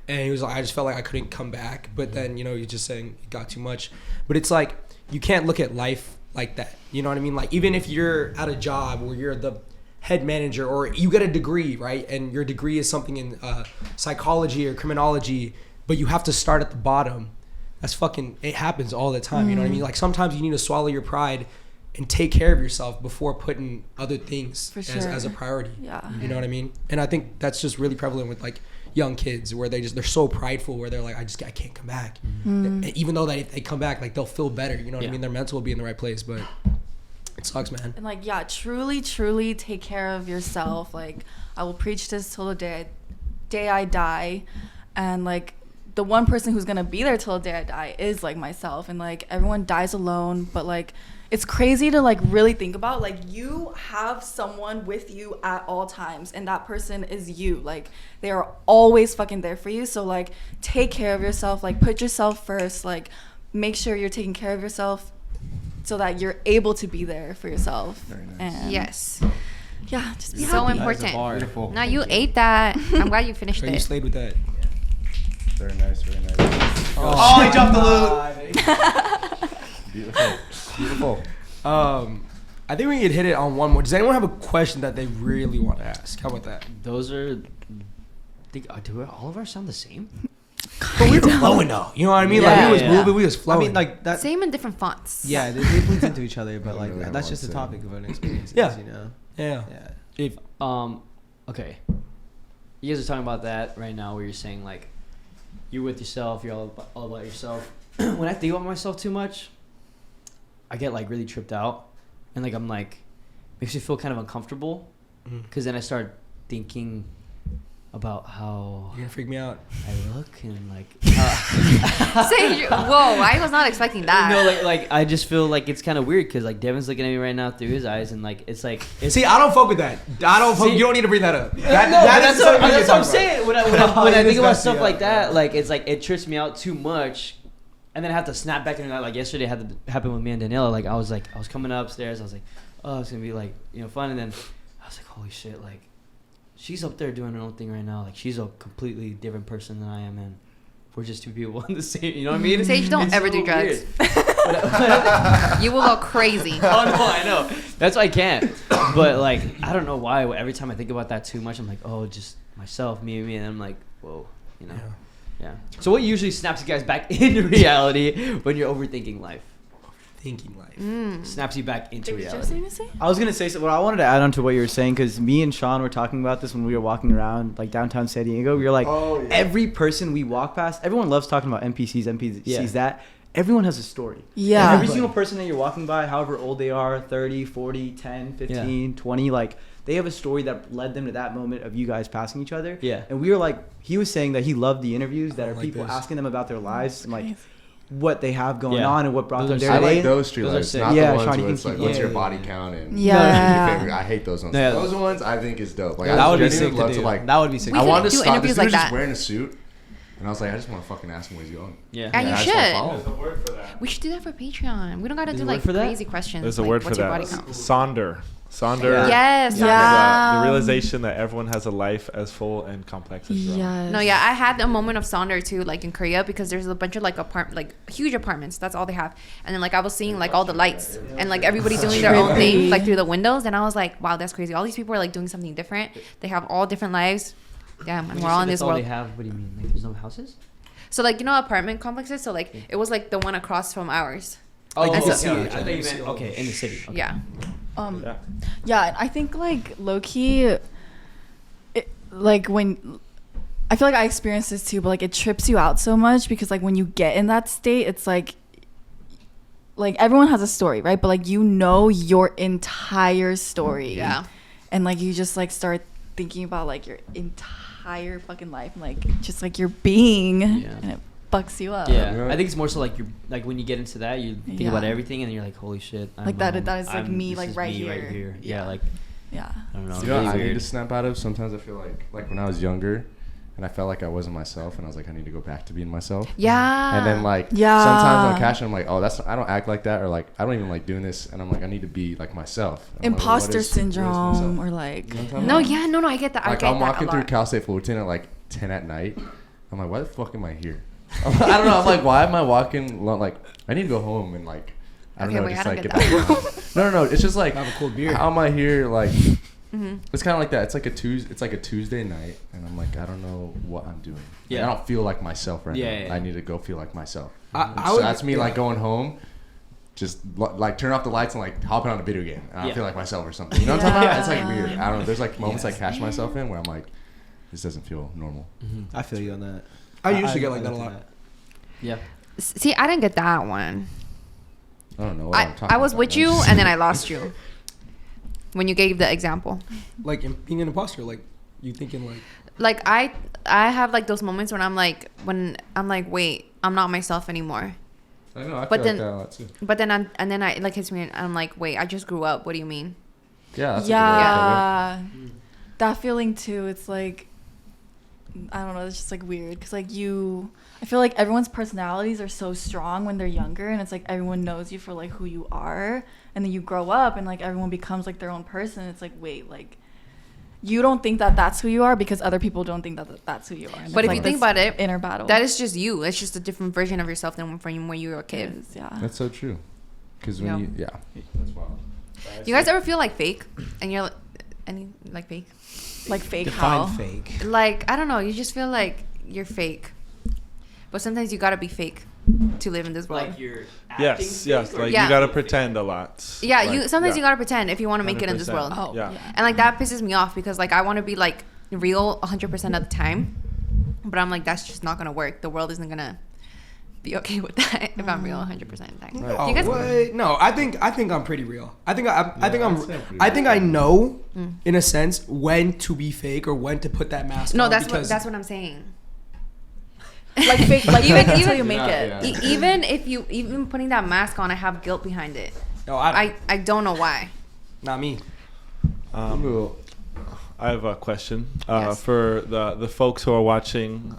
and he was like, I just felt like I couldn't come back. But then, you know, you're just saying it got too much. But it's like, you can't look at life like that. You know what I mean? Like, even if you're at a job where you're the head manager or you get a degree, right? And your degree is something in psychology or criminology, but you have to start at the bottom. That's fucking, it happens all the time. You know what I mean? Like, sometimes you need to swallow your pride and take care of yourself before putting other things as a priority. Yeah. You know what I mean? And I think that's just really prevalent with like young kids where they're so prideful where they're like, I can't come back. Even though that if they come back, like they'll feel better. You know what I mean? Their mental will be in the right place, but it sucks, man. And like, yeah, truly take care of yourself. Like, I will preach this till the day I die. And like, the one person who's gonna be there till the day I die is like myself. And like, everyone dies alone, but like, it's crazy to like really think about. Like, you have someone with you at all times, and that person is you. Like, they are always fucking there for you. So like, take care of yourself. Like, put yourself first. Like, make sure you're taking care of yourself so that you're able to be there for yourself. Very nice. And Yes. yeah, just be So happy. important. Beautiful. Now you ate that. I'm glad you finished So you it. slayed with that. Very nice, very nice. Oh, he dropped the loot. Beautiful. I think we could hit it on one more. Does anyone have a question that they really want to ask? How about that? Those are. Do all of ours sound the same? But we were flowing though. You know what I mean? Like, Yeah, we was yeah. moving, we was I flowing. mean, like that. Same in different fonts. Yeah, they bleed into each other, but I like don't really that's know just the what to topic of an experience. Yeah. You know. yeah. Yeah. If Okay. You guys are talking about that right now, where you're saying like, you're with yourself, you're all about yourself. When I think about myself too much, I get like really tripped out, and like I'm like, makes me feel kind of uncomfortable, because then I start thinking about how you're gonna freak me out. I look and like. Say, whoa! I was not expecting that. No, like I just feel like it's kind of weird because like Devin's looking at me right now through his eyes, and like it's like. See, I don't fuck with that. I don't. Fuck, you don't need to bring that up. That's what I'm saying. When I think about That's stuff messy, like yeah. that, like it's like it trips me out too much, and then I have to snap back into that. Like yesterday had to happen with me and Daniela. Like I was coming upstairs. I was like, oh, it's gonna be like fun, and then I was like, holy shit, like she's up there doing her own thing right now. Like she's a completely different person than I am, and we're just two people in the same. You know what I mean? Sage, don't It's ever so do drugs. weird. You will go crazy. Oh no, I know. That's why I can't. But like, I don't know why. Every time I think about that too much, I'm like, oh, just myself, me, and I'm like, whoa, you know. Yeah. So what usually snaps you guys back into reality when you're overthinking life? Thinking life. Snaps you back into Did you have reality. something to say? I was gonna say so. What I wanted to add on to what you were saying, because me and Sean were talking about this when we were walking around like downtown San Diego. We were like, every person we walk past, everyone loves talking about NPCs, that. Everyone has a story. Yeah. Every single person that you're walking by, however old they are, 30, 40, 10, 15, 20, like they have a story that led them to that moment of you guys passing each other. Yeah. And we were like, he was saying that he loved the interviews that are like people this. asking them about their lives and like what they have going on and what brought Those them are there I today. like those street Those are lights, sick. not Yeah, the ones Sean, you where can it's like, keep- what's your yeah. body count and Yeah. your favorite. I hate those ones. Yeah. Those ones I think is dope. Like, That I would be genuinely sick to love do. like, That would be sick. We I could wanted to do stop. This interviews dude like was just that. wearing a suit, and I was like, I just want to fucking ask him where he's going. Yeah. And you I just wanna should. follow. word for that. We should do that for Patreon. We don't gotta There's do a word like for that? crazy questions. There's a like, word for what's your that. body count? Sonder. Yes. Yeah. The realization that everyone has a life as full and complex as your own. Yes. No, yeah, I had a moment of sonder too, like in Korea, because there's a bunch of like huge apartments. That's all they have. And then like I was seeing like all the lights and like everybody doing their own thing like through the windows, and I was like, wow, that's crazy. All these people are like doing something different. They have all different lives. Damn, and we're all in this That's all world. they have. What do you mean? Like there's no houses? So like apartment complexes. So like it was like the one across from ours. Oh, you can okay. see I it. thought you meant okay in the city. Okay. Yeah. Yeah. Yeah, and I think like low key, like when I feel like I experienced this too, but like it trips you out so much because like when you get in that state, it's like everyone has a story, right? But like your entire story. Yeah. And like you just like start thinking about like your entire fucking life, and like just like your being, and it fucks you up. Yeah, I think it's more so like you're like when you get into that, you think Yeah. about everything, and then you're like, holy shit! Like that is like me, this like is right me here. Yeah, like Yeah. I don't know. You know what really I need weird. to snap out of? Sometimes I feel like when I was younger, and I felt like I wasn't myself, and I was like, I need to go back to being myself. Yeah. And then like Yeah. sometimes on cash, I'm like, oh, I don't act like that, or like I don't even like doing this, and I'm like, I need to be like myself. And I'm like, well, what Imposter is syndrome myself? or like. You know what I'm talking No, about? yeah, no, I get that. I Like get I'm that walking a through lot. Cal State Fullerton at like 10 at night. I'm like, why the fuck am I here? I don't know. I'm like, why am I walking? Like, I need to go home and like, I don't Okay, know, wait, just I like don't get get back. No. It's just like, Have a cold beer. how am I here? Like, Mm-hmm. it's kind of like that. It's like a Tuesday night, and I'm like, I don't know what I'm doing. Like, Yeah. I don't feel like myself right Yeah, now. yeah, yeah. I need to go feel like myself. I So would- that's me yeah. like going home. Just like turn off the lights and like hopping on a video game, and I Yeah. feel like myself or something. You know what I'm talking about? It's like Yeah. weird. I don't know. There's like moments Yes. I catch myself in where I'm like, this doesn't feel normal. I feel you on that. I usually get like that a do lot. Yeah. See, I didn't get that one. I don't know what I'm talking I was about. with you and then I lost you. When you gave the example. Like being an imposter, like you thinking like, Like I have like those moments when I'm like wait, I'm not myself anymore. I know. I But feel then- like that a lot too. But then it like hits me and I'm like, wait, I just grew up. What do you mean? Yeah. That's a good way to put Yeah. That feeling too. It's like, I don't know. It's just like weird because like I feel like everyone's personalities are so strong when they're younger, and it's like everyone knows you for like who you are, and then you grow up and like everyone becomes like their own person. It's like, wait, like you don't think that that's who you are because other people don't think that that's who you are. And But it's, if you like, think this about it, inner battle. that is just you. It's just a different version of yourself than from when you were a It kid. is, yeah. That's so true. Because when Yeah. that's wild. You guys ever feel like fake? And you're like fake? Like fake how? define fake. Like, I don't know. You just feel like you're fake. But sometimes you gotta be fake to live in this world. Like you're Yes, yes. Like Yeah. you gotta pretend a lot. Yeah, Like, sometimes you gotta pretend if you want to make it in this 100%. world. Oh, Yeah. yeah. And like that pisses me off because like I want to be like real 100% of the time, but I'm like that's just not gonna work. The world isn't gonna be okay with that if I'm real 100% of the time. Oh, You guys- what? No, I think I'm pretty real. I think I'd say pretty I think I know Mm. in a sense when to be fake or when to put that mask No, on. that's because what I'm saying. Like fake, like Even- fake until even- you make it. Yeah. Even putting that mask on, I have guilt behind it. no, I don't know why. not me. I have a question Yes. for the folks who are watching,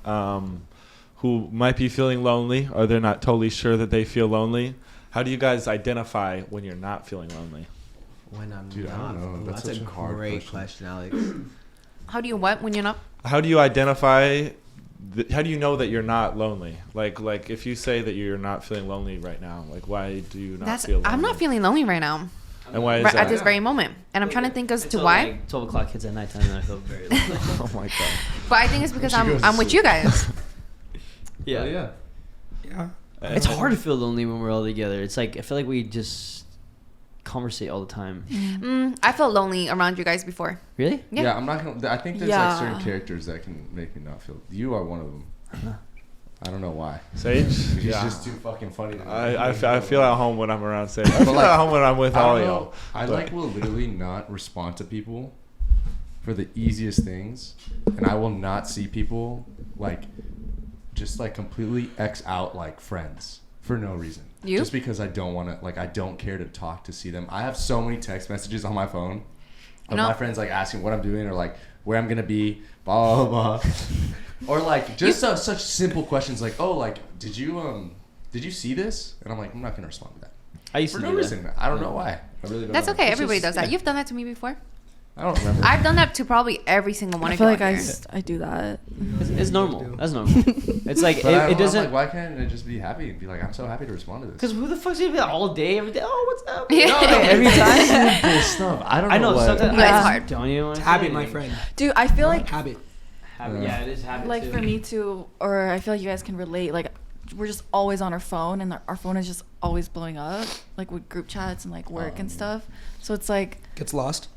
who might be feeling lonely or they're not totally sure that they feel lonely. How do you guys identify when you're not feeling lonely? When I'm Dude, I not. don't know. Ooh, That's that's such a a hard great question. Alex. How do you what when you're not? How do you identify? How do you know that you're not lonely? Like if you say that you're not feeling lonely right now, like why do you not feel lonely? I'm not feeling lonely right now. And why is Right that? at this very moment, and I'm trying to think as to Until, why. Like 12 o'clock hits at nighttime and I feel very lonely. Oh my god. But I think it's because She goes I'm to with sleep. you guys. Yeah. Yeah. Yeah. It's hard to feel lonely when we're all together. It's like I feel like we just conversate all the time. I felt lonely around you guys before. Really? Yeah. Yeah. I'm not gonna. I think there's Yeah. like certain characters that can make me not feel. You are one of them. I don't know why. Sage? He's Yeah. just too fucking funny. To me. I feel at home when I'm around Sage. I feel like, at home when I'm with I all don't y'all. know. I But- like will literally not respond to people for the easiest things, and I will not see people like just like completely X out like friends for no reason. You? Just because I don't want to, like, I don't care to talk to see them. I have so many text messages on my phone of No. my friends like asking what I'm doing or like where I'm gonna be, blah blah blah. Or like just such simple questions like, oh, like did you see this? And I'm like, I'm not gonna respond to that I used for to no do reason. that. I don't know why. I really don't. That's know. okay. It's Everybody just- does that. yeah. You've done that to me before. I don't remember. I've done that to probably every single one I of feel you. like on I, here. I do that. It's normal. That's normal. It's like But it I'm doesn't. like, why can't I just be happy and be like, I'm so happy to respond to this? Because who the fuck's gonna be like all day, every day? Oh, what's up? Yeah. No, every time. This stuff. I don't know. I know. what. Sometimes Yeah. I It's hard. Don't even want to Habit, my friend. Dude, I feel like Habit. Yeah, it is habit. like too. for me too, or I feel like you guys can relate. Like we're just always on our phone, and our phone is just always blowing up, like with group chats and like work and stuff. So it's like Gets lost.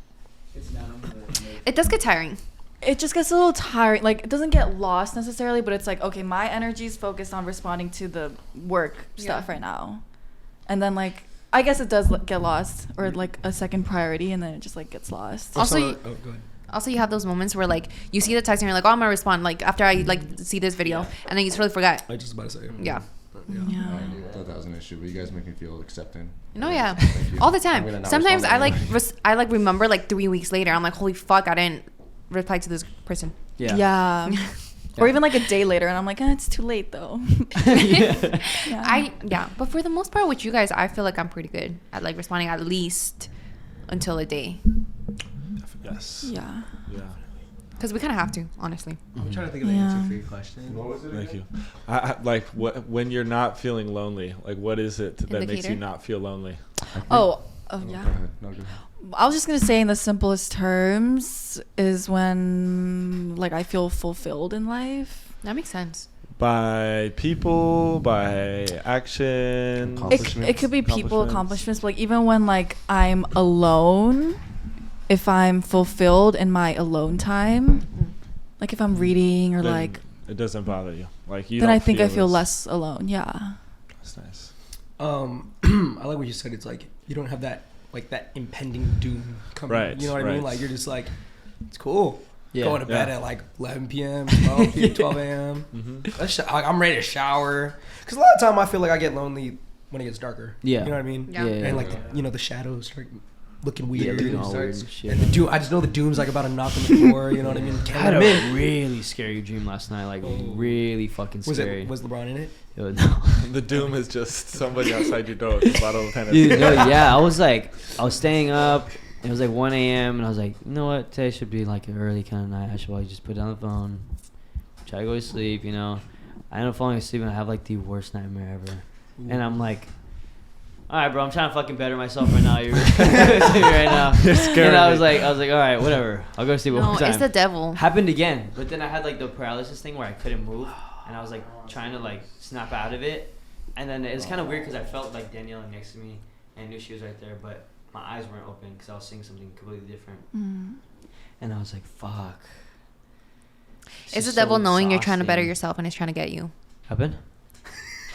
It does get tiring. it just gets a little tiring. Like it doesn't get lost necessarily, but it's like, okay, my energy is focused on responding to the work stuff Yeah. right now, and then like I guess it does get lost or like a second priority, and then it just like gets lost. Also, So- you- oh, go ahead. Also, you have those moments where like you see the text and you're like, oh, I'm gonna respond like after I like see this video, and then you totally forgot. I was just about to say. Yeah. Yeah. I thought that was an issue, but you guys make me feel accepting. No, yeah. Thank you. All the I'm gonna time. not Sometimes respond I like anymore. I like remember like 3 weeks later. I'm like, holy fuck, I didn't reply to this person. Yeah. Yeah. Or even like a day later, and I'm like, it's too late though. But for the most part with you guys, I feel like I'm pretty good at like responding at least until a day. Yes. Yeah. Yeah. Because we kind of have to, honestly. I'm trying to think of the Yeah. answer for your question. What was it? Thank you. Like, when you're not feeling lonely, like, what is it that makes Indicator? you not feel lonely? Yeah. Go Yeah. ahead. No, go ahead. I was just gonna say in the simplest terms is when like I feel fulfilled in life. That makes sense. By people, by action. It could be people, accomplishments, but like even when like I'm alone, if I'm fulfilled in my alone time, like if I'm reading or Then like, it doesn't bother you. Like you. then don't I think I feel as- less alone. Yeah. That's nice. I like what you said. It's like you don't have that impending doom coming. Right, You know what I right. mean? Like you're just like, it's cool. Yeah. Going to bed Yeah. at like 11 p.m., 12 p.m., 12 a.m. Mm-hmm. I'm ready to shower. Because a lot of time I feel like I get lonely when it gets darker. Yeah. You know what I mean? Yeah. And like, the shadows start looking weird. Looking and all weird and shit. the doom, I just know the doom's like about to knock on the door. You know what I mean? I Can't had let a him in. really scary dream last night. Like really fucking scary. Was LeBron in it? No. The doom is just somebody outside your door with a bottle of Hennessy. Dude, no, yeah, I was staying up. It was like 1 a.m. and I was like, you know what? Today should be like an early kind of night. I should probably just put down the phone, try to go to sleep. You know, I end up falling asleep and I have like the worst nightmare ever. And I'm like, all right, bro, I'm trying to fucking better myself right now. You're right now. You're scaring And I me. was like, all right, whatever. I'll go to sleep one No, more time. it's the devil. Happened again, but then I had like the paralysis thing where I couldn't move, and I was like trying to like snap out of it, and then it was kind of weird because I felt like Danielle next to me, and I knew she was right there, but my eyes weren't open because I was seeing something completely different, and I was like, "Fuck." It's the devil knowing you're trying to better yourself and it's trying to get you. Happened?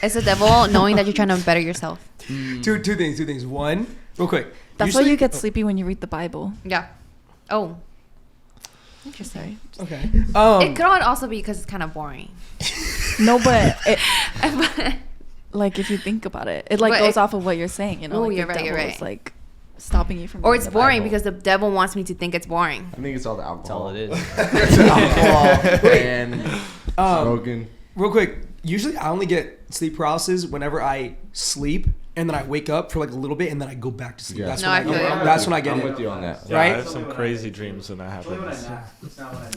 It's the devil knowing that you're trying to better yourself. Two things. One, real quick. That's why you get sleepy when you read the Bible. Yeah. Oh. Interesting. Okay. It could also be because it's kind of boring. No, but like if you think about it, it like But goes it- off of what you're saying. You know, Oh, like you're the right, you're devil right. is, like stopping you from. Or reading it's the boring Bible. because the devil wants me to think it's boring. I think it's all the alcohol. That's all it is. It's alcohol and Um, smoking. Real quick, usually I only get sleep paralysis whenever I sleep and then I wake up for like a little bit and then I go back to sleep. Yeah. That's No, when I feel you. That's when I get I'm it. with you on that. Yeah, Right? I have some crazy dreams when that happens.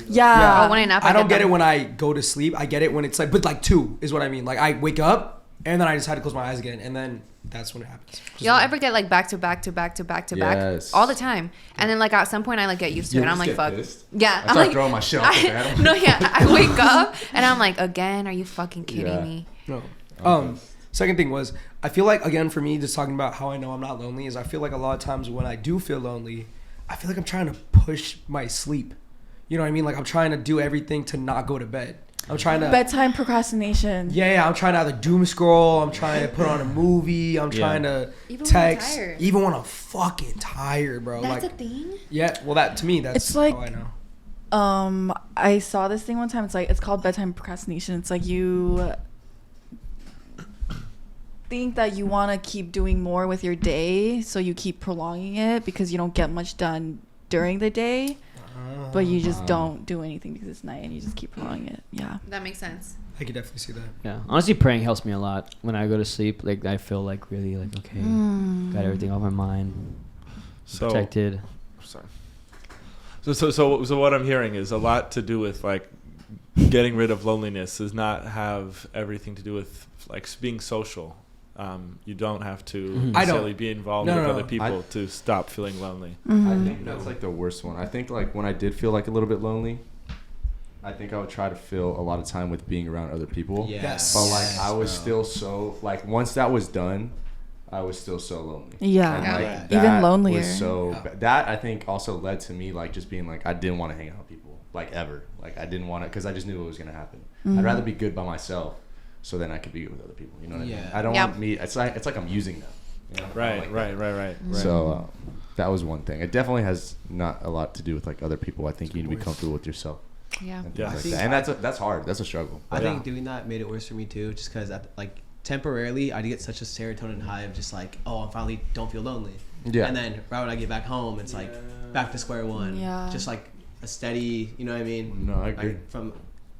Yeah. Oh, when I nap, I don't get them. it when I go to sleep. I get it when it's like, but like two is what I mean. Like I wake up and then I just had to close my eyes again, and then that's when it happens. Just Y'all like- ever get like back to back to back to back to Yes. back all the time, and then like at some point I like get used to it. And I'm like, fuck. Yeah, I I'm start like, throwing my shit off the bed. no, yeah. I wake up and I'm like, again, are you fucking kidding Yeah. me? No. Second thing was, I feel like, again, for me, just talking about how I know I'm not lonely, is I feel like a lot of times when I do feel lonely, I feel like I'm trying to push my sleep. You know what I mean? Like I'm trying to do everything to not go to bed. I'm trying to. Bedtime procrastination. Yeah, I'm trying to either doom scroll. I'm trying to put on a movie. I'm trying to Even when you're text. tired. Even when I'm fucking tired, bro. That's like, a thing. yeah. Well, that to me, that's It's like- how I know. I saw this thing one time. It's called bedtime procrastination. It's like you think that you want to keep doing more with your day, so you keep prolonging it because you don't get much done during the day, but you just don't do anything because it's night and you just keep prolonging it. Yeah. That makes sense. I could definitely see that. Yeah, honestly, praying helps me a lot when I go to sleep. Like I feel like really like okay, got everything off my mind, So, protected. sorry. So what I'm hearing is a lot to do with like getting rid of loneliness does not have everything to do with like being social. You don't have to Mhm. I don't. necessarily be involved No, with no, other no. people to stop feeling lonely. I think that's like the worst one. I think like when I did feel like a little bit lonely, I think I would try to fill a lot of time with being around other people. Yes. But like I was still so like once that was done, I was still so lonely. Yeah. And, Yeah. like, Even that lonelier. Was so Yeah. that I think also led to me like just being like I didn't want to hang out with people like ever. Like I didn't want to because I just knew it was gonna happen. I'd rather be good by myself, so then I could be good with other people. You know what I mean? Yeah. I don't Yeah. want me. It's like I'm using them. You know? I don't Right, like right, that. right. So that was one thing. It definitely has not a lot to do with like other people. I think you need to be comfortable with yourself. Yeah. And, Yeah. things I like think that. And that's hard. That's a struggle. I Yeah. think doing that made it worse for me too, just because like temporarily I'd get such a serotonin high of just like, oh, I finally don't feel lonely. Yeah. And then right when I get back home, it's like back to square one. Yeah. Just like a steady, you know what I mean? No, I agree. Like from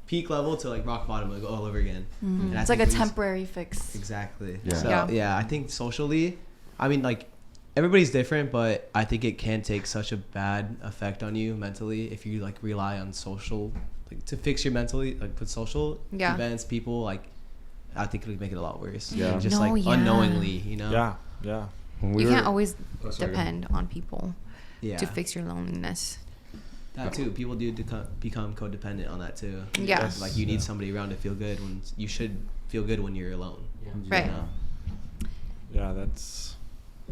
peak level to like rock bottom, like all over again. And I It's like a think we just- temporary fix. Exactly. Yeah. So Yeah. yeah, I think socially, I mean, like everybody's different, but I think it can take such a bad effect on you mentally if you like rely on social, like to fix your mentally, like with social Yeah. events, people. Like I think it would make it a lot worse. Yeah. And just No, like yeah. unknowingly, you know. Yeah, yeah. When we You were- can't always Oh, sorry, go ahead. depend on people Yeah. to fix your loneliness. That too. People do become codependent on that too. Yeah. Because, like you need somebody around to feel good when you should feel good when you're alone. Right. You know? Yeah, that's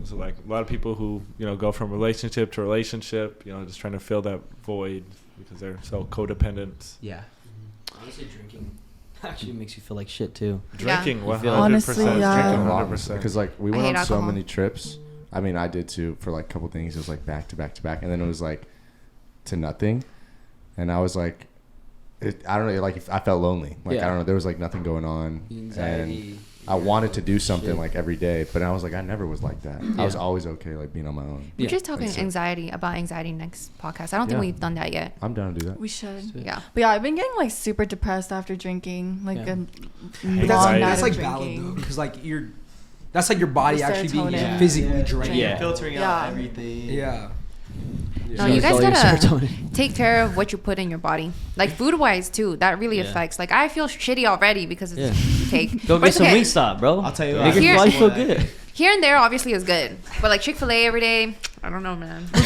so like a lot of people who go from relationship to relationship, just trying to fill that void because they're so codependent. Yeah. Honestly, drinking actually makes you feel like shit too. Drinking, You feel- 100%. Honestly, yeah. Drinking, a lot 100%. because like we I went hate on so alcohol. many trips. I mean, I did too for like a couple things. It was like back to back to back, and then it was like to nothing, and I was like, I don't know, like I felt lonely. Like Yeah. I don't know, there was like nothing going on, Anxiety. and I wanted to do something Shit. like every day, but I was like, I never was like that. I was Yeah. always okay like being on my own. We're Yeah. just talking That's it. anxiety about anxiety next podcast. I don't think Yeah. we've done that yet. I'm down to do that. We should. Yeah. But yeah, I've been getting like super depressed after drinking. Like Yeah. a But long that's night that's of like drinking. valid though, because like that's like your body The actually being serotonin. physically Yeah. drained. Yeah. Filtering Yeah. out everything. Yeah. No, you guys All your gotta serotonin. take care of what you put in your body. Like food wise too. That really Yeah. affects. Like I feel shitty already because it's Yeah. cake. Go But get it's some okay. Wingstop, bro. I'll tell you Make what. your Here- body feel good. Here and there obviously is good. But like Chick-fil-A every day, I don't know, man. The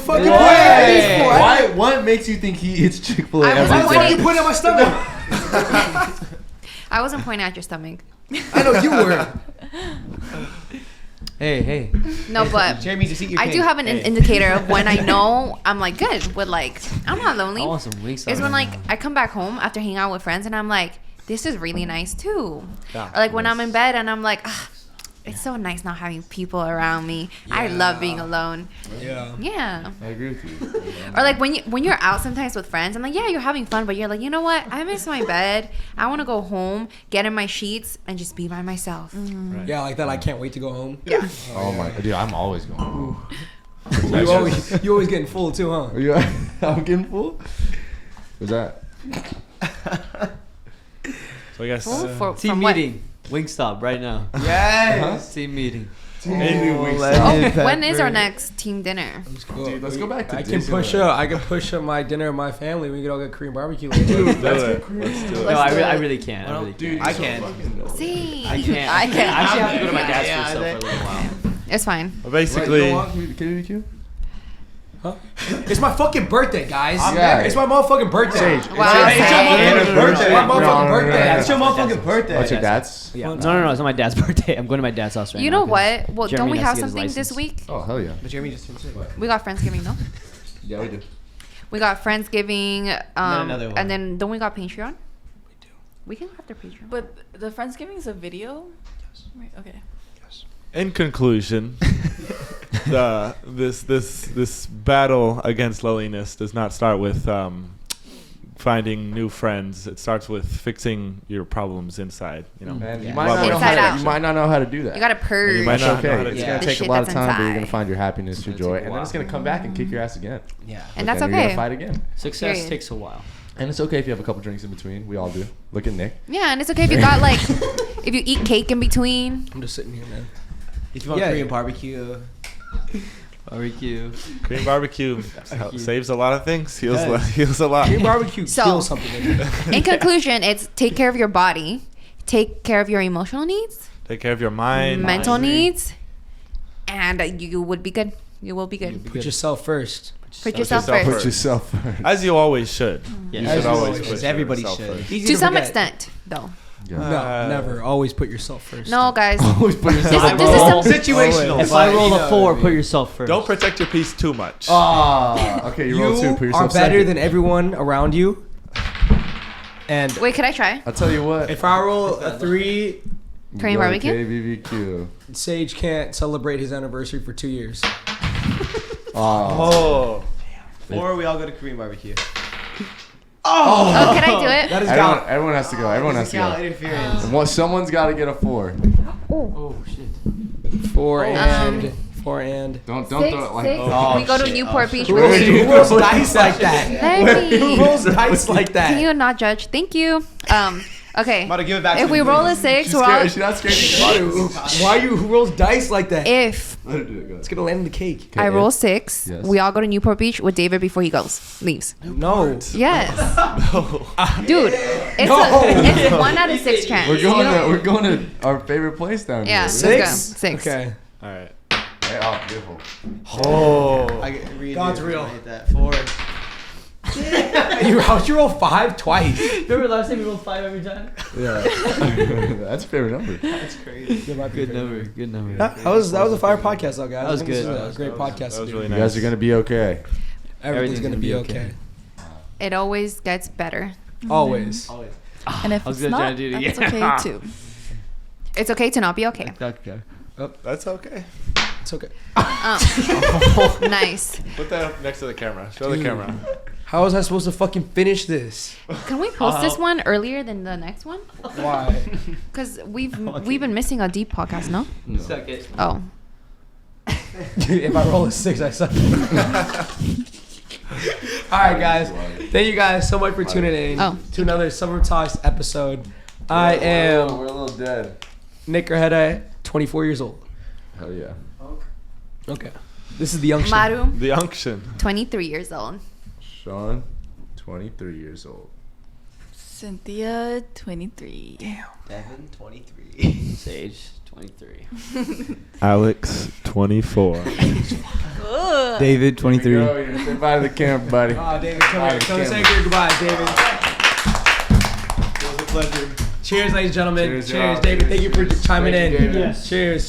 fucking Why? What makes you think he eats Chick-fil-A I was every pointing- day? you put it in my stomach. I wasn't pointing at your stomach. I know you were. Hey. No, but Jeremy, just eat your I cake. do have an indicator of when I know I'm like good with like I'm not lonely. I want some Wingstop. Is when like I come back home after hanging out with friends and I'm like, this is really nice too. Yeah. Or like when I'm in bed and I'm like, it's so nice not having people around me. I love being alone. Yeah. Yeah. I agree with you. Or like when you're out sometimes with friends, I'm like, yeah, you're having fun, but you're like, you know what? I miss my bed. I want to go home, get in my sheets, and just be by myself. Right. Yeah, like that. I can't wait to go home. Yeah. Oh my, dude, I'm always going. You always getting full too, huh? Are you? I'm getting full. Was that? So I guess Full Team from what? meeting. Wingstop right now. Yes. Team meeting. Oh, when is our next team dinner? Dude, let's go back to I can push up my dinner with my family. We can all get Korean barbecue. let's do it. Let's Let's do it. No, Let's do I it. really can't. I really Dude, can't. I can. See, I can't. I can't. I actually have to go to my dad's Yeah, for a little while. It's fine. Well, basically, KBBQ? Huh? It's my fucking birthday, guys. Yeah. It's my motherfucking birthday. Sage. Wow. It's your motherfucking birthday. My motherfucking birthday. It's your motherfucking birthday. What's your dad's? No, it's not my dad's birthday. I'm going to my dad's house right now. You know 'cause what? Well, Jeremy don't we has have to get his something this license. week? Oh, hell yeah. But Jeremy just turned 6. We got Friendsgiving, no? Yeah, we do. We got Friendsgiving, another one. and then don't we got Patreon? We do. We can go after Patreon. But the Friendsgiving is a video? Yes. Right, okay. in conclusion, this battle against loneliness does not start with finding new friends. It starts with fixing your problems inside. You know, Man, Yeah. you might not know Inside how out. to, you might not know how to do that. You gotta You purge. might That's not know how okay. to It's do gonna that. take The a lot of shit time, that's but you're gonna inside. find your happiness, It's your gonna joy, take a and then it's while. gonna come back and kick your ass again. Yeah. And But that's then you're okay. gonna fight again. Success Period. takes a while. And it's okay if you have a couple drinks in between. We all do. Look at Nick. Yeah, and it's okay if you got like, if you eat cake in between. I'm just sitting here, man. If you want Yeah. Korean barbecue. Barbecue. Korean barbecue saves a lot of things. Heals Yes. heals a lot. Korean barbecue So- kills something in me. In conclusion, it's take care of your body, take care of your emotional needs, Take care of your mind. mental needs, and you would be good. You will be good. Put yourself first. Put yourself yourself first. Put yourself first. As you always should. Yeah. You As should you always always put should. Everybody yourself should. first. Easy To some forget. extent, though. Yeah. No, never. Always put yourself first. No, guys. Always put This yourself is some, Situational. If I roll a 4, put yourself first. Don't protect your peace too much. Ah, okay, you roll 2. Put You yourself are better second. than everyone around you. And wait, could I try? I'll tell you what. if I roll a 3, Korean Go to barbecue? KBBQ. Sage can't celebrate his anniversary for 2 years. Oh. Oh. 4, we all go to Korean barbecue. Oh, can I do it? That is Everyone, gal. everyone has to go. Everyone has to go. Interference. And someone's got to get a 4. Oh, shit. 4 and 4 and. Don't Six, throw it like. six. Oh, We go to shit. Newport Beach. Who with rolls, David. who rolls dice like that? Let me. Who rolls dice like that? Can you not judge? Thank you. Okay. I'm about to give it back If to we you. roll a 6, She's we're all. scared. She's not scared. Why you? Who rolls dice like that? If Let her do it. Go. It's gonna land in the cake. I roll 6, Yes. we all go to Newport Beach with David before he leaves. No. Yes. Dude, it's No. it's 1 out of 6 chance. We're going to our favorite place down Yeah. here. Let's 6. go. 6. Okay. All right. Hey, oh, beautiful. Oh. I get read God's it. real. I hit that 4. How'd you roll 5 twice? Remember last time we rolled 5 every time? Yeah. That's a favorite number. That's crazy. Good number. Good number. That was a fire podcast, though, guys. That was I think this good. is a great podcast. That was to really do. You guys are gonna be okay. Everything's gonna be okay. It always gets better. Always. And if I was it's gonna try not, to do it that's again. okay too. It's okay to not be okay. Okay. That's okay. It's okay. Nice. Put that up next to the camera. Show the Dude. camera. How was I supposed to fucking finish this? Can we post this one earlier than the next one? Why? Because we've been missing a deep podcast, no? Suck it. Oh. If I roll a 6, I suck. All right, guys. Thank you guys so much for tuning in Oh. to another Summer Talks episode. I am We're a little dead. Nick Grajeda, 24 years old. Hell yeah. Okay. This is the young Maru, The unction. 23 years old. Sean, 23 years old. Cynthia, 23. Devin, 23. Sage, 23. Alex, 24. David, 23. You're say bye to the camera, buddy. Oh, David, come here. Come and say goodbye, David. It was a pleasure. Cheers, ladies and gentlemen. Cheers, Cheers, y'all. David. Thank you for chiming Thank in. you, David. Cheers.